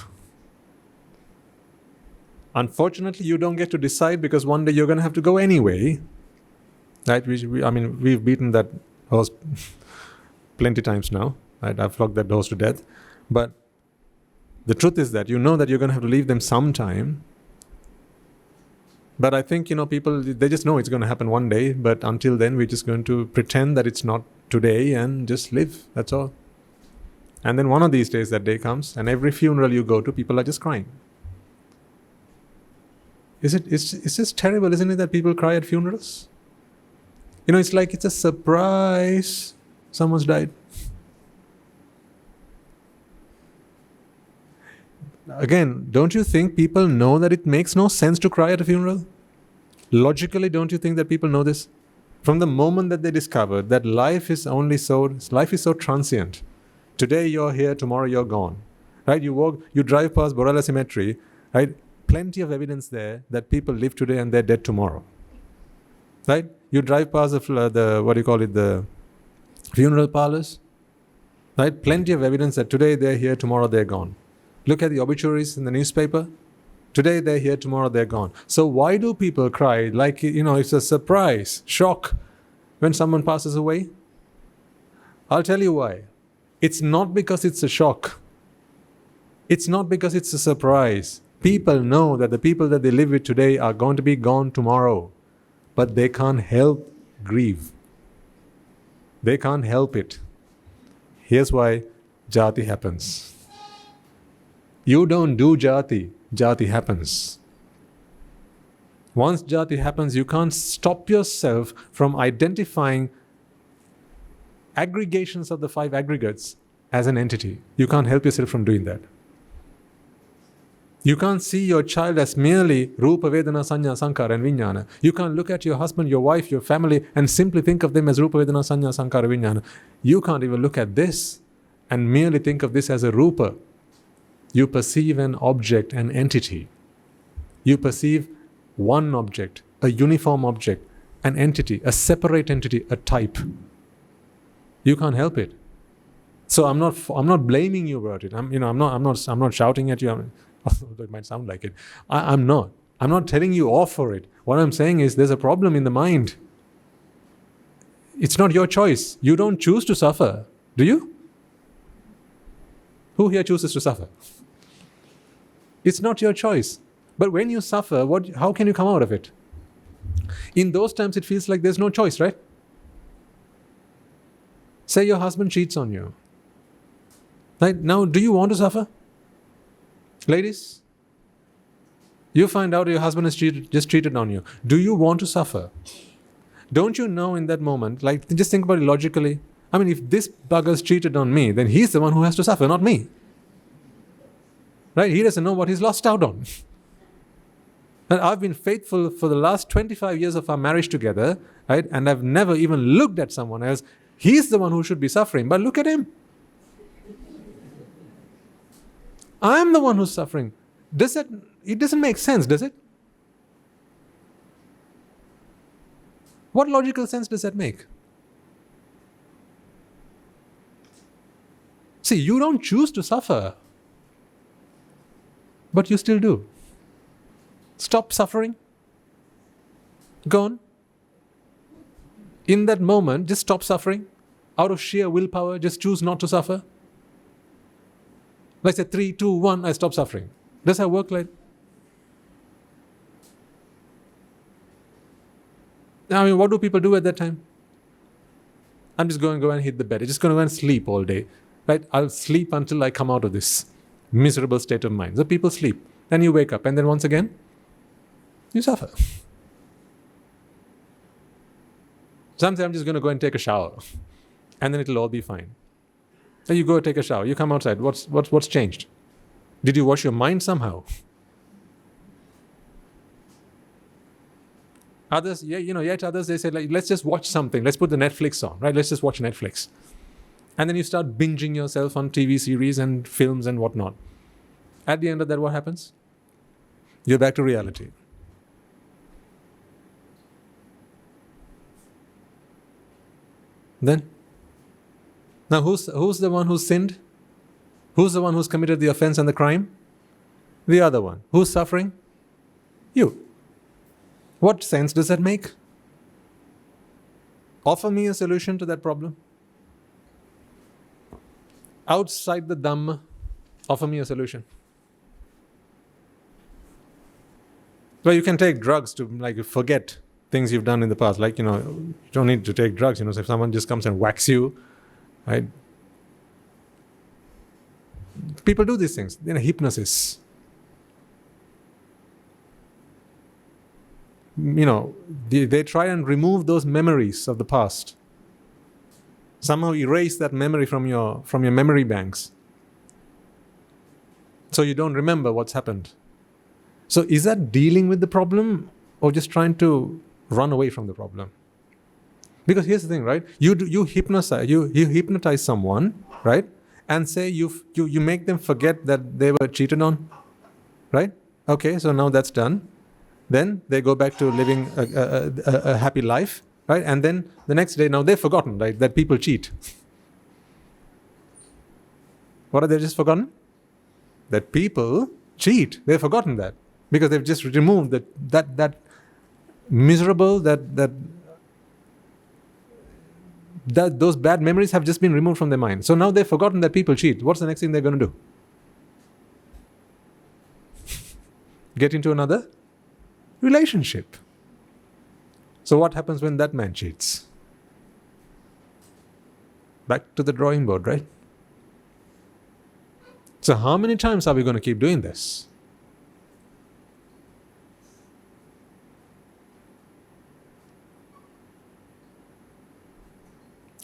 Unfortunately, you don't get to decide because one day you're going to have to go anyway. Right? We've beaten that horse plenty times now. Right? I've flogged that horse to death. But the truth is that you know that you're going to have to leave them sometime. But I think, people, they just know it's going to happen one day. But until then, we're just going to pretend that it's not today and just live. That's all. And then one of these days, that day comes, and every funeral you go to, people are just crying. It's just terrible, isn't it, that people cry at funerals? It's like it's a surprise. Someone's died. Again, don't you think people know that it makes no sense to cry at a funeral? Logically, don't you think that people know this? From the moment that they discovered that life is so transient. Today you're here, tomorrow you're gone. Right? You drive past Borella Cemetery, right? Plenty of evidence there that people live today and they're dead tomorrow. Right? You drive past the funeral parlors. Right? Plenty of evidence that today they're here, tomorrow they're gone. Look at the obituaries in the newspaper. Today they're here, tomorrow they're gone. So why do people cry like, it's a surprise, shock when someone passes away? I'll tell you why. It's not because it's a shock. It's not because it's a surprise. People know that the people that they live with today are going to be gone tomorrow. But they can't help grieve. They can't help it. Here's why jati happens. You don't do jati. Jati happens. Once jati happens, you can't stop yourself from identifying aggregations of the 5 aggregates as an entity. You can't help yourself from doing that. You can't see your child as merely Rupa, Vedana, Sanya, Sankara and Vijnana. You can't look at your husband, your wife, your family and simply think of them as Rupa, Vedana, Sanya, Sankara, Vijnana. You can't even look at this and merely think of this as a Rupa. You perceive an object, an entity. You perceive one object, a uniform object, an entity, a separate entity, a type. You can't help it. So I'm not blaming you about it. I'm not shouting at you. Although it might sound like it. I'm not. I'm not telling you off for it. What I'm saying is there's a problem in the mind. It's not your choice. You don't choose to suffer, do you? Who here chooses to suffer? It's not your choice. But when you suffer, how can you come out of it? In those times, it feels like there's no choice, right? Say your husband cheats on you. Right? Now, do you want to suffer? Ladies, you find out your husband is just cheated on you. Do you want to suffer? Don't you know in that moment, just think about it logically. If this bugger's cheated on me, then he's the one who has to suffer, not me. Right? He doesn't know what he's lost out on. And I've been faithful for the last 25 years of our marriage together, right? And I've never even looked at someone else. He's the one who should be suffering, but look at him. I'm the one who's suffering. It doesn't make sense, does it? What logical sense does that make? See, you don't choose to suffer, but you still do. Stop suffering. Go on. In that moment, just stop suffering. Out of sheer willpower, just choose not to suffer. Let's say 3, 2, 1, I stop suffering. Does that work like? What do people do at that time? I'm just going to go and hit the bed. I'm just going to go and sleep all day. Right? I'll sleep until I come out of this miserable state of mind. So people sleep. Then you wake up and then once again, you suffer. Some say I'm just going to go and take a shower and then it'll all be fine. So you go take a shower, you come outside, what's changed? Did you wash your mind somehow? Others, yet others, they say, let's just watch something. Let's put the Netflix on, right? Let's just watch Netflix. And then you start binging yourself on TV series and films and whatnot. At the end of that, what happens? You're back to reality. Then? Now who's the one who sinned? Who's the one who's committed the offense and the crime? The other one. Who's suffering? You. What sense does that make? Offer me a solution to that problem. Outside the Dhamma, offer me a solution. Well, you can take drugs to forget things you've done in the past. You don't need to take drugs. So if someone just comes and whacks you, right? People do these things. Hypnosis. They try and remove those memories of the past. Somehow erase that memory from your memory banks. So you don't remember what's happened. So is that dealing with the problem or just trying to run away from the problem? Because here's the thing, right? You hypnotize someone, right? And say you make them forget that they were cheated on, right? Okay, so now that's done. Then they go back to living a happy life, right? And then the next day, now they've forgotten, right, that people cheat. What have they just forgotten? That people cheat. They've forgotten that because they've just removed that miserable, those bad memories have just been removed from their mind. So now they've forgotten that people cheat. What's the next thing they're going to do? Get into another relationship. So what happens when that man cheats? Back to the drawing board, right? So how many times are we going to keep doing this?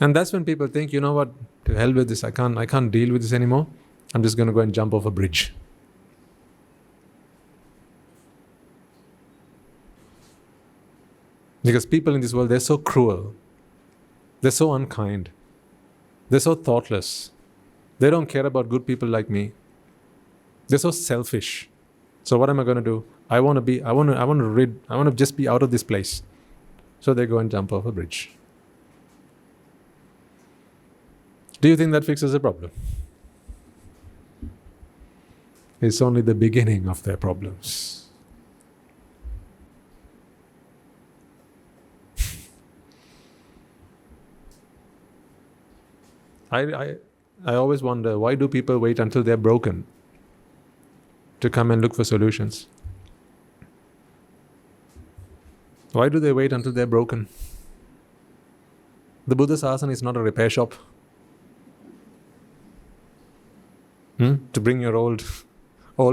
And that's when people think, you know what, to hell with this, I can't deal with this anymore. I'm just going to go and jump off a bridge. Because people in this world, they're so cruel. They're so unkind. They're so thoughtless. They don't care about good people like me. They're so selfish. So what am I going to do? I want to just be out of this place. So they go and jump off a bridge. Do you think that fixes the problem? It's only the beginning of their problems. I always wonder, why do people wait until they're broken to come and look for solutions? Why do they wait until they're broken? The Buddha's asana is not a repair shop. To bring your old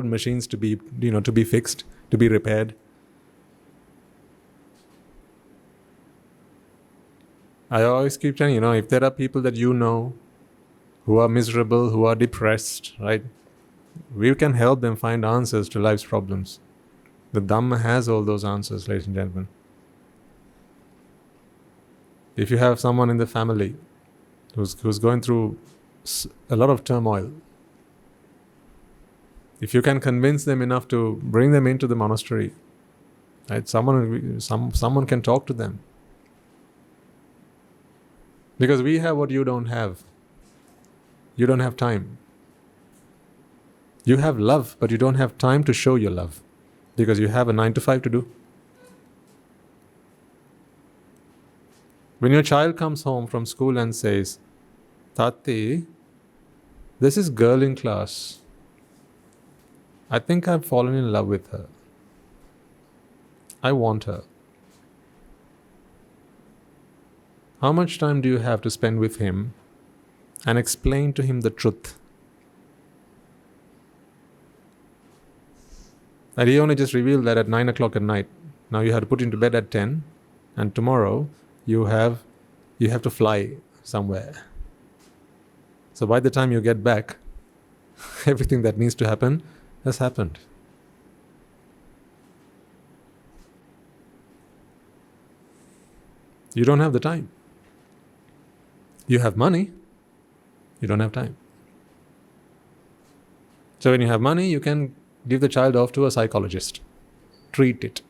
machines to be fixed, to be repaired. I always keep telling if there are people that who are miserable, who are depressed, right? We can help them find answers to life's problems. The Dhamma has all those answers, ladies and gentlemen. If you have someone in the family who's going through a lot of turmoil, if you can convince them enough to bring them into the monastery, right? Someone can talk to them. Because we have what you don't have. You don't have time. You have love, but you don't have time to show your love. Because you have a 9 to 5 to do. When your child comes home from school and says, Tati, this is girl in class. I think I've fallen in love with her. I want her. How much time do you have to spend with him and explain to him the truth? And he only just revealed that at 9 o'clock at night. Now you have to put him to bed at 10, and tomorrow you have to fly somewhere. So by the time you get back, everything that needs to happen has happened. You don't have the time. You have money, You don't have time. So when you have money, you can give the child off to a psychologist. Treat it.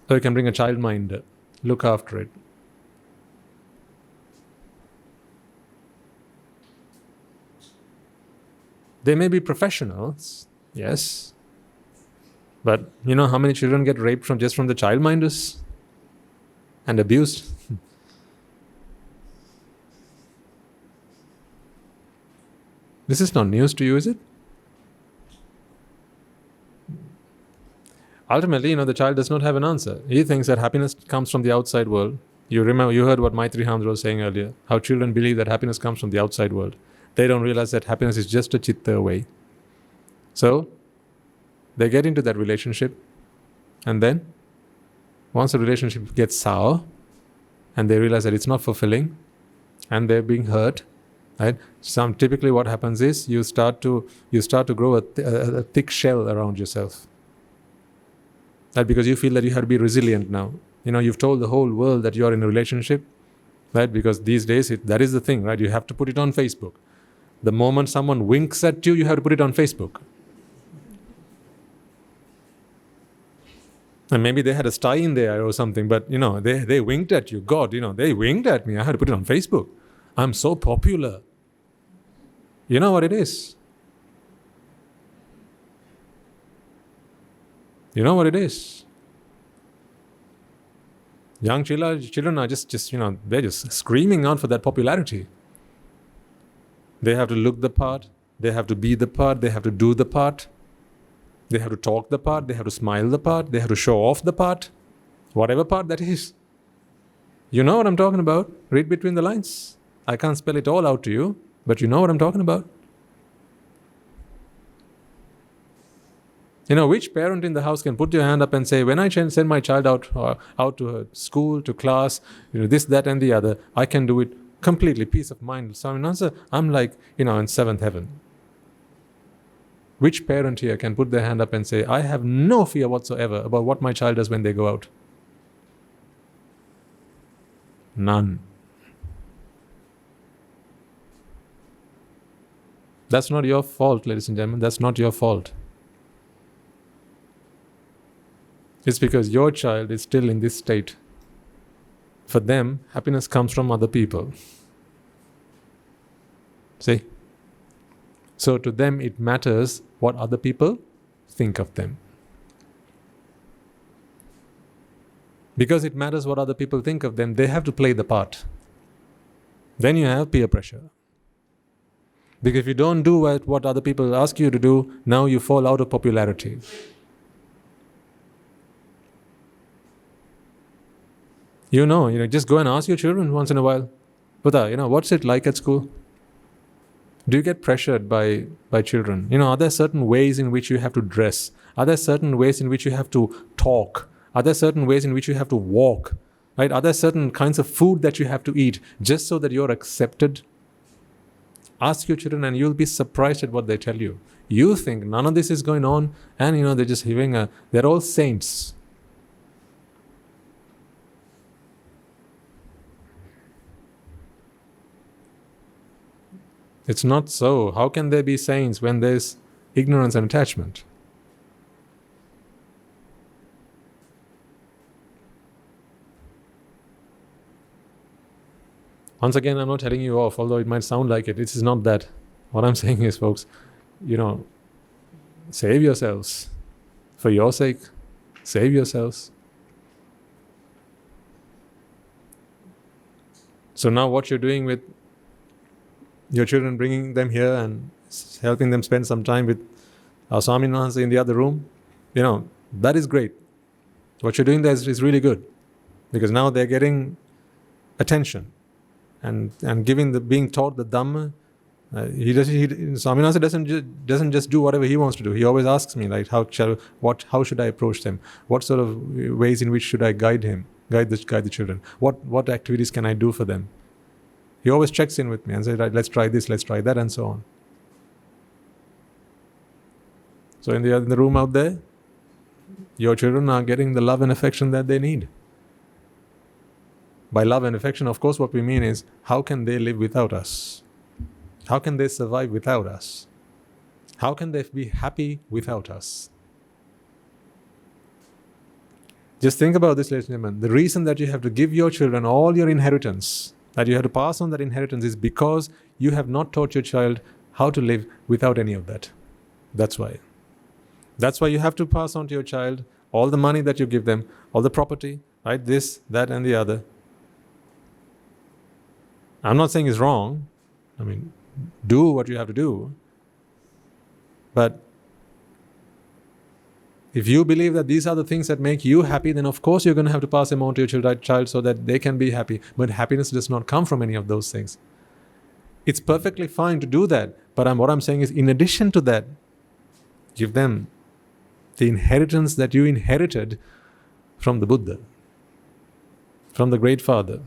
So you can bring a child minder. Look after it. They may be professionals, yes. But you know how many children get raped from the childminders? And abused? This is not news to you, is it? Ultimately, the child does not have an answer. He thinks that happiness comes from the outside world. You heard what Maitri Hamza was saying earlier, how children believe that happiness comes from the outside world. They don't realize that happiness is just a chitta away. So, they get into that relationship, and then, once the relationship gets sour, and they realize that it's not fulfilling, and they're being hurt, right? Typically what happens is you start to grow a thick shell around yourself. Right? Because you feel that you have to be resilient now. You've told the whole world that you're in a relationship, right? Because these days, that is the thing, right? You have to put it on Facebook. The moment someone winks at you, you have to put it on Facebook. And maybe they had a sty in their eye or something, but they winked at you. God, they winked at me. I had to put it on Facebook. I'm so popular. You know what it is? You know what it is? Young children are just they're just screaming out for that popularity. They have to look the part. They have to be the part. They have to do the part. They have to talk the part. They have to smile the part. They have to show off the part. Whatever part that is. You know what I'm talking about. Read between the lines. I can't spell it all out to you, but you know what I'm talking about. Which parent in the house can put your hand up and say, when I send my child out to school, to class, this, that, and the other, I can do it completely, peace of mind. So I'm like, in seventh heaven. Which parent here can put their hand up and say, I have no fear whatsoever about what my child does when they go out? None. That's not your fault, ladies and gentlemen. That's not your fault. It's because your child is still in this state. For them, happiness comes from other people. See? So to them, it matters what other people think of them. Because it matters what other people think of them, they have to play the part. Then you have peer pressure. Because if you don't do what other people ask you to do, now you fall out of popularity. Just go and ask your children once in a while, Buddha, what's it like at school? Do you get pressured by children? Are there certain ways in which you have to dress? Are there certain ways in which you have to talk? Are there certain ways in which you have to walk? Right? Are there certain kinds of food that you have to eat just so that you're accepted? Ask your children and you'll be surprised at what they tell you. You think none of this is going on and they're just they're all saints. It's not so. How can there be saints when there's ignorance and attachment? Once again, I'm not telling you off, although it might sound like it. This is not that. What I'm saying is, folks, save yourselves. For your sake, save yourselves. So now what you're doing with your children, bringing them here and helping them spend some time with our Swaminathan in the other room, that is great. What you're doing there is really good. Because now they're getting attention and being taught the Dhamma. Swaminathan doesn't just do whatever he wants to do. He always asks me, like, how should I approach them? What sort of ways in which should I guide the children? What activities can I do for them? He always checks in with me and says, right, let's try this, let's try that, and so on. So in the room out there, your children are getting the love and affection that they need. By love and affection, of course, what we mean is, how can they live without us? How can they survive without us? How can they be happy without us? Just think about this, ladies and gentlemen. The reason that you have to give your children all your inheritance, that you have to pass on that inheritance, is because you have not taught your child how to live without any of that. That's why. That's why you have to pass on to your child all the money that you give them, all the property, right? This, that, and the other. I'm not saying it's wrong. I mean, do what you have to do. But if you believe that these are the things that make you happy, then of course you're going to have to pass them on to your child so that they can be happy. But happiness does not come from any of those things. It's perfectly fine to do that. But what I'm saying is, in addition to that, give them the inheritance that you inherited from the Buddha, from the Great Father.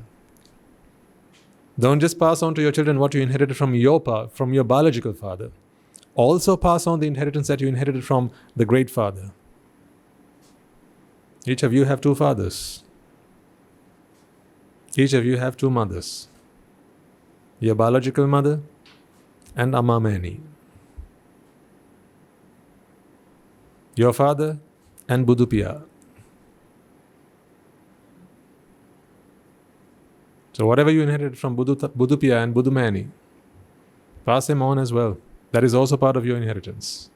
Don't just pass on to your children what you inherited from your biological father. Also pass on the inheritance that you inherited from the Great Father. Each of you have two fathers. Each of you have two mothers. Your biological mother and Amma Mani. Your father and Buddhupiya. So whatever you inherited from Buddhupiya and Buddhumani, pass them on as well. That is also part of your inheritance.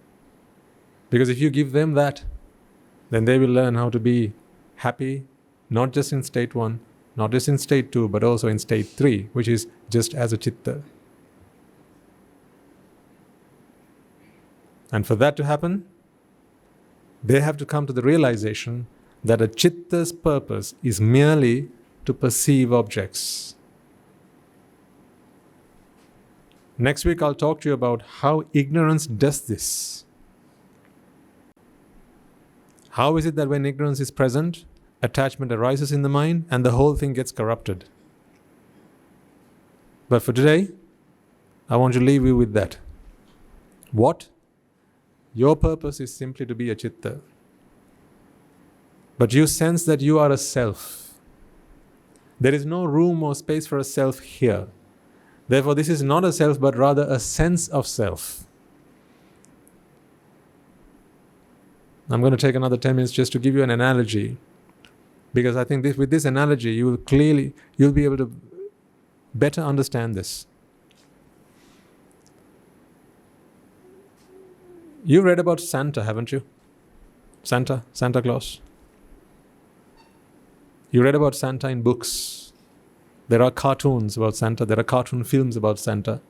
Because if you give them that, then they will learn how to be happy, not just in state 1, not just in state 2, but also in state 3, which is just as a citta. And for that to happen, they have to come to the realization that a citta's purpose is merely to perceive objects. Next week I'll talk to you about how ignorance does this. How is it that when ignorance is present, attachment arises in the mind and the whole thing gets corrupted? But for today, I want to leave you with that. What? Your purpose is simply to be a citta. But you sense that you are a self. There is no room or space for a self here. Therefore, this is not a self, but rather a sense of self. I'm going to take another 10 minutes just to give you an analogy, because I think with this analogy, you'll be able to better understand this. You read about Santa, haven't you? Santa Claus. You read about Santa in books. There are cartoons about Santa. There are cartoon films about Santa.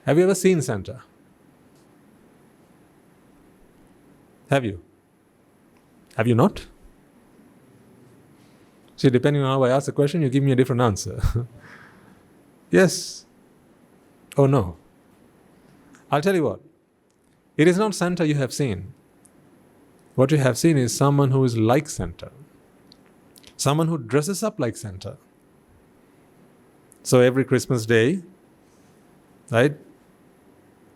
Have you ever seen Santa? Have you? Have you not? See, depending on how I ask the question, you give me a different answer. Yes or no? I'll tell you what. It is not Santa you have seen. What you have seen is someone who is like Santa. Someone who dresses up like Santa. So every Christmas day, right?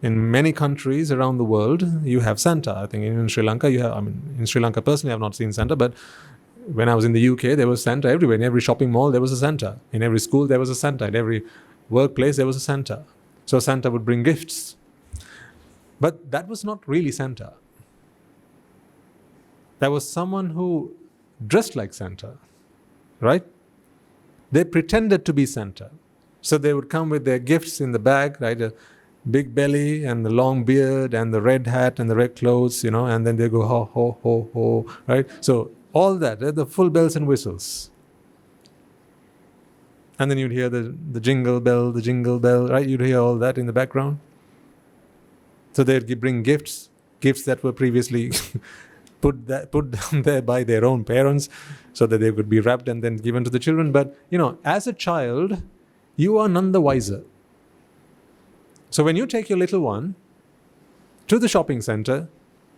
In many countries around the world, you have Santa. I think in Sri Lanka, in Sri Lanka personally, I have not seen Santa, but when I was in the UK, there was Santa everywhere. In every shopping mall, there was a Santa. In every school, there was a Santa. In every workplace, there was a Santa. So Santa would bring gifts. But that was not really Santa. That was someone who dressed like Santa, right? They pretended to be Santa. So they would come with their gifts in the bag, right? A big belly and the long beard and the red hat and the red clothes, and then they go ho, ho, ho, ho, right? So all that, the full bells and whistles. And then you'd hear the jingle bell, right? You'd hear all that in the background. So they'd bring gifts that were previously put down there by their own parents so that they could be wrapped and then given to the children. But, as a child, you are none the wiser. So when you take your little one to the shopping center,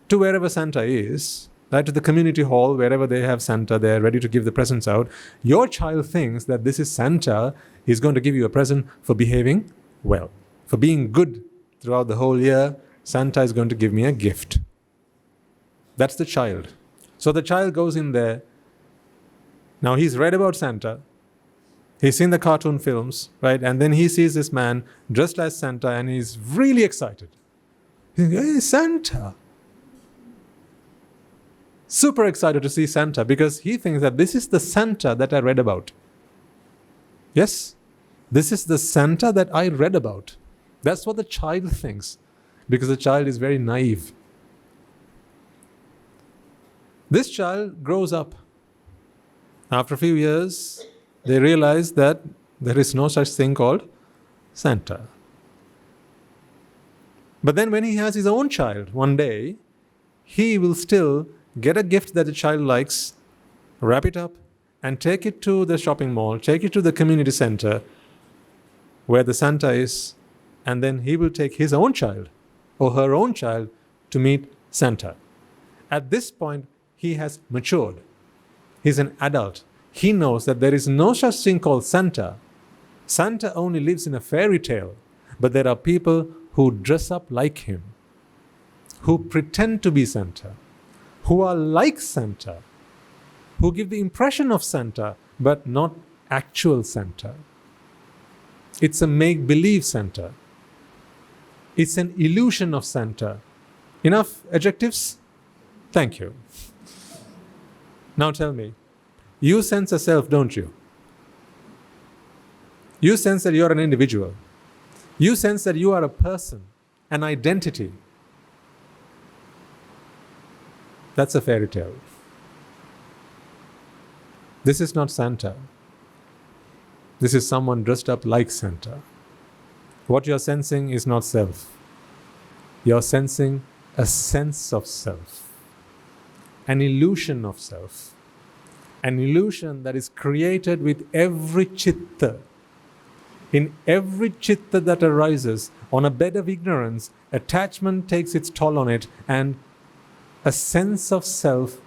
to wherever Santa is, right, to the community hall, wherever they have Santa, they're ready to give the presents out, your child thinks that this is Santa is going to give you a present for behaving well, for being good throughout the whole year. Santa is going to give me a gift. That's the child. So the child goes in there. Now he's read about Santa. He's seen the cartoon films, right? And then he sees this man dressed as Santa and he's really excited. He's like, hey, Santa! Super excited to see Santa because he thinks that this is the Santa that I read about. Yes, this is the Santa that I read about. That's what the child thinks because the child is very naive. This child grows up. After a few years, they realize that there is no such thing called Santa. But then when he has his own child, one day, he will still get a gift that the child likes, wrap it up, and take it to the shopping mall, take it to the community center where the Santa is, and then he will take his own child or her own child to meet Santa. At this point, he has matured. He's an adult. He knows that there is no such thing called Santa. Santa only lives in a fairy tale, but there are people who dress up like him, who pretend to be Santa, who are like Santa, who give the impression of Santa, but not actual Santa. It's a make-believe Santa. It's an illusion of Santa. Enough adjectives? Thank you. Now tell me, you sense a self, don't you? You sense that you're an individual. You sense that you are a person, an identity. That's a fairy tale. This is not Santa. This is someone dressed up like Santa. What you're sensing is not self. You're sensing a sense of self, an illusion of self, an illusion that is created with every citta. In every citta that arises on a bed of ignorance, attachment takes its toll on it and a sense of self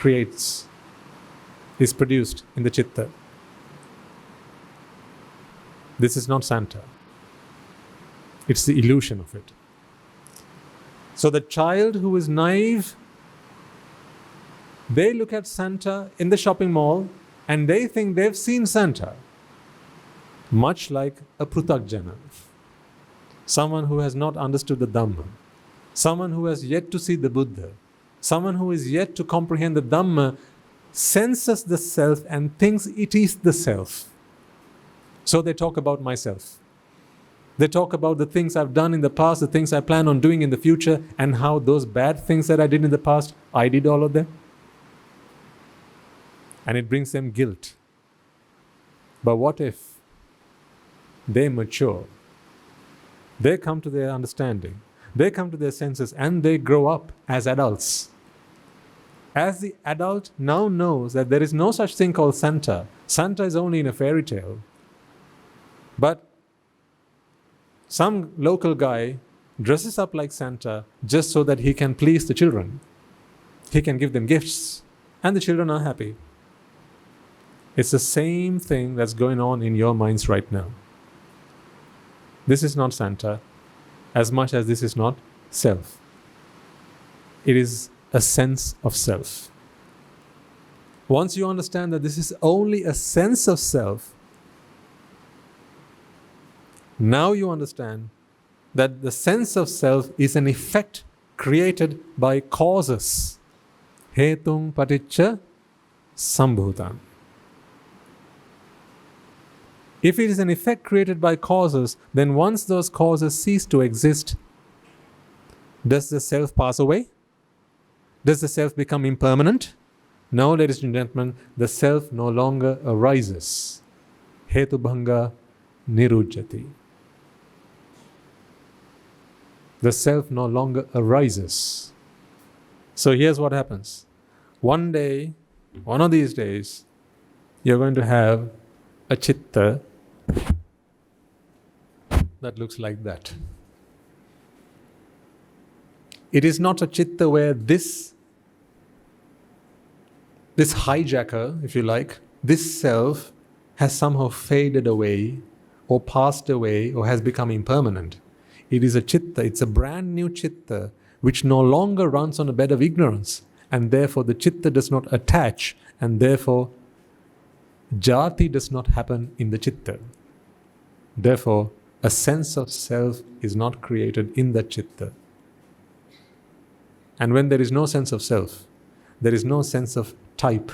is produced in the citta. This is not Santa. It's the illusion of it. So the child who is naive, they look at Santa in the shopping mall and they think they've seen Santa. Much like a prutakjana, someone who has not understood the Dhamma, someone who has yet to see the Buddha, someone who is yet to comprehend the Dhamma, senses the self and thinks it is the self. So they talk about myself. They talk about the things I've done in the past, the things I plan on doing in the future, and how those bad things that I did in the past, I did all of them. And it brings them guilt. But what if they mature? They come to their understanding. They come to their senses and they grow up as adults. As the adult now knows that there is no such thing called Santa. Santa is only in a fairy tale. But some local guy dresses up like Santa just so that he can please the children. He can give them gifts and the children are happy. It's the same thing that's going on in your minds right now. This is not Santa as much as this is not self. It is a sense of self. Once you understand that this is only a sense of self, now you understand that the sense of self is an effect created by causes. Hetung paticca sambhutam. If it is an effect created by causes, then once those causes cease to exist, does the self pass away? Does the self become impermanent? No, ladies and gentlemen, the self no longer arises. Hetu bhanga nirujjati. The self no longer arises. So here's what happens. One day, one of these days, you're going to have a citta that looks like that. It is not a citta where this hijacker, if you like, this self has somehow faded away or passed away or has become impermanent. It is a citta, it's a brand new citta which no longer runs on a bed of ignorance, and therefore the citta does not attach and therefore Jati does not happen in the chitta. Therefore, a sense of self is not created in the chitta. And when there is no sense of self, there is no sense of type,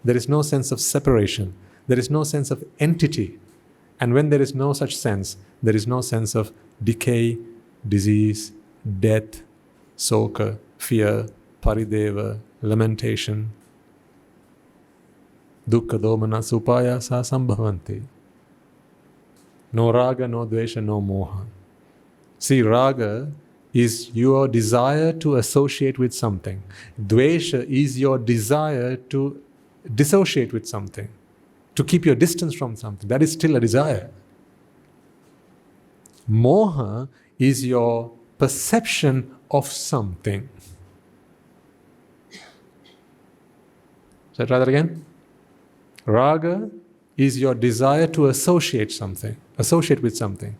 there is no sense of separation, there is no sense of entity. And when there is no such sense, there is no sense of decay, disease, death, soka, fear, parideva, lamentation. Dukkha domana supayasa sambhavanti. No raga, no dvesha, no moha. See, raga is your desire to associate with something. Dvesha is your desire to dissociate with something, to keep your distance from something. That is still a desire. Moha is your perception of something. Shall I try that again? Raga is your desire to associate with something.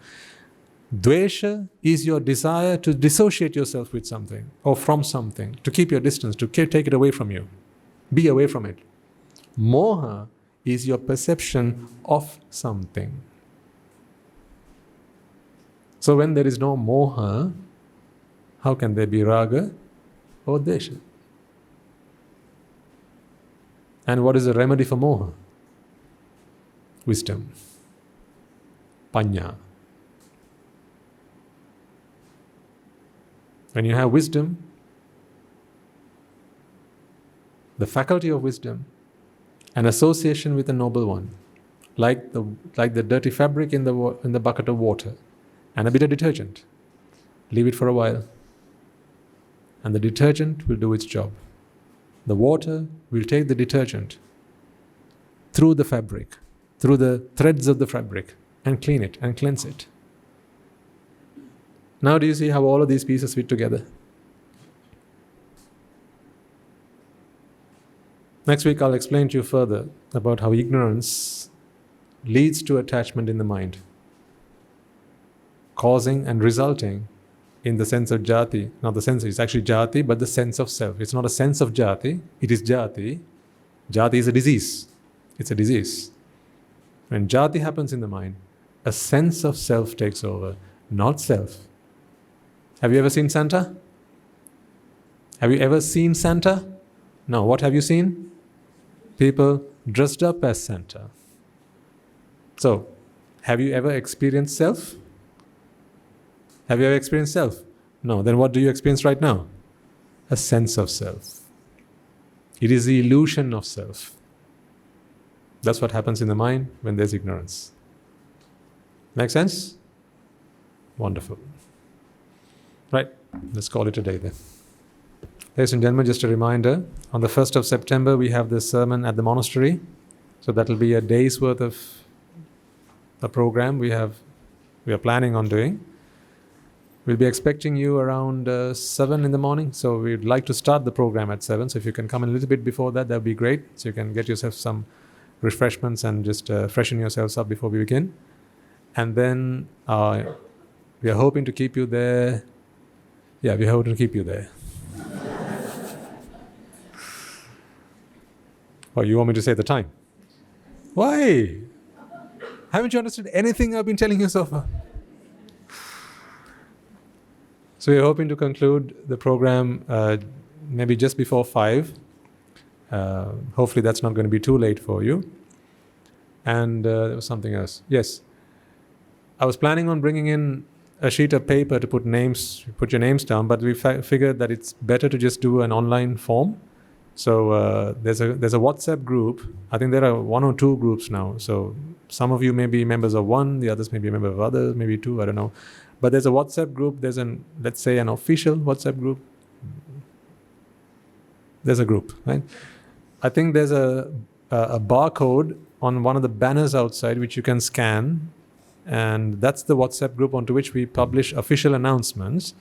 Dvesha is your desire to dissociate yourself with something or from something, to keep your distance, to take it away from you, be away from it. Moha is your perception of something. So when there is no moha, how can there be raga or dvesha? And what is the remedy for moha? Wisdom. Panya. When you have wisdom, the faculty of wisdom, an association with the noble one, like the dirty fabric in the bucket of water, and a bit of detergent. Leave it for a while, and the detergent will do its job. The water will take the detergent through the fabric, through the threads of the fabric, and clean it and cleanse it. Now do you see how all of these pieces fit together? Next week I'll explain to you further about how ignorance leads to attachment in the mind, causing and resulting in the sense of jati. Not the sense, it's actually jati, but the sense of self. It's not a sense of jati, it is jati. Jati is a disease. It's a disease. When jati happens in the mind, a sense of self takes over, not self. Have you ever seen Santa? Have you ever seen Santa? No. What have you seen? People dressed up as Santa. So, have you ever experienced self? Have you ever experienced self? No. Then what do you experience right now? A sense of self. It is the illusion of self. That's what happens in the mind when there's ignorance. Make sense? Wonderful. Right, let's call it a day then. Ladies and gentlemen, just a reminder, on the 1st of September we have this sermon at the Monastery. So that will be a day's worth of a program we are planning on doing. We'll be expecting you around 7 in the morning. So we'd like to start the program at 7. So if you can come a little bit before that, that would be great. So you can get yourself some refreshments and just freshen yourselves up before we begin. And then we are hoping to keep you there. Yeah, we hope to keep you there. Oh, you want me to say the time? Why? Haven't you understood anything I've been telling you so far? So we're hoping to conclude the program maybe just before 5. Hopefully that's not going to be too late for you. And there was something else. Yes. I was planning on bringing in a sheet of paper to put your names down, but we figured that it's better to just do an online form. So there's a WhatsApp group. I think there are 1 or 2 groups now. So some of you may be members of one, the others may be a member of others, maybe 2, I don't know. But there's a WhatsApp group. There's let's say an official WhatsApp group. There's a group, right? I think there's a barcode on one of the banners outside which you can scan. And that's the WhatsApp group onto which we publish official announcements.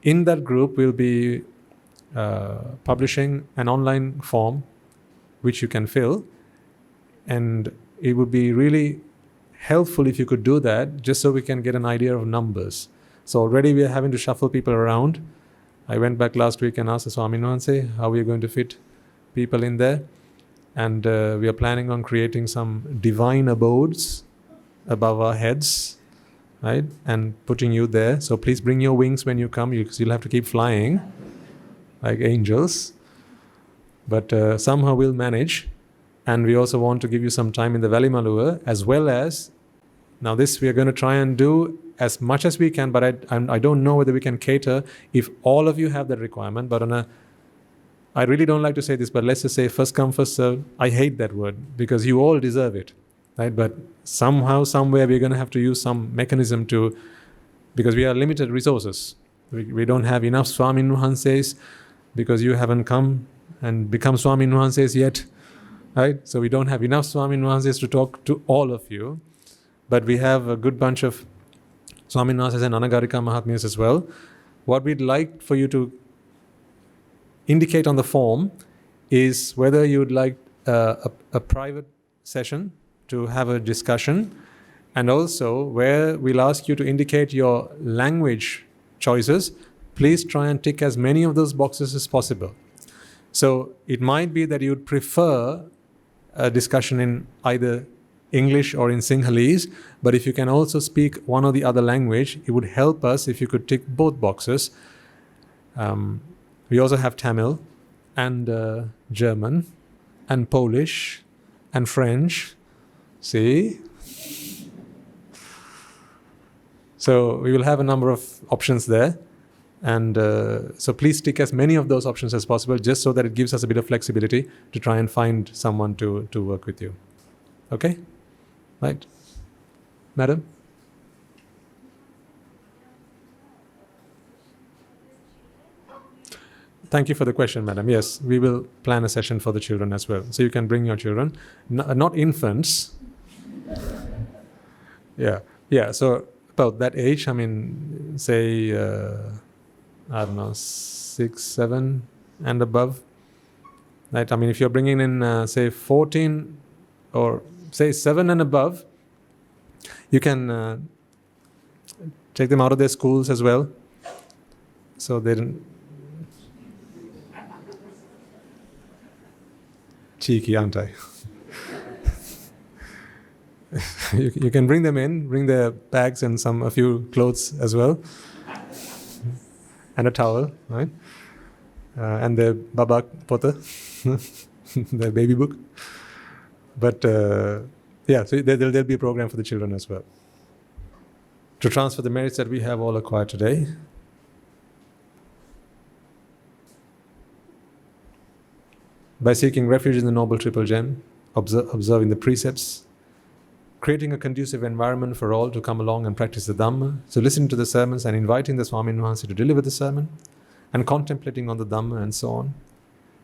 In that group, we'll be publishing an online form which you can fill. And it would be really helpful if you could do that, just so we can get an idea of numbers. So already we are having to shuffle people around. I went back last week and asked the Swami Nwanse how we are going to fit people in there. And we are planning on creating some divine abodes above our heads, right? And putting you there. So please bring your wings when you come, because you'll have to keep flying like angels. But somehow we'll manage. And we also want to give you some time in the Valley Malua, as well as, now this we are going to try and do as much as we can, but I don't know whether we can cater if all of you have that requirement. But I really don't like to say this, but let's just say first come, first serve. I hate that word because you all deserve it, right? But somehow, somewhere we're going to have to use some mechanism to, because we are limited resources. We don't have enough Swami Nuhanses because you haven't come and become Swami Nuhanses yet, right? So we don't have enough Swami Nuhanses to talk to all of you. But we have a good bunch of Swami Nuhanses and Anagarika Mahatmyas as well. What we'd like for you to indicate on the form is whether you'd like a private session to have a discussion, and also where we'll ask you to indicate your language choices. Please try and tick as many of those boxes as possible. So it might be that you'd prefer a discussion in either English or in Sinhalese, but if you can also speak one or the other language, it would help us if you could tick both boxes. We also have Tamil and German and Polish and French. See? So we will have a number of options there. And so please tick as many of those options as possible, just so that it gives us a bit of flexibility to try and find someone to work with you. Okay? Right? Madam? Thank you for the question, madam. Yes, we will plan a session for the children as well. So you can bring your children, not infants. Yeah. So about that age, I mean, say, I don't know, 6, 7 and above. Right? I mean, if you're bringing in, say, 14 or say 7 and above, you can take them out of their schools as well. So they don't. Cheeky, aren't I? You can bring them in, bring their bags and a few clothes as well, and a towel, right? And their babak pota, their baby book. But yeah, so there'll be a program for the children as well, to transfer the merits that we have all acquired today. By seeking refuge in the Noble Triple Gem, observing the precepts, creating a conducive environment for all to come along and practice the Dhamma, so listening to the sermons and inviting the Swami Nuhansi to deliver the sermon, and contemplating on the Dhamma and so on.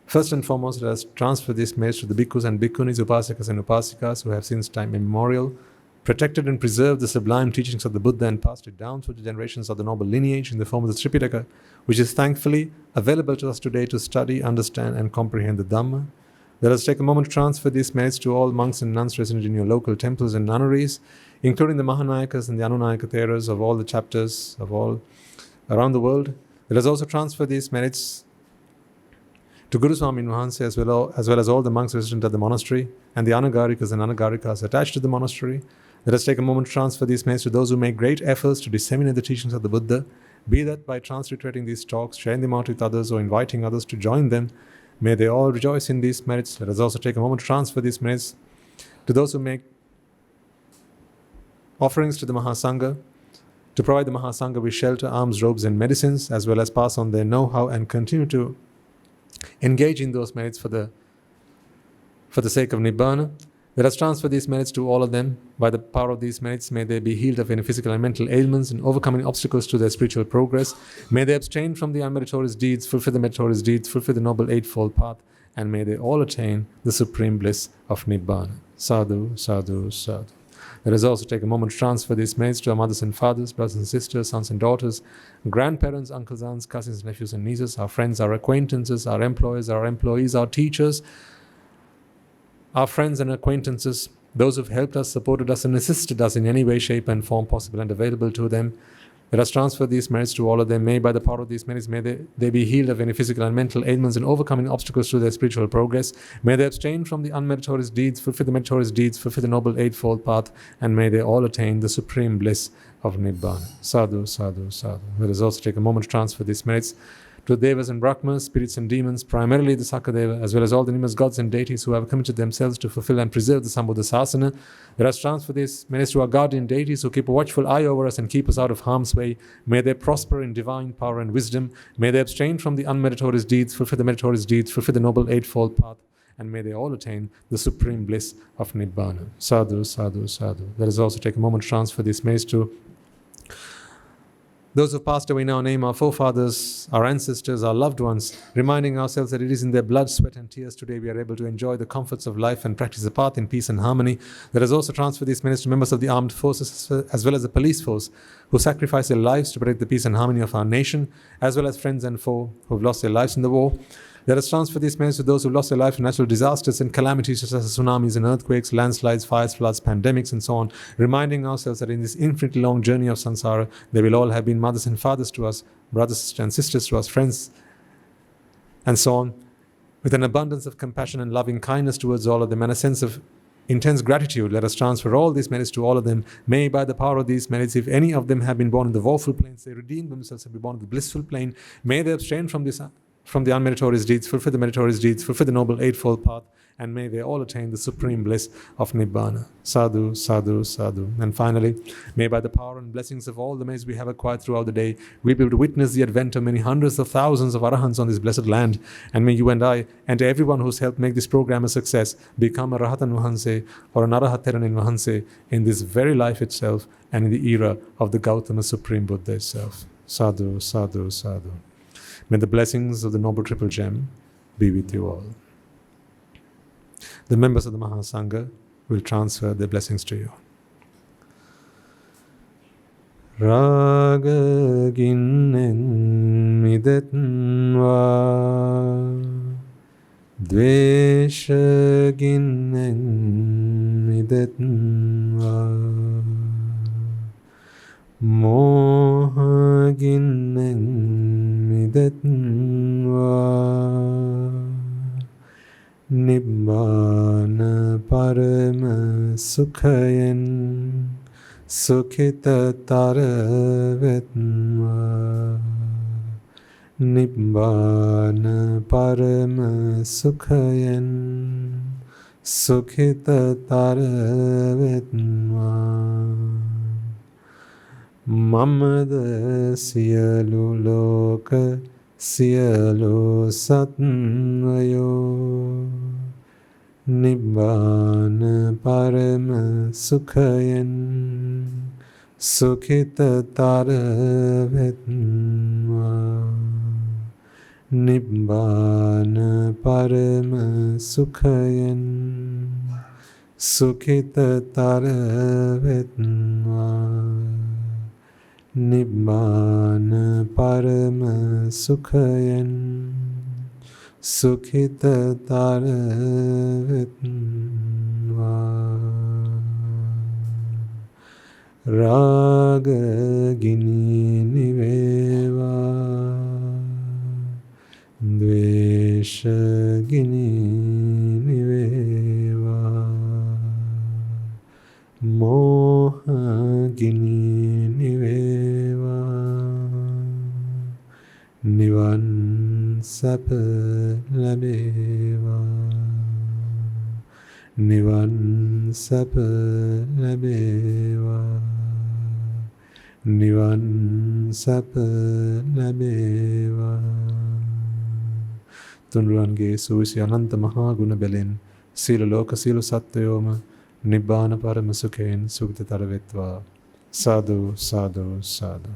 First and foremost, let us transfer this message to the bhikkhus and bhikkhunis, upasakas and upasikas who have since time immemorial protected and preserved the sublime teachings of the Buddha and passed it down through the generations of the noble lineage in the form of the Tripitaka, which is thankfully available to us today to study, understand and comprehend the Dhamma. Let us take a moment to transfer these merits to all monks and nuns resident in your local temples and nunneries, including the Mahanayakas and the Anunayaka Theras of all the chapters of all around the world. Let us also transfer these merits to Guru Swami Nuhansi as well as all the monks resident at the monastery and the Anagarikas and Anagarikas attached to the monastery. Let us take a moment to transfer these merits to those who make great efforts to disseminate the teachings of the Buddha, be that by transliterating these talks, sharing them out with others, or inviting others to join them. May they all rejoice in these merits. Let us also take a moment to transfer these merits to those who make offerings to the Mahasangha, to provide the Mahasangha with shelter, alms, robes and medicines, as well as pass on their know-how and continue to engage in those merits for the sake of Nibbana. Let us transfer these merits to all of them. By the power of these merits, may they be healed of any physical and mental ailments and overcoming obstacles to their spiritual progress. May they abstain from the unmeritorious deeds, fulfill the meritorious deeds, fulfill the noble eightfold path, and may they all attain the supreme bliss of Nibbana. Sadhu, sadhu, sadhu. Let us also take a moment to transfer these merits to our mothers and fathers, brothers and sisters, sons and daughters, grandparents, uncles, aunts, cousins, nephews and nieces, our friends, our acquaintances, our employers, our employees, our teachers, our friends and acquaintances, those who've helped us, supported us and assisted us in any way, shape and form possible and available to them. Let us transfer these merits to all of them. May by the power of these merits, may they be healed of any physical and mental ailments and overcoming obstacles to their spiritual progress. May they abstain from the unmeritorious deeds, fulfill the meritorious deeds, fulfill the noble eightfold path, and may they all attain the supreme bliss of Nibbana. Sadhu, sadhu, sadhu. Let us also take a moment to transfer these merits to the Devas and Brahmas, spirits and demons, primarily the Sakadeva, as well as all the numerous gods and deities who have committed themselves to fulfill and preserve the Sambuddha Sasana. Let us transfer these merits to our guardian deities who keep a watchful eye over us and keep us out of harm's way. May they prosper in divine power and wisdom. May they abstain from the unmeritorious deeds, fulfill the meritorious deeds, fulfill the noble eightfold path, and may they all attain the supreme bliss of Nibbana. Sadhu, sadhu, sadhu. Let us also take a moment to transfer these merits to those who passed away in our name, our forefathers, our ancestors, our loved ones, reminding ourselves that it is in their blood, sweat and tears today we are able to enjoy the comforts of life and practice the path in peace and harmony. Let us also transfer these merits to members of the armed forces as well as the police force who sacrifice their lives to protect the peace and harmony of our nation, as well as friends and foe who have lost their lives in the war. Let us transfer these merits to those who lost their life in natural disasters and calamities such as tsunamis and earthquakes, landslides, fires, floods, pandemics, and so on, reminding ourselves that in this infinitely long journey of samsara, they will all have been mothers and fathers to us, brothers and sisters to us, friends, and so on, with an abundance of compassion and loving kindness towards all of them and a sense of intense gratitude. Let us transfer all these merits to all of them. May by the power of these merits, if any of them have been born in the woeful planes, they redeem themselves and be born in the blissful plane. May they abstain from the unmeritorious deeds, fulfill the meritorious deeds, fulfill the noble eightfold path, and may they all attain the supreme bliss of Nibbana. Sadhu, sadhu, sadhu. And finally, may by the power and blessings of all the merits we have acquired throughout the day, we be able to witness the advent of many hundreds of thousands of arahants on this blessed land, and may you and I, and everyone who's helped make this program a success, become a Rahatan Vahanse or an Arahatheranin Vahanse in this very life itself and in the era of the Gautama Supreme Buddha itself. Sadhu, sadhu, sadhu. May the blessings of the Noble Triple Gem be with you all. The members of the Mahasangha will transfer their blessings to you. Raga ginnen midetva, dvesha ginnen midetva, moha ginnen midetva, Nibbāna parama sukhayan sukhita taravetma. Nibbāna parama sukhayan sukhita taravetma. Mamada siyalu loka siyalu satvayo. Nibbāna parama sukhayan sukhita taravetma. Nibbāna parama sukhayan sukhita taravetma. Nibbāna parama sukhayan sukhita taravetma. Raga gini niveva, dvesha gini niveva, moha gini niveva, Niban sapa labeva, Niban sapa labeva, Niban sapa labeva. Tunrange suvisi ananta mahaguna belin, sila loka sila satyoma, Nibbāna parama sukhain sukta taravetva. Sadhu, sadhu, sadhu.